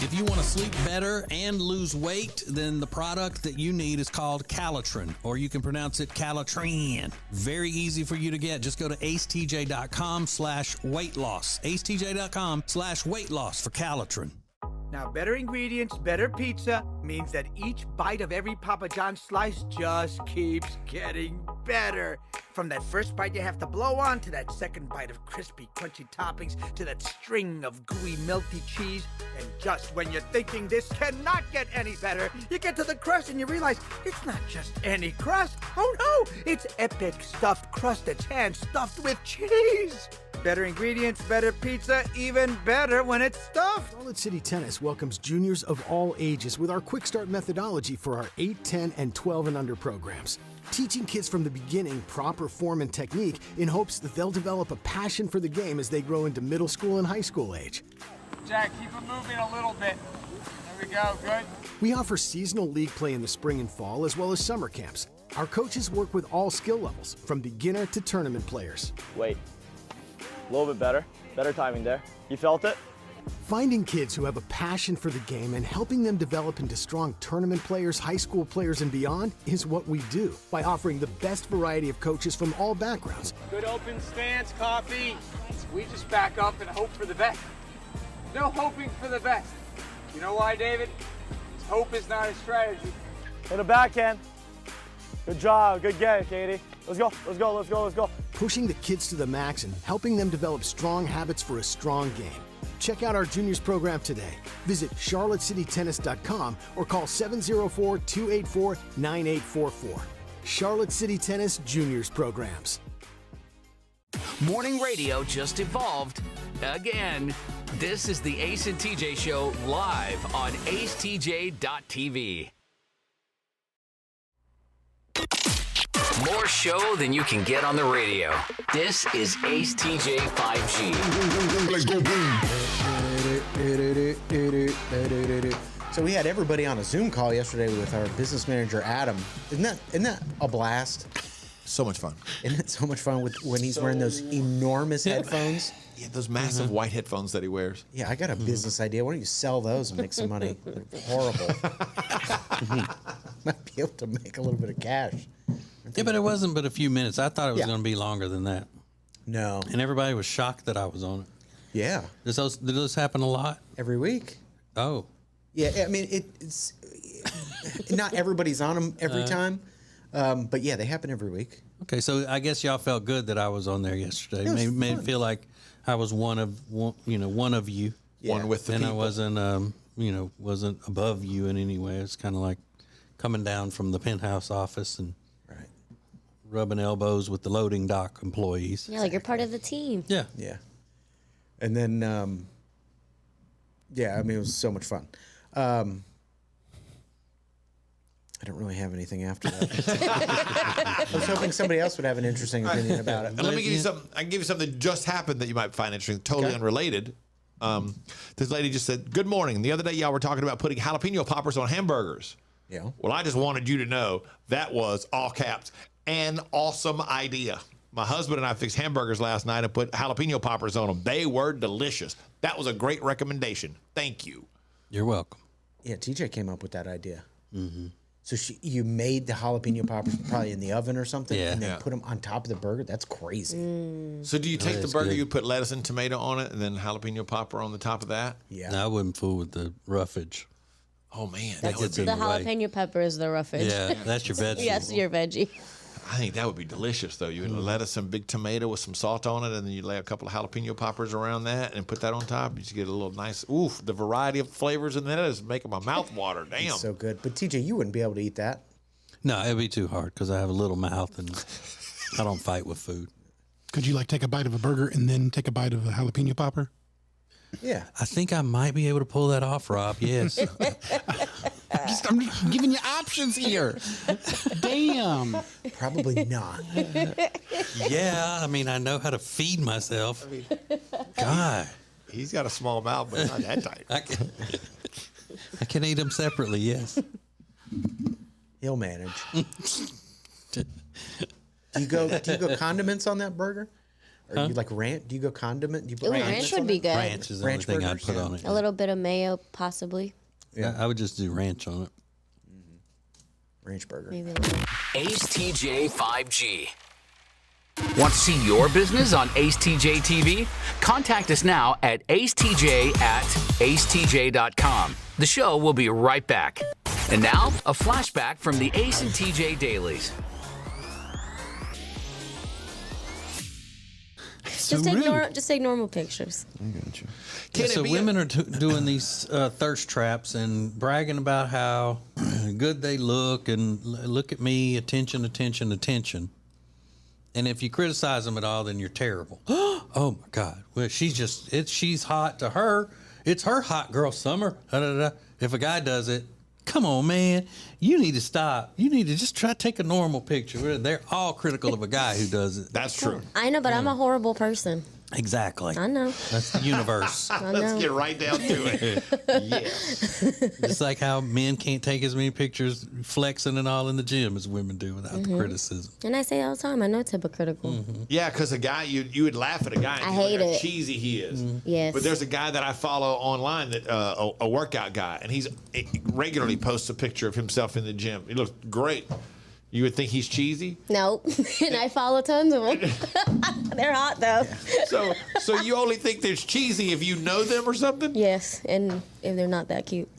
If you want to sleep better and lose weight, then the product that you need is called Calitrin, or you can pronounce it Calitrin. Very easy for you to get. Just go to acetj.com/weight loss. acetj.com/weight loss for Calitrin. Now, better ingredients, better pizza means that each bite of every Papa John's slice just keeps getting better. From that first bite you have to blow on, to that second bite of crispy, crunchy toppings, to that string of gooey, melty cheese. And just when you're thinking this cannot get any better, you get to the crust and you realize it's not just any crust. Oh no, it's epic stuffed crust that's hand-stuffed with cheese. Better ingredients, better pizza, even better when it's stuffed. Solid City Tennis welcomes juniors of all ages with our Quick Start methodology for our 8, 10, and 12 and under programs. Teaching kids from the beginning proper form and technique in hopes that they'll develop a passion for the game as they grow into middle school and high school age. Jack, keep it moving a little bit. There we go, good. We offer seasonal league play in the spring and fall as well as summer camps. Our coaches work with all skill levels, from beginner to tournament players. Wait. A little bit better. Better timing there. You felt it? Finding kids who have a passion for the game and helping them develop into strong tournament players, high school players, and beyond is what we do by offering the best variety of coaches from all backgrounds. Good open stance, coffee. We just back up and hope for the best. No hoping for the best. You know why, David? Hope is not a strategy. Hit a backhand. Good job. Good game, Katie. Let's go. Let's go. Let's go. Let's go. Pushing the kids to the max and helping them develop strong habits for a strong game. Check out our juniors program today. Visit charlottecitytennis.com or call 704-284-9844. Charlotte City Tennis Juniors Programs. Morning radio just evolved again. This is the Ace and TJ Show live on acetj.tv. More show than you can get on the radio. This is Ace TJ 5G. Let's go boom. So we had everybody on a Zoom call yesterday with our business manager Adam. Isn't that a blast? So much fun. Isn't it so much fun when he's wearing those enormous headphones? Yeah, those massive white headphones that he wears. Yeah, I got a business idea. Why don't you sell those and make some money? They're horrible. Might be able to make a little bit of cash. Yeah, but it wasn't but a few minutes. I thought it was Yeah. going to be longer than that. No. And everybody was shocked that I was on it. Yeah. Did those happen a lot? Every week. Oh. Yeah, I mean, it's not everybody's on them every time, but yeah, they happen every week. Okay, so I guess y'all felt good that I was on there yesterday. It was Made fun. it feel like I was one of you. Yeah. One with the And I people. wasn't above you in any way. It's kind of like coming down from the penthouse office and rubbing elbows with the loading dock employees. Yeah, like you're part of the team. Yeah. Yeah. And then, yeah, I mean, it was so much fun. I don't really have anything after that. I was hoping somebody else would have an interesting opinion about it. And let me give you something. I can give you something that just happened that you might find interesting. Totally unrelated. This lady just said, "Good morning. The other day, y'all were talking about putting jalapeno poppers on hamburgers. Yeah. Well, I just wanted you to know that was all caps an awesome idea. My husband and I fixed hamburgers last night and put jalapeno poppers on them. They were delicious. That was a great recommendation. Thank you." You're welcome. Yeah, TJ came up with that idea. Mm-hmm. So you made the jalapeno poppers probably in the oven or something, Yeah. and then Yeah. put them on top of the burger. That's crazy. So do you take the is burger, good. you put lettuce and tomato on it, and then jalapeno popper on the top of that? Yeah. No, I wouldn't fool with the roughage. Oh, man. That That would gets be, in The the way. jalapeno pepper is the roughage. Yeah, that's your vegetable. Yes, your veggie. I think that would be delicious, though. You would lettuce and big tomato with some salt on it, and then you lay a couple of jalapeno poppers around that and put that on top. You just get a little nice, oof, the variety of flavors in that is making my mouth water. Damn. It's so good. But TJ, you wouldn't be able to eat that. No, it'd be too hard because I have a little mouth and I don't fight with food. Could you like take a bite of a burger and then take a bite of a jalapeno popper? Yeah. I think I might be able to pull that off, Rob. Yes. I'm just giving you options here. Damn. Probably not. Yeah, I mean, I know how to feed myself. God. He's got a small mouth, but not that tight. I can eat them separately, yes. He'll manage. Do you go condiments on that burger? Or you like ranch? Do you go condiment? Do you put Ooh, ranch ranch on would be it? good. Ranch is the only Ranch thing I'd burgers? put on it. A little bit of mayo, possibly. Yeah, I would just do ranch on it. Ranch burger. Maybe a little. Ace TJ 5G. Want to see your business on Ace TJ TV? Contact us now at acetj@acetj.com. The show will be right back. And now, a flashback from the Ace and TJ dailies. Just take normal pictures. Yeah, so women are doing these thirst traps and bragging about how good they look and look at me, attention, attention, attention. And if you criticize them at all, then you're terrible. Oh my God! Well, she's hot to her. It's her hot girl summer. Da, da, da. If a guy does it, come on, man, you need to stop. You need to just try to take a normal picture. They're all critical of a guy who does it. That's true. I know, but I'm a horrible person. Exactly. I know. That's the universe. I Let's know. get right down to it. Yes. Just like how men can't take as many pictures flexing and all in the gym as women do without the criticism. And I say all the time, I know it's hypocritical. Yeah, because a guy, you would laugh at a guy and I think hate how it. cheesy he is. Yes. But there's a guy that I follow online that a workout guy, and he regularly posts a picture of himself in the gym. He looks great. You would think he's cheesy. Nope. And I follow tons of them. They're hot though. So you only think they're cheesy if you know them or something? Yes, and if they're not that cute.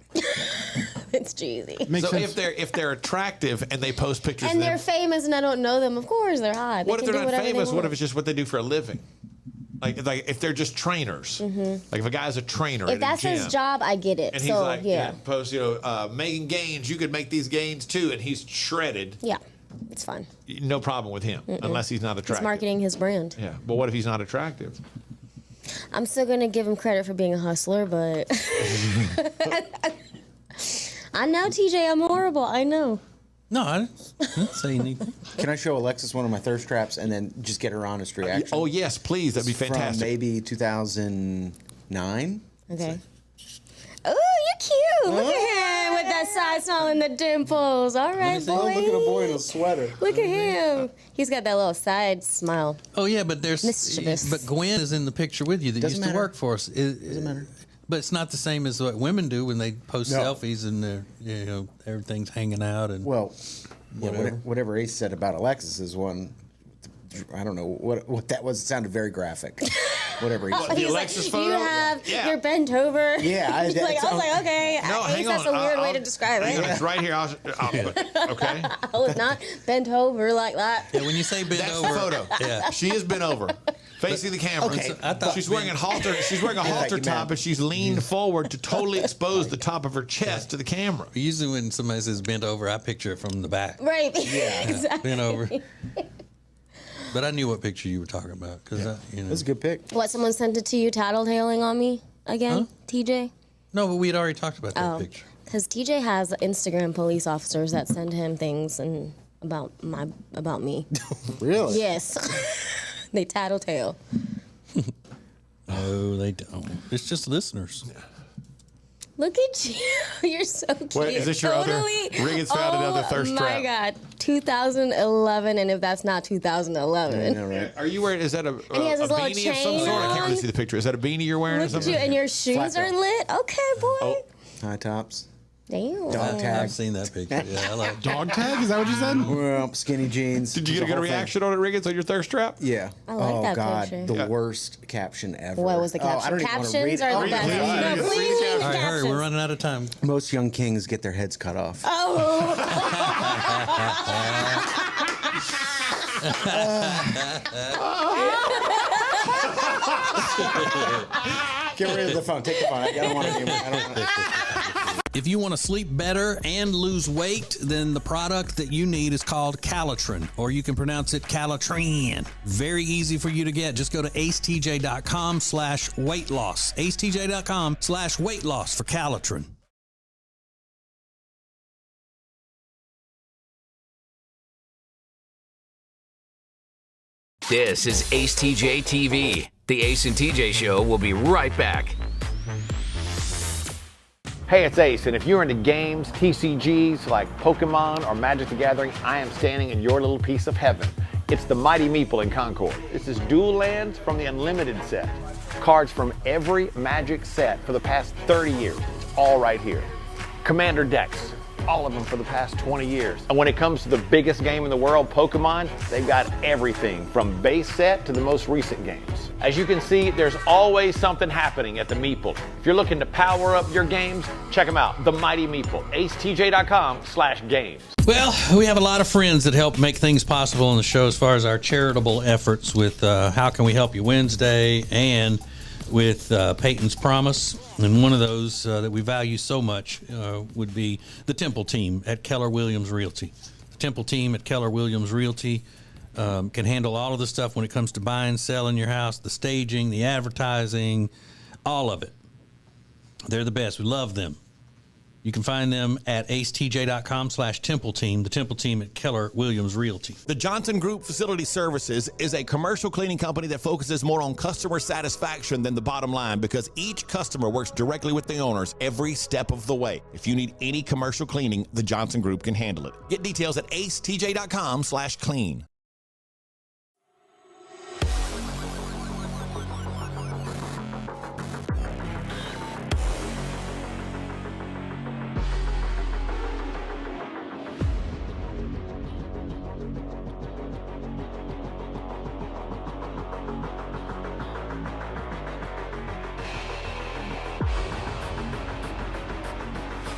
It's cheesy. So if they're attractive and they post pictures And of them, they're famous and I don't know them, of course they're hot. what if They they're can do not whatever they famous? What want. if it's just what they do for a living? Like if they're just trainers. Like if a guy's a trainer If in a that's gym, his job, I get it. and he's So like, yeah. post, making gains. You could make these gains too, and he's shredded. Yeah, it's fine. No problem with him, unless he's not He's attractive. marketing his brand. Yeah, but what if he's not attractive? I'm still gonna give him credit for being a hustler, but I know, TJ, I'm horrible. I know. No, I didn't say anything. Can I show Alexis one of my thirst traps and then just get her honest reaction? Oh yes, please. That'd be fantastic. From maybe 2009. Okay. Oh, you're cute. Look at him with that side smile and the dimples. All right, boy. Look at a boy in a sweater. Look at him. He's got that little side smile. Oh yeah, but there's Mischievous. but Gwen is in the picture with you that Doesn't used to matter. work for us. Doesn't matter. But it's not the same as what women do when they post No. selfies and everything's hanging out and Well, whatever. whatever Ace said about Alexis is one. I don't know what that was. It sounded very graphic. Whatever he said. The Alexis photo? You're bent over. Yeah, I was like, okay. No, hang That's on. a weird way to describe it. It's right here. Okay. I was not bent over like that. Yeah, when you say bent That's over, the photo. Yeah. She is bent over, facing the camera. Okay. I thought She's wearing a halter. She's wearing a halter you top, meant- and she's leaned forward to totally expose the top of her chest to the camera. Usually when somebody says bent over, I picture it from the back. Right. Yeah. Exactly. Bent over. But I knew what picture you were talking about because That's a good pick. What, someone sent it to you, tattletaling on me again, TJ? No, but we had already talked about that Oh, picture. because TJ has Instagram police officers that send him things and about me. Really? Yes. They tattletale. No, they don't. It's just listeners. Look at you. You're so cute. Wait, is this your other- Riggins found another thirst trap. Oh my God. 2011, and if that's not 2011. Right. Are you wearing? Is that a he has his little beanie of some chain sort? I can't really on. see the picture. Is that a beanie you're wearing or Look at something? you, and your shoes Flat are top. lit. Okay, boy. Oh. High tops. Damn. Dog tag. I've seen that picture. Yeah, I like Dog tag? Is that what you said? Well, skinny jeans. Did you get a The good whole thing. reaction on it, Riggins, on your thirst trap? Yeah. I like oh that God, picture. the worst caption ever. What was the Oh, I caption? don't even wanna read Captions it. are Oh, the yeah, best. please. No, please read All right, hurry. captions. We're running out of time. Most young kings get their heads cut off. Oh. Get rid of the phone. Take the phone. I don't want to. If you want to sleep better and lose weight, then the product that you need is called Calitrin, or you can pronounce it Calitrin. Very easy for you to get. Just go to acetj.com/weight loss. acetj.com/weight loss for Calitrin. This is Ace TJ TV. The Ace and TJ Show will be right back. Hey, it's Ace, and if you're into games, TCGs like Pokemon or Magic the Gathering, I am standing in your little piece of heaven. It's the Mighty Meeple in Concord. This is dual lands from the Unlimited set. Cards from every Magic set for the past 30 years. It's all right here. Commander decks, all of them for the past 20 years. And when it comes to the biggest game in the world, Pokemon, they've got everything from base set to the most recent games. As you can see, there's always something happening at the Meeple. If you're looking to power up your games, check them out. The Mighty Meeple. acetj.com/games. Well, we have a lot of friends that help make things possible on the show as far as our charitable efforts with How Can We Help You Wednesday and with Peyton's Promise. And one of those that we value so much would be the Temple team at Keller Williams Realty. The Temple team at Keller Williams Realty can handle all of the stuff when it comes to buying, selling your house, the staging, the advertising, all of it. They're the best. We love them. You can find them at acetj.com/Temple Team, the Temple team at Keller Williams Realty. The Johnson Group Facility Services is a commercial cleaning company that focuses more on customer satisfaction than the bottom line because each customer works directly with the owners every step of the way. If you need any commercial cleaning, the Johnson Group can handle it. Get details at acetj.com/clean.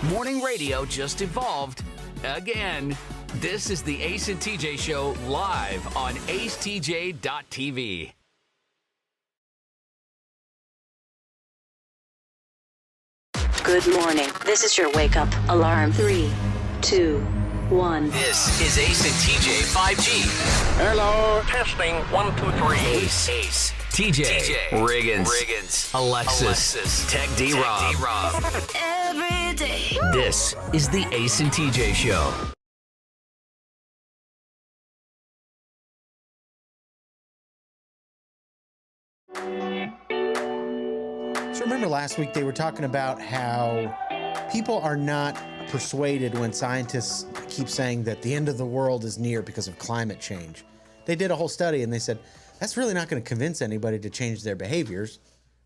Morning radio just evolved again. This is the Ace and TJ Show live on acetj.tv. Good morning. This is your wake up alarm. 3, 2, 1. This is Ace and TJ 5G. Hello. Testing 1, 2, 3. Ace. TJ. Riggins. Alexis. Tech D-Rob. Every day. This is the Ace and TJ Show. So remember last week they were talking about how people are not persuaded when scientists keep saying that the end of the world is near because of climate change. They did a whole study and they said that's really not going to convince anybody to change their behaviors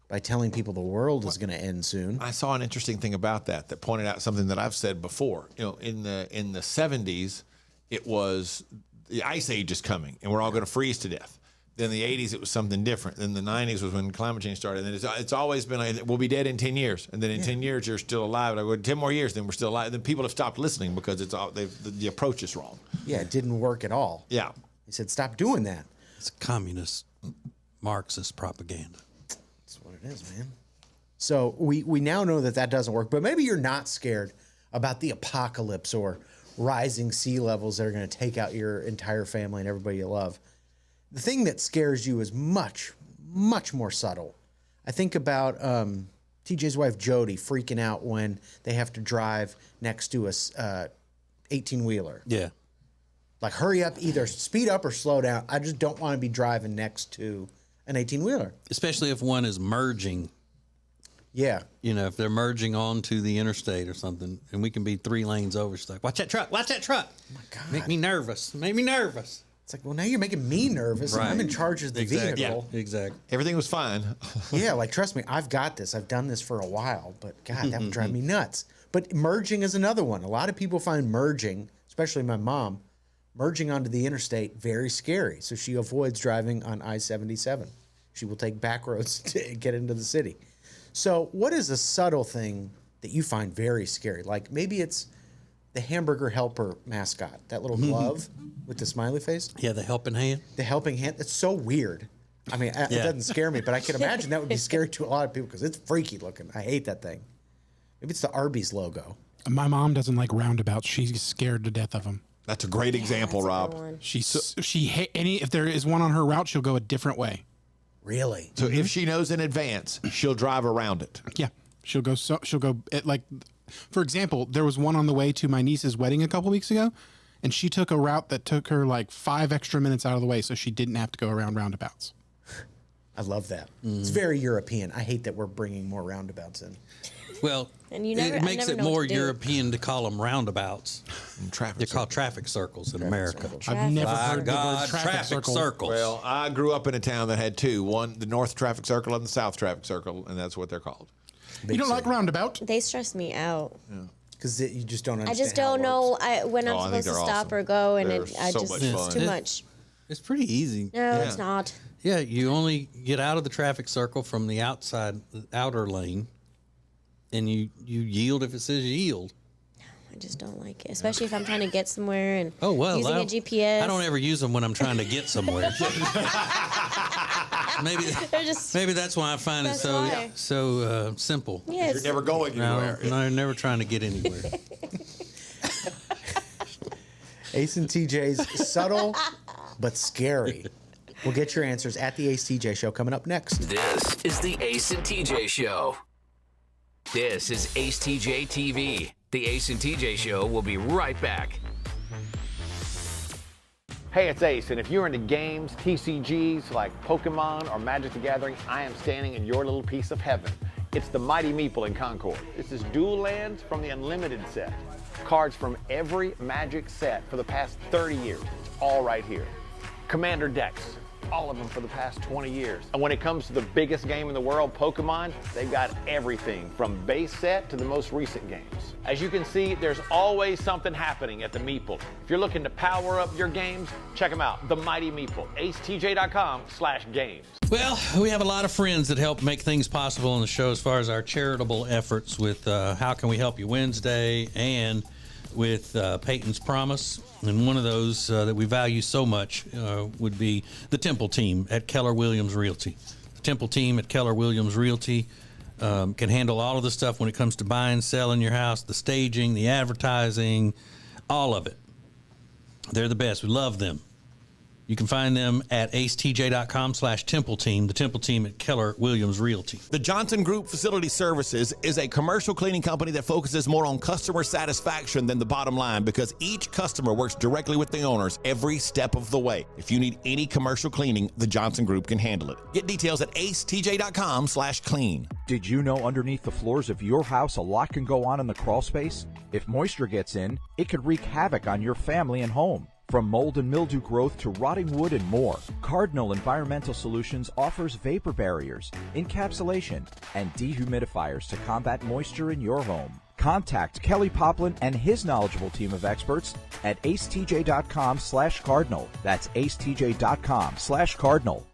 by telling people the world is going to end soon. I saw an interesting thing about that pointed out something that I've said before. You know, in the 70s, it was the ice age is coming and we're all going to freeze to death. Then the 80s, it was something different. Then the 90s was when climate change started. And it's always been, we'll be dead in 10 years. And then in 10 years, you're still alive. And I go, 10 more years, then we're still alive. Then people have stopped listening because the approach is wrong. Yeah, it didn't work at all. Yeah. He said, stop doing that. It's communist, Marxist propaganda. That's what it is, man. So we now know that doesn't work. But maybe you're not scared about the apocalypse or rising sea levels that are going to take out your entire family and everybody you love. The thing that scares you is much, much more subtle. I think about TJ's wife, Jody, freaking out when they have to drive next to a 18-wheeler. Yeah. Like, hurry up, either speed up or slow down. I just don't want to be driving next to an 18-wheeler. Especially if one is merging. Yeah. You know, if they're merging onto the interstate or something, and we can be 3 lanes over. She's like, watch that truck. Watch that truck. Oh, my God. Make me nervous. It's like, well, now you're making me nervous. Right. And I'm in charge of the vehicle. Yeah, exactly. Everything was fine. Yeah, like, trust me, I've got this. I've done this for a while, but God, that would drive me nuts. But merging is another one. A lot of people find merging, especially my mom, merging onto the interstate very scary. So she avoids driving on I-77. She will take back roads to get into the city. So what is a subtle thing that you find very scary? Like, maybe it's the hamburger helper mascot, that little glove with the smiley face. Yeah, the helping hand. The helping hand. It's so weird. I mean, it doesn't scare me, but I can imagine that would be scary to a lot of people because it's freaky looking. I hate that thing. Maybe it's the Arby's logo. My mom doesn't like roundabouts. She's scared to death of them. That's a great example, Rob. If there is one on her route, she'll go a different way. Really? So if she knows in advance, she'll drive around it. Yeah, she'll go. For example, there was one on the way to my niece's wedding a couple weeks ago, and she took a route that took her like 5 extra minutes out of the way, so she didn't have to go around roundabouts. I love that. It's very European. I hate that we're bringing more roundabouts in. Well, and it makes it more European to call them roundabouts. They're called traffic circles in America. I've never heard the word traffic circle. Well, I grew up in a town that had 2. One, the North Traffic Circle and the South Traffic Circle, and that's what they're called. You don't like roundabout? They stress me out. Yeah. Because you just don't understand. I just don't know when I'm supposed to stop or go, and it's too much. It's pretty easy. No, it's not. Yeah, you only get out of the traffic circle from the outer lane, and you yield if it says yield. I just don't like it, especially if I'm trying to get somewhere and using a GPS. I don't ever use them when I'm trying to get somewhere. maybe that's why I find it so simple. Yes. You're never going anywhere. No, you're never trying to get anywhere. Ace and TJ's subtle but scary. We'll get your answers at the Ace TJ Show coming up next. This is the Ace and TJ Show. This is Ace TJ TV. The Ace and TJ Show will be right back. Hey, it's Ace, and if you're into games, TCGs like Pokemon or Magic the Gathering, I am standing in your little piece of heaven. It's the Mighty Meeple in Concord. This is dual lands from the Unlimited set. Cards from every Magic set for the past 30 years. It's all right here. Commander decks, all of them for the past 20 years. And when it comes to the biggest game in the world, Pokemon, they've got everything from base set to the most recent games. As you can see, there's always something happening at the Meeple. If you're looking to power up your games, check them out, the Mighty Meeple, acetj.com/games. Well, we have a lot of friends that help make things possible on the show as far as our charitable efforts with How Can We Help You Wednesday and with Peyton's Promise. And one of those that we value so much would be the Temple team at Keller Williams Realty. The Temple team at Keller Williams Realty can handle all of the stuff when it comes to buying, selling your house, the staging, the advertising, all of it. They're the best. We love them. You can find them at acetj.com/Temple Team, the Temple Team at Keller Williams Realty. The Johnson Group Facility Services is a commercial cleaning company that focuses more on customer satisfaction than the bottom line because each customer works directly with the owners every step of the way. If you need any commercial cleaning, the Johnson Group can handle it. Get details at acetj.com/clean. Did you know underneath the floors of your house a lot can go on in the crawl space? If moisture gets in, it could wreak havoc on your family and home. From mold and mildew growth to rotting wood and more, Cardinal Environmental Solutions offers vapor barriers, encapsulation, and dehumidifiers to combat moisture in your home. Contact Kelly Poplin and his knowledgeable team of experts at acetj.com/Cardinal. That's acetj.com/Cardinal.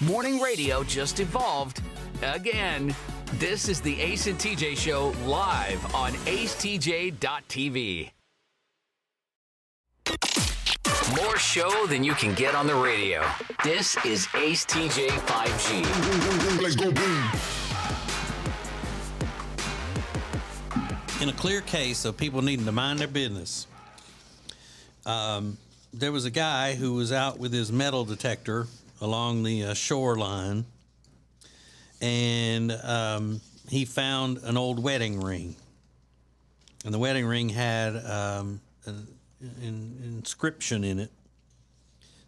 Morning radio just evolved again. This is the Ace and TJ Show live on acetj.tv. More show than you can get on the radio. This is Ace TJ 5G. Let's go, boom. In a clear case of people needing to mind their business, there was a guy who was out with his metal detector along the shoreline, and he found an old wedding ring. And the wedding ring had an inscription in it.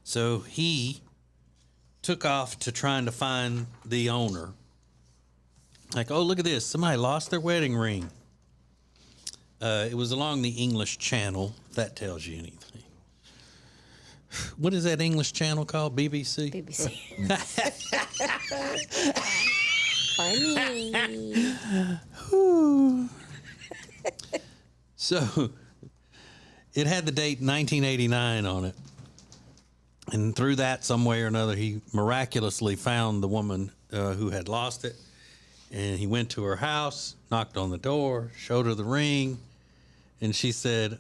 So he took off to trying to find the owner. Like, oh, look at this. Somebody lost their wedding ring. It was along the English Channel, if that tells you anything. What is that English channel called? BBC? BBC. Funny. So it had the date 1989 on it. And through that, some way or another, he miraculously found the woman who had lost it. And he went to her house, knocked on the door, showed her the ring. And she said,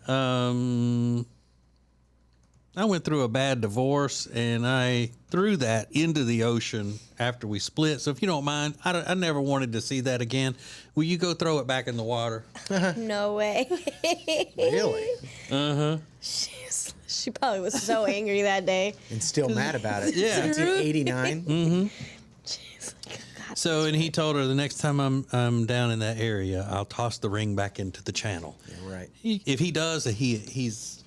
I went through a bad divorce, and I threw that into the ocean after we split. So if you don't mind, I never wanted to see that again. Will you go throw it back in the water? No way. Really? Uh-huh. She probably was so angry that day. And still mad about it. Yeah. 1989. Mm-hmm. So, and he told her, the next time I'm down in that area, I'll toss the ring back into the channel. Yeah, right. If he does, he's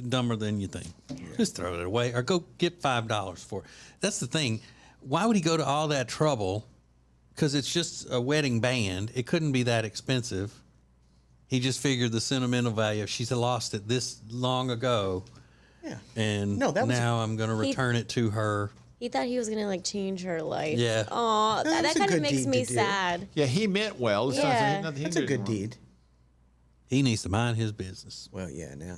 dumber than you think. Yeah. Just throw it away or go get $5 for it. That's the thing. Why would he go to all that trouble? Because it's just a wedding band. It couldn't be that expensive. He just figured the sentimental value. She's lost it this long ago. Yeah. And now I'm going to return it to her. He thought he was going to like change her life. Yeah. Oh, that kind of makes me sad. Yeah, he meant well. Yeah. That's a good deed. He needs to mind his business. Well, yeah, now.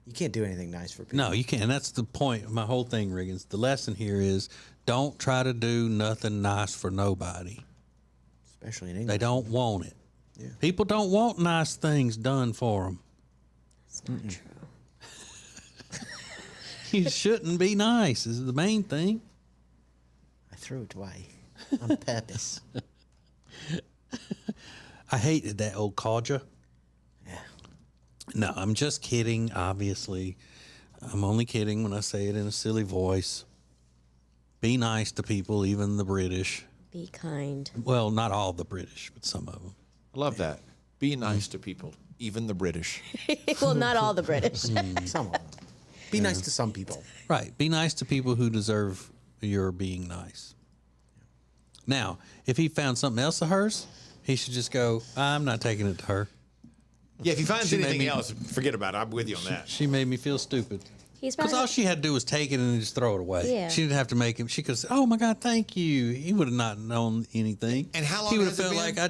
You can't do anything nice for people. No, you can't. That's the point of my whole thing, Riggins. The lesson here is don't try to do nothing nice for nobody. Especially in English. They don't want it. Yeah. People don't want nice things done for them. That's not true. You shouldn't be nice is the main thing. I threw it away on purpose. I hated that old codger. Yeah. No, I'm just kidding, obviously. I'm only kidding when I say it in a silly voice. Be nice to people, even the British. Be kind. Well, not all the British, but some of them. I love that. Be nice to people, even the British. Well, not all the British. Some of them. Be nice to some people. Right. Be nice to people who deserve your being nice. Now, if he found something else of hers, he should just go, I'm not taking it to her. Yeah, if he finds She made anything me- else, forget about it. I'm with you on that. She made me feel stupid. He's Because probably all she had to do was take it and just throw it away. Yeah. She didn't have to make him. She could have said, "Oh my God, thank you." He would have not known anything. And how long he would have has it felt been? like I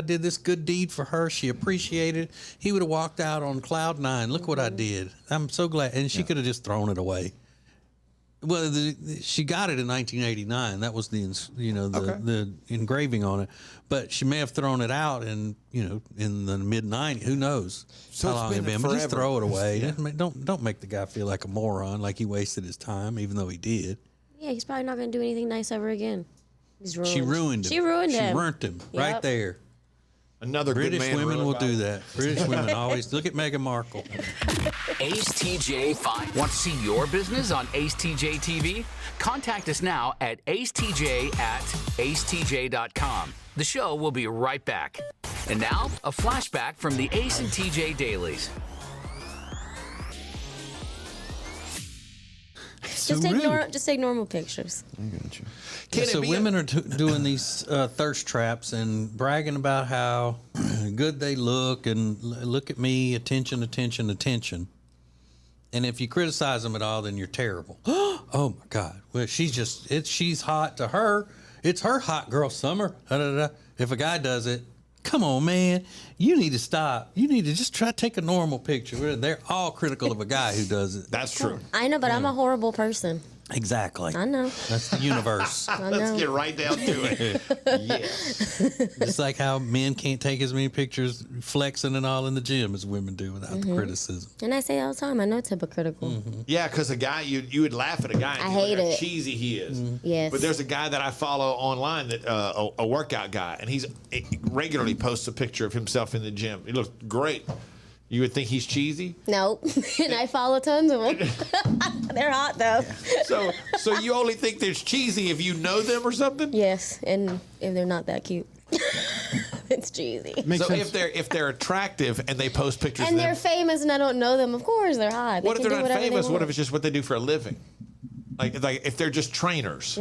did this good deed for her. She appreciated it. He would have walked out on cloud nine. Look what I did. I'm so glad. And she could have just thrown it away. Well, she got it in 1989. That was the engraving on it. But she may have thrown it out in the mid 90s. Who knows So how it's long been it's been? But just forever. throw it away. Yeah. Don't make the guy feel like a moron, like he wasted his time, even though he did. Yeah, he's probably not going to do anything nice ever again. He's ruined. She ruined him. She ruined him. She burnt him right Yep. there. Another British good man women wrote will about do it. that. British women always look at Meghan Markle. Ace TJ 5. Want to see your business on Ace TJ TV? Contact us now at acetj@acetj.com. The show will be right back. And now, a flashback from the Ace and TJ dailies. Just take normal pictures. I got you. Yeah, so women are doing these thirst traps and bragging about how good they look and look at me, attention, attention, attention. And if you criticize them at all, then you're terrible. Oh my God! Well, she's hot to her. It's her hot girl summer. Da, da, da. If a guy does it, come on, man, you need to stop. You need to just try to take a normal picture. They're all critical of a guy who does it. That's true. I know, but I'm a horrible person. Exactly. I know. That's the universe. I Let's know. get right down to it. Yes. It's like how men can't take as many pictures flexing and all in the gym as women do without the criticism. And I say all the time, I know it's hypocritical. Yeah, because a guy, you would laugh at a guy and I you look hate how it. cheesy he is. Yes. But there's a guy that I follow online that a workout guy, and he regularly posts a picture of himself in the gym. He looks great. You would think he's cheesy. Nope. And I follow tons of them. They're hot though. So you only think they're cheesy if you know them or something? Yes, and if they're not that cute. It's cheesy. So if they're attractive and they post pictures And of they're them, famous and I don't know them, of course they're hot. what if They they're can not do whatever they famous? What want. if it's just what they do for a living? Like if they're just trainers.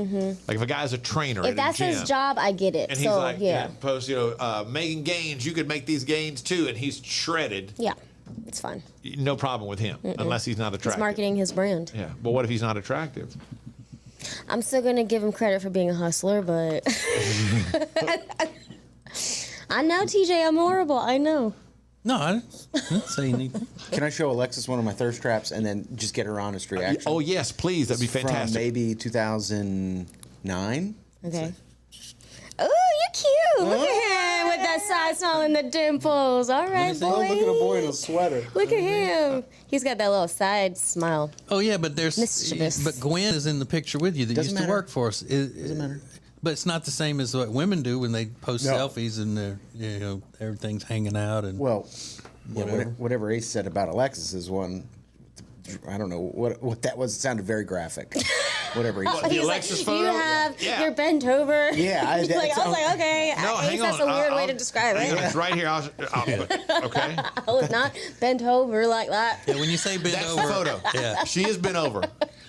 Like if a guy's a trainer If at that's a gym, his job, I get it. and he's So like, yeah. post, making gains. You could make these gains too, and he's shredded. Yeah. It's fine. No problem with him, unless he's not He's attractive. marketing his brand. Yeah, but what if he's not attractive? I'm still gonna give him credit for being a hustler, but I know, TJ, I'm horrible. I know. No, I didn't say anything. Can I show Alexis one of my thirst traps and then just get her honest reaction? Oh yes, please. That'd be It's fantastic. From maybe 2009. Okay. Oh, you're cute. Look at him with that side smile and the dimples. All right, boy. Oh, look at a boy in a sweater. Look at him. He's got that little side smile. Oh yeah, but Mischievous. but Gwen is in the picture with you that Doesn't used to matter. work for us. Doesn't matter. But it's not the same as what women do when they post No. selfies and everything's hanging out and Well, yeah, whatever. whatever Ace said about Alexis is one. I don't know what that was. It sounded very graphic. Whatever he What, said. the He's Alexis like, photo? You have, Yeah. you're bent over. Yeah, I was like, okay. No, I hang guess on. that's a weird way I'll- to describe hang on, it. It's right here. I'll okay. I was not bent over like that. Yeah, when you say bent That's over, the photo. Yeah. She is bent over,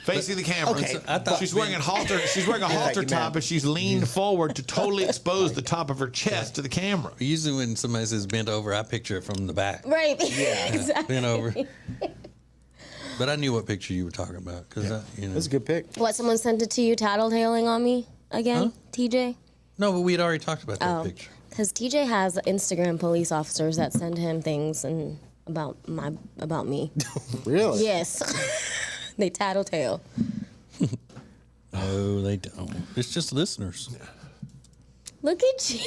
facing the camera. Okay. I thought She's wearing a halter. She's wearing a Thank halter you, top, ma'am. and she's leaned forward to totally expose the top of her chest to the camera. Usually when somebody says bent over, I picture it from the back. Right. Exactly. Bent over. But I knew what picture you were talking about because That's a good pick. What, someone sent it to you tattletaling on me again, TJ? No, but we had already talked about that Oh, picture. because TJ has Instagram police officers that send him things and about me. Really? Yes, they tattletale. No, they don't. It's just listeners. Look at you,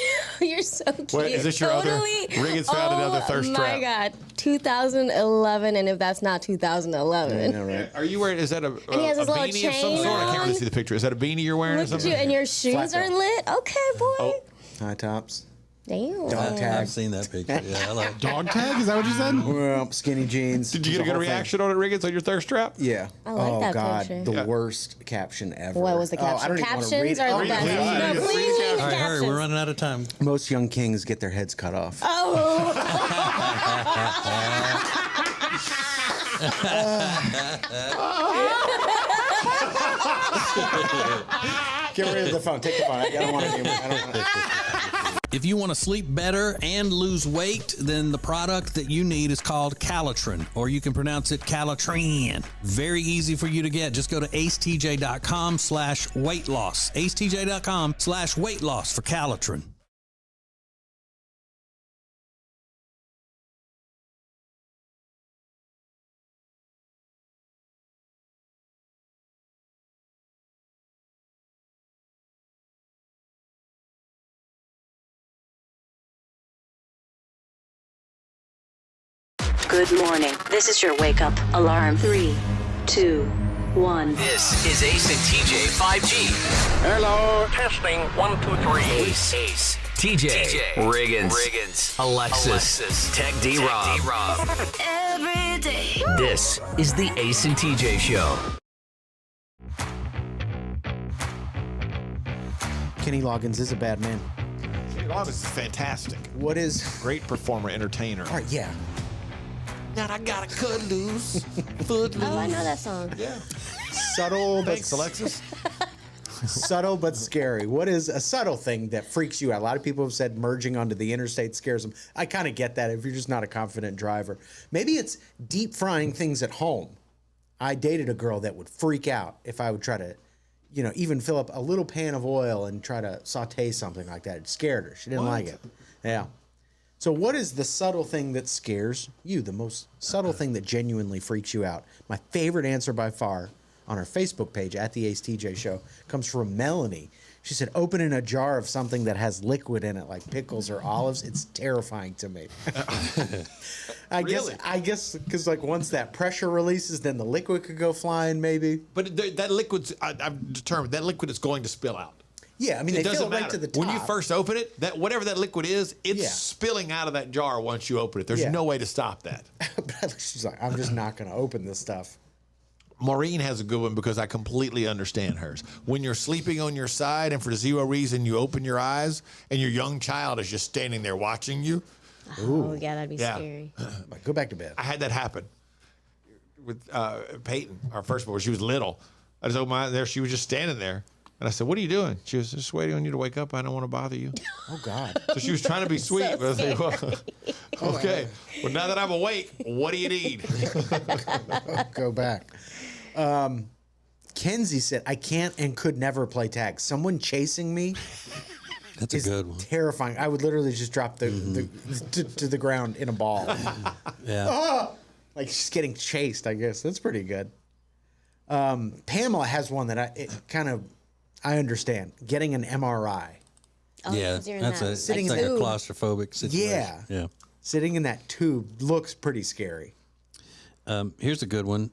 you're so cute. Wait, is this your other- Riggins found another thirst Oh trap. my God, 2011, and if that's not 2011. I know, right? Are you wearing? Is that a he has his little beanie of some chain sort? I can't really on. see the picture. Is that a beanie you're wearing or Look at something? you, and your shoes Flat are top. lit. Okay, boy. Oh. High tops. Damn. Dog tag. I've seen that picture. Yeah, I like Dog tag? Is that what you said? Well, skinny jeans. Did you get a good reaction on it, Riggins, on your thirst trap? Yeah. I like that God, picture. the worst caption ever. What was the caption? I don't even wanna Captions read it. are the Read it. best. No, please read All right, hurry. captions. We're running out of time. Most young kings get their heads cut off. Oh. Get rid of the phone. Take the phone. I don't want it anymore. I don't want it. If you want to sleep better and lose weight, then the product that you need is called Calitrin, or you can pronounce it Calitrin. Very easy for you to get. Just go to acetj.com/weight loss. acetj.com/weight loss for Calitrin. Good morning. This is your wake up alarm. 3, 2, 1. This is Ace and TJ 5G. Hello. Testing 1, 2, 3. Ace. TJ. Riggins. Alexis. Tech D-Rob. Every day. This is the Ace and TJ Show. Kenny Loggins is a bad man. Kenny Loggins is fantastic. What is... Great performer, entertainer. All right, yeah. Now I gotta cut loose, foot loose. Oh, I know that song. Yeah. Subtle, Thanks, but Alexis. subtle but scary. What is a subtle thing that freaks you out? A lot of people have said merging onto the interstate scares them. I kind of get that if you're just not a confident driver. Maybe it's deep frying things at home. I dated a girl that would freak out if I would try to, even fill up a little pan of oil and try to saute something like that. It scared her. She didn't like it. Yeah. So what is the subtle thing that scares you? The most subtle thing that genuinely freaks you out? My favorite answer by far on our Facebook page at the Ace TJ Show comes from Melanie. She said, opening a jar of something that has liquid in it, like pickles or olives, it's terrifying to me. I guess, because once that pressure releases, then the liquid could go flying, maybe. But that liquid's, I've determined, that liquid is going to spill out. Yeah, I mean, they fill it right to the top. When you first open it, whatever that liquid is, it's spilling out of that jar once you open it. There's no way to stop that. But she's like, I'm just not going to open this stuff. Maureen has a good one because I completely understand hers. When you're sleeping on your side and for zero reason you open your eyes and your young child is just standing there watching you. Oh, yeah, that'd be scary. Go back to bed. I had that happen with Peyton, our firstborn. She was little. I just opened my eyes there. She was just standing there. And I said, what are you doing? She was just waiting on you to wake up. I don't want to bother you. Oh, God. So she was trying to be sweet. So but I was like, well, okay. Well, now that I'm awake, what do you need? Go back. Kenzie said, I can't and could never play tag. Someone chasing me That's a good one. Terrifying. I would literally just drop to the ground in a ball. Yeah. Oh! Like she's getting chased, I guess. That's pretty good. Pamela has one that I understand. Getting an MRI. Oh, Yeah, that's a claustrophobic situation. Yeah. Sitting in that tube looks pretty scary. Here's a good one.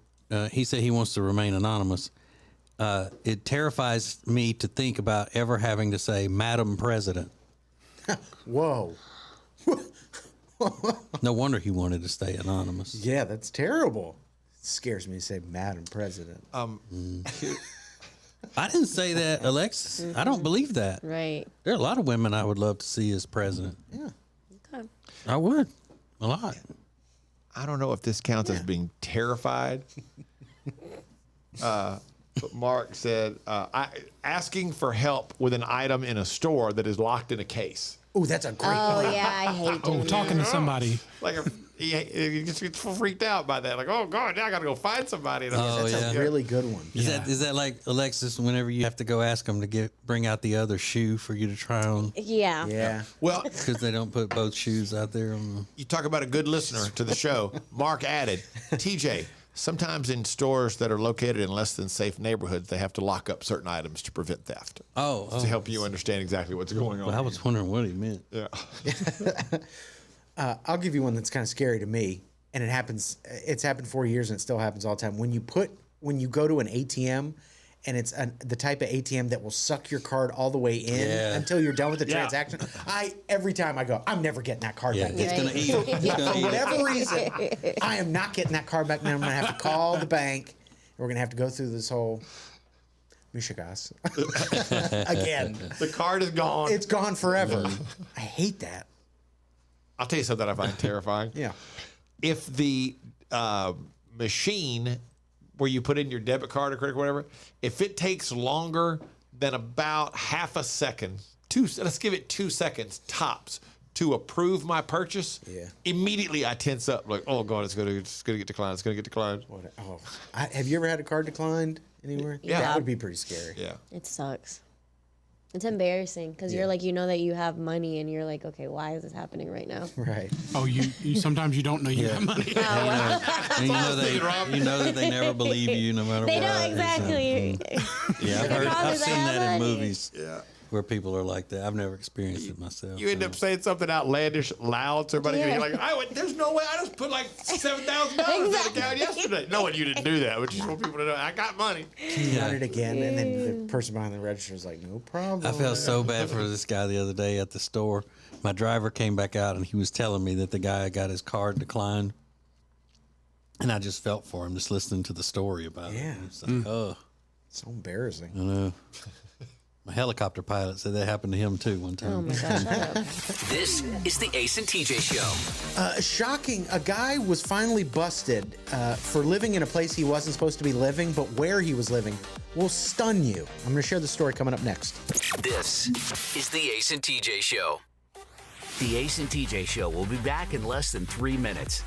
He said he wants to remain anonymous. It terrifies me to think about ever having to say, Madam President. Whoa. No wonder he wanted to stay anonymous. Yeah, that's terrible. It scares me to say Madam President. I didn't say that, Alexis. I don't believe that. Right. There are a lot of women I would love to see as president. Yeah. Okay. I would. A lot. I don't know if this counts as being terrified. But Mark said, asking for help with an item in a store that is locked in a case. Oh, that's a great Oh, one. yeah, I hate doing talking to somebody. Like he gets freaked out by that. Like, oh God, now I got to go find somebody. That's a really good one. Is that like Alexis? Whenever you have to go ask them to bring out the other shoe for you to try on? Yeah. Yeah. Well, because they don't put both shoes out there. You talk about a good listener to the show. Mark added, TJ. Sometimes in stores that are located in less than safe neighborhoods, they have to lock up certain items to prevent theft. To help you understand exactly what's going on. Well, I was wondering what he meant. Yeah. I'll give you one that's kind of scary to me, and it happens. It's happened for years, and it still happens all the time. When you go to an ATM, and it's the type of ATM that will suck your card all the way in until you're done with the transaction. Every time I go, I'm never getting that card back. It's going to eat it. For whatever reason, I am not getting that card back. Then I'm going to have to call the bank. And we're going to have to go through this whole mishigas again. The card is gone. It's gone forever. I hate that. I'll tell you something I find terrifying. Yeah. If the machine where you put in your debit card or credit card, whatever, if it takes longer than about half a second, let's give it 2 seconds tops to approve my purchase, immediately I tense up like, oh God, it's gonna get declined. It's gonna get declined. Have you ever had a card declined anywhere? Yeah. That would be pretty scary. Yeah. It sucks. It's embarrassing because you're like, you know that you have money and you're like, okay, why is this happening right now? Right. Oh, you sometimes you don't know you have money. And you know that they never believe you no matter what. They don't exactly. I've seen that in movies. Yeah. Where people are like that. I've never experienced it myself. You end up saying something outlandish loud to everybody. You're like, there's no way. I just put like $7,000 in the account yesterday. Knowing you didn't do that, but you just want people to know I got money. You got it again, and then the person behind the register is like, no problem. I felt so bad for this guy the other day at the store. My driver came back out and he was telling me that the guy got his card declined. And I just felt for him just listening to the story about it. It's like, oh. So embarrassing. I know. My helicopter pilot said that happened to him too one time. Oh my gosh. This is the Ace and TJ Show. Shocking. A guy was finally busted for living in a place he wasn't supposed to be living, but where he was living will stun you. I'm going to share the story coming up next. This is the Ace and TJ Show. The Ace and TJ Show will be back in less than 3 minutes.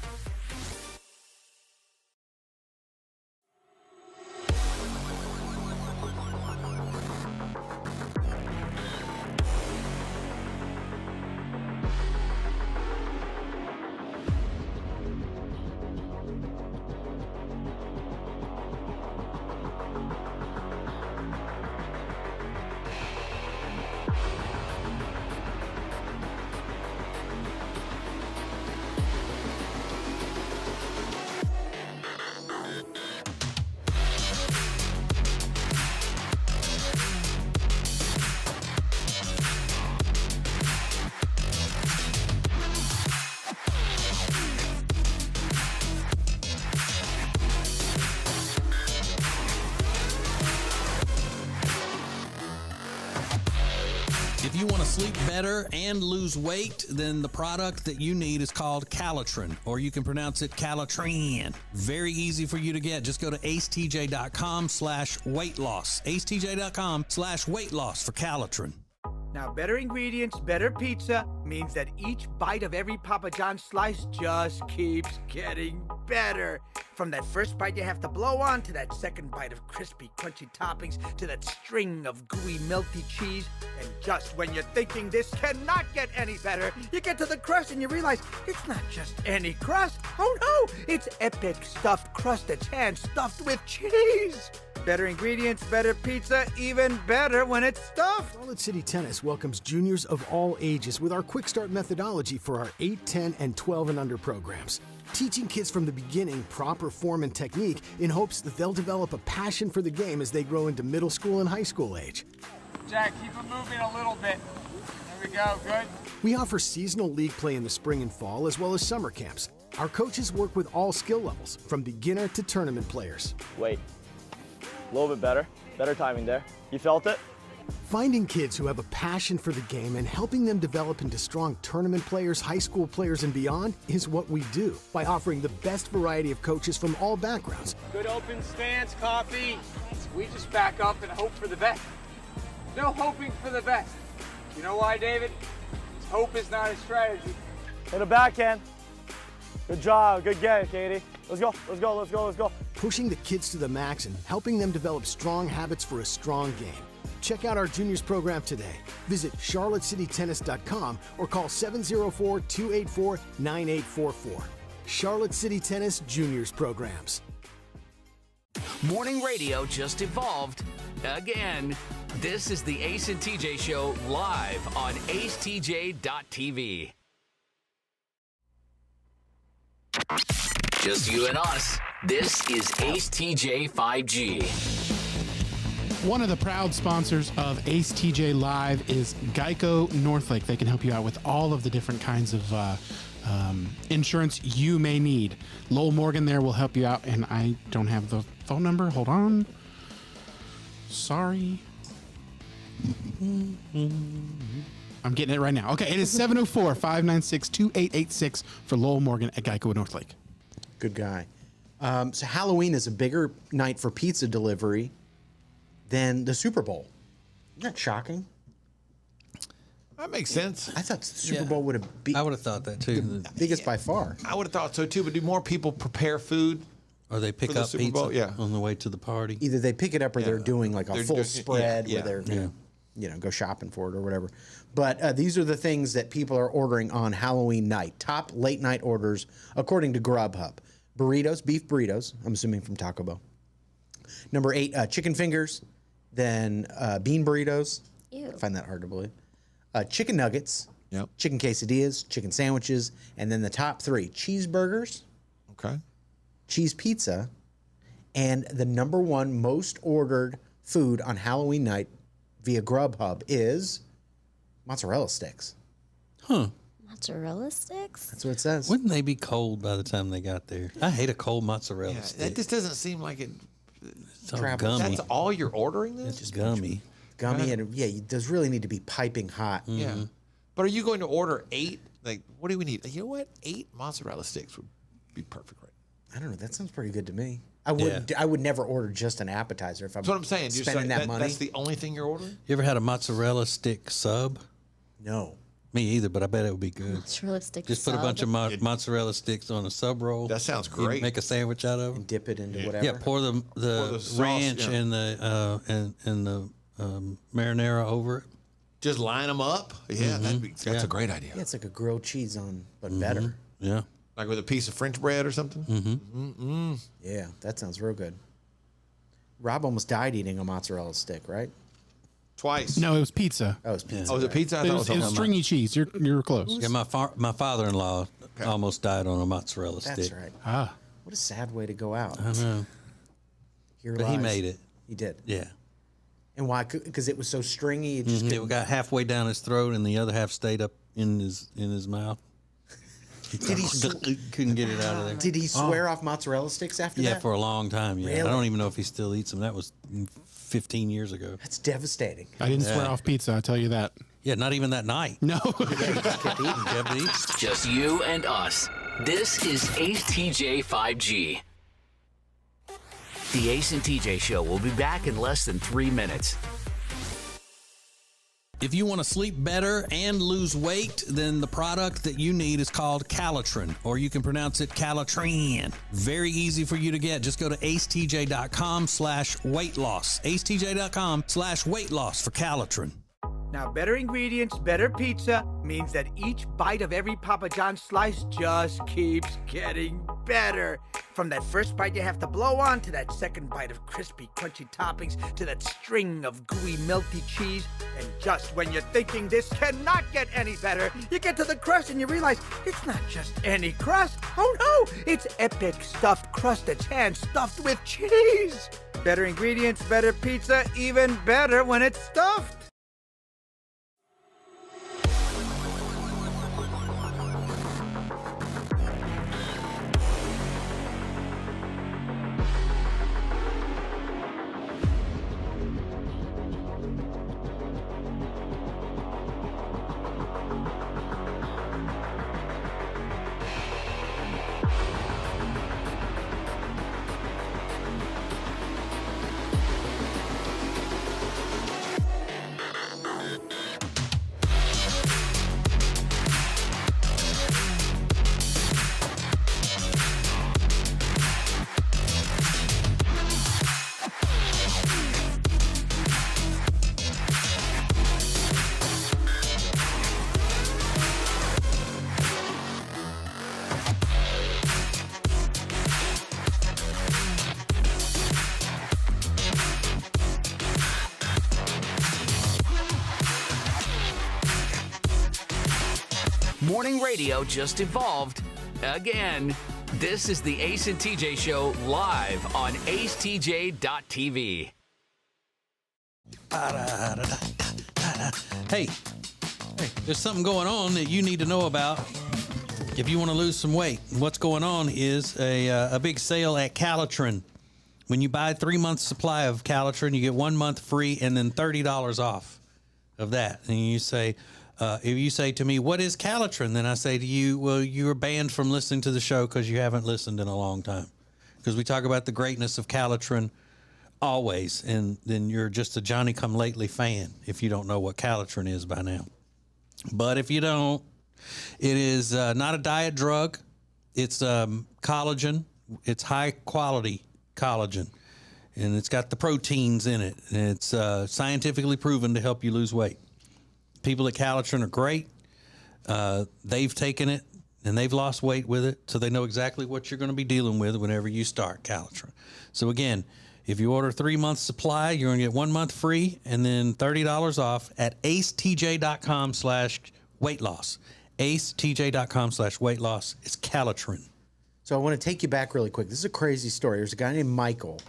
If you want to sleep better and lose weight, then the product that you need is called Calitrin, or you can pronounce it Calitrin. Very easy for you to get. Just go to acetj.com/weight loss. acetj.com/weight loss for Calitrin. Now, better ingredients, better pizza means that each bite of every Papa John's slice just keeps getting better. From that first bite you have to blow on, to that second bite of crispy, crunchy toppings, to that string of gooey, melty cheese. And just when you're thinking this cannot get any better, you get to the crust and you realize it's not just any crust. Oh no, it's epic stuffed crust that's hand-stuffed with cheese. Better ingredients, better pizza, even better when it's stuffed. Charlotte City Tennis welcomes juniors of all ages with our Quick Start methodology for our 8, 10, and 12 and under programs. Teaching kids from the beginning proper form and technique in hopes that they'll develop a passion for the game as they grow into middle school and high school age. Jack, keep it moving a little bit. There we go, good. We offer seasonal league play in the spring and fall as well as summer camps. Our coaches work with all skill levels, from beginner to tournament players. Wait. A little bit better. Better timing there. You felt it? Finding kids who have a passion for the game and helping them develop into strong tournament players, high school players, and beyond is what we do by offering the best variety of coaches from all backgrounds. Good open stance, coffee. We just back up and hope for the best. No hoping for the best. You know why, David? Hope is not a strategy. Hit a backhand. Good job. Good game, Katie. Let's go. Let's go. Let's go. Let's go. Pushing the kids to the max and helping them develop strong habits for a strong game. Check out our juniors program today. Visit charlottecitytennis.com or call 704-284-9844. Charlotte City Tennis Juniors Programs. Morning radio just evolved again. This is the Ace and TJ Show live on acetj.tv. Just you and us. This is Ace TJ 5G. One of the proud sponsors of Ace TJ Live is Geico Northlake. They can help you out with all of the different kinds of insurance you may need. Lowell Morgan there will help you out, and I don't have the phone number. Hold on. Sorry. I'm getting it right now. Okay, it is 704-596-2886 for Lowell Morgan at Geico Northlake. Good guy. So Halloween is a bigger night for pizza delivery than the Super Bowl. Isn't that shocking? That makes sense. I thought the Super Bowl would have been. I would have thought that too. The biggest by far. I would have thought so too, but do more people prepare food? Or they pick for the up Super pizza Bowl? Yeah. on the way to the party. Either they pick it up or they're doing like a They're full doing- spread yeah, where they're yeah. go shopping for it or whatever. But these are the things that people are ordering on Halloween night. Top late night orders according to Grubhub. Burritos, beef burritos, I'm assuming from Taco Bell. Number 8, chicken fingers. Then bean burritos. Ew. I find that hard to believe. Chicken nuggets. Yep. Chicken quesadillas, chicken sandwiches, and then the top 3, cheeseburgers, Okay. cheese pizza, and the number 1 most ordered food on Halloween night via Grubhub is mozzarella sticks. Huh. Mozzarella sticks? That's what it says. Wouldn't they be cold by the time they got there? I hate a cold mozzarella Yeah, stick. that just doesn't seem like it. It's all gummy. That's all you're ordering this? It's gummy. Gummy, and those really need to be piping hot. Yeah. But are you going to order 8? Like, what do we need? You know what? 8 mozzarella sticks would be perfect, right? I don't know. That sounds pretty good to me. I would never order just an appetizer if I'm That's what I'm saying. You're spending that money. That's the only thing you're ordering? You ever had a mozzarella stick sub? No. Me either, but I bet it would be good. Mozzarella stick Just put a sub? bunch of mozzarella sticks on a sub roll. That sounds You great. make a sandwich out of them. And dip it into whatever. Yeah, pour the sauce, ranch yeah. and the marinara over it. Just line them up? Yeah, that's a great idea. Yeah, it's like a grilled cheese but better. Yeah. Like with a piece of French bread or something? Mm-hmm. Yeah, that sounds real good. Rob almost died eating a mozzarella stick, right? Twice. No, it was pizza. Oh, it was pizza. Oh, was it pizza? I It thought was, it was stringy cheese. You're close. Yeah, my father-in-law almost died on a mozzarella stick. That's right. Ah. What a sad way to go out. I know. Here But he lies- made it. He did. Yeah. And why? Because it was so stringy. It just It got halfway down his throat, and the other half stayed up in his mouth. Did he couldn't get it out of there? Did he swear off mozzarella sticks after Yeah, that? for a long time. Yeah, Really? I don't even know if he still eats them. That was 15 years ago. That's devastating. I didn't swear Yeah. off pizza, I tell you that. Yeah, not even that night. No. Kept eating. Just you and us. This is Ace TJ 5G. The Ace and TJ Show will be back in less than 3 minutes. If you want to sleep better and lose weight, then the product that you need is called Calitrin, or you can pronounce it Calitrin. Very easy for you to get. Just go to acetj.com/weight loss. acetj.com/weight loss for Calitrin. Now, better ingredients, better pizza means that each bite of every Papa John's slice just keeps getting better. From that first bite you have to blow on, to that second bite of crispy, crunchy toppings, to that string of gooey, melty cheese. And just when you're thinking this cannot get any better, you get to the crust and you realize it's not just any crust. Oh no, it's epic stuffed crust that's hand-stuffed with cheese. Better ingredients, better pizza, even better when it's stuffed. Morning radio just evolved again. This is the Ace and TJ Show live on acetj.tv. Hey, there's something going on that you need to know about if you want to lose some weight. What's going on is a big sale at Calitrin. When you buy 3 months supply of Calitrin, you get 1 month free and then $30 off of that. And you say, if you say to me, what is Calitrin? Then I say to you, well, you're banned from listening to the show because you haven't listened in a long time. Because we talk about the greatness of Calitrin always, and then you're just a Johnny-come-lately fan if you don't know what Calitrin is by now. But if you don't, it is not a diet drug. It's collagen. It's high-quality collagen, and it's got the proteins in it, and it's scientifically proven to help you lose weight. People at Calitrin are great. They've taken it, and they've lost weight with it, so they know exactly what you're going to be dealing with whenever you start Calitrin. So again, if you order 3 months supply, you're going to get 1 month free and then $30 off at acetj.com/weight loss. acetj.com/weight loss. It's Calitrin. So I want to take you back really quick. This is a crazy story. There's a guy named Michael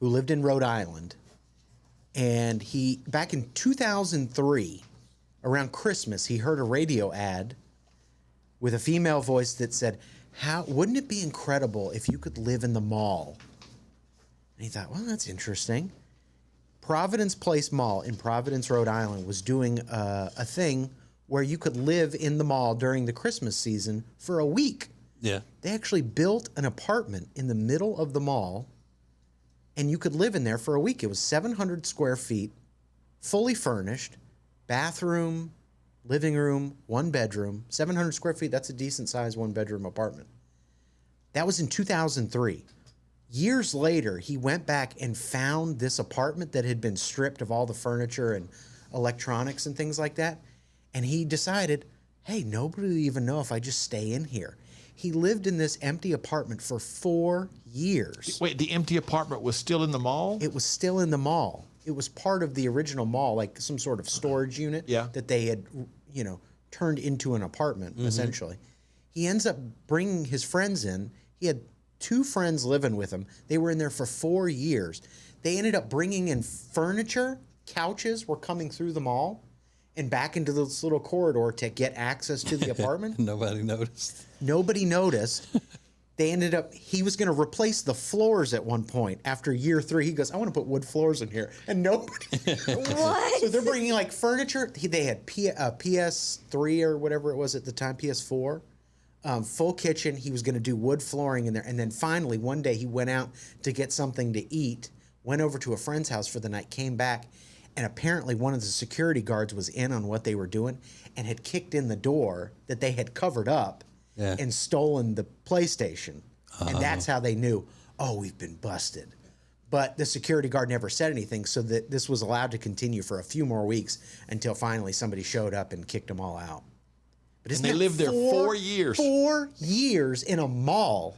who lived in Rhode Island, and he, back in 2003, around Christmas, he heard a radio ad with a female voice that said, wouldn't it be incredible if you could live in the mall? And he thought, well, that's interesting. Providence Place Mall in Providence, Rhode Island was doing a thing where you could live in the mall during the Christmas season for a week. Yeah. They actually built an apartment in the middle of the mall, and you could live in there for a week. It was 700 square feet, fully furnished, bathroom, living room, 1 bedroom, 700 square feet. That's a decent sized 1 bedroom apartment. That was in 2003. Years later, he went back and found this apartment that had been stripped of all the furniture and electronics and things like that. And he decided, hey, nobody will even know if I just stay in here. He lived in this empty apartment for 4 years. Wait, the empty apartment was still in the mall? It was still in the mall. It was part of the original mall, like some sort of storage unit that they had, turned into an apartment, essentially. He ends up bringing his friends in. He had 2 friends living with him. They were in there for 4 years. They ended up bringing in furniture. Couches were coming through the mall and back into this little corridor to get access to the apartment. Nobody noticed. Nobody noticed. They ended up, he was going to replace the floors at one point. After year 3, he goes, I want to put wood floors in here. And nobody. What? So they're bringing like furniture. They had PS3 or whatever it was at the time, PS4. Full kitchen. He was going to do wood flooring in there. And then finally, one day he went out to get something to eat, went over to a friend's house for the night, came back, and apparently one of the security guards was in on what they were doing and had kicked in the door that they had covered up and stolen the PlayStation. And that's how they knew, we've been busted. But the security guard never said anything, so that this was allowed to continue for a few more weeks until finally somebody showed up and kicked them all out. But and they lived there 4 years. 4 years in a mall,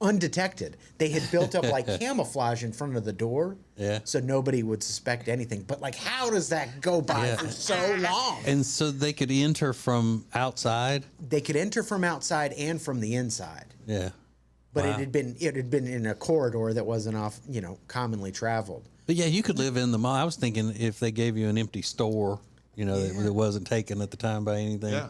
undetected. They had built up like camouflage in front of the door, so nobody would suspect anything. But like, how does that go by for so long? And so they could enter from outside? They could enter from outside and from the inside. Yeah. But it had been in a corridor that wasn't off, commonly traveled. But yeah, you could live in the mall. I was thinking if they gave you an empty store, that wasn't taken at the time by anything,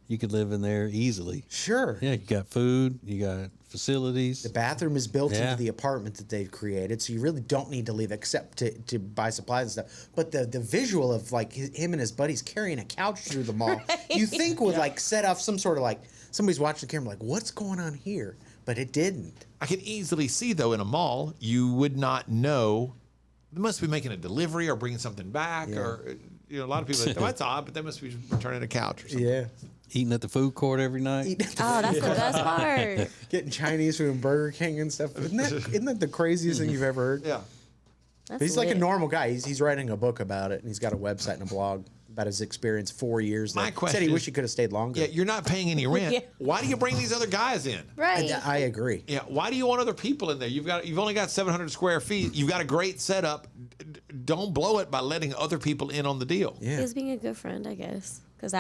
you could live in there easily. Sure. Yeah, you got food, you got facilities. The bathroom is built into the apartment that they've created, so you really don't need to leave except to buy supplies and stuff. But the visual of like him and his buddies carrying a couch through the mall, you think would like set off some sort of like somebody's watching the camera like, what's going on here? But it didn't. I can easily see though in a mall you would not know. They must be making a delivery or bringing something back, or a lot of people. That's odd, but they must be returning a couch or something. Yeah. Eating at the food court every night. That's the best part. Getting Chinese food and Burger King and stuff. Isn't that the craziest thing you've ever heard? Yeah. But he's like a normal guy. He's writing a book about it, and he's got a website and a blog about his experience 4 years there. My question said he wished he could have stayed longer. Yeah, you're not paying any rent. Why do you bring these other guys in? Right. I agree. Yeah. Why do you want other people in there? You've only got 700 square feet. You've got a great setup. Don't blow it by letting other people in on the deal. He was being a good friend, I guess, because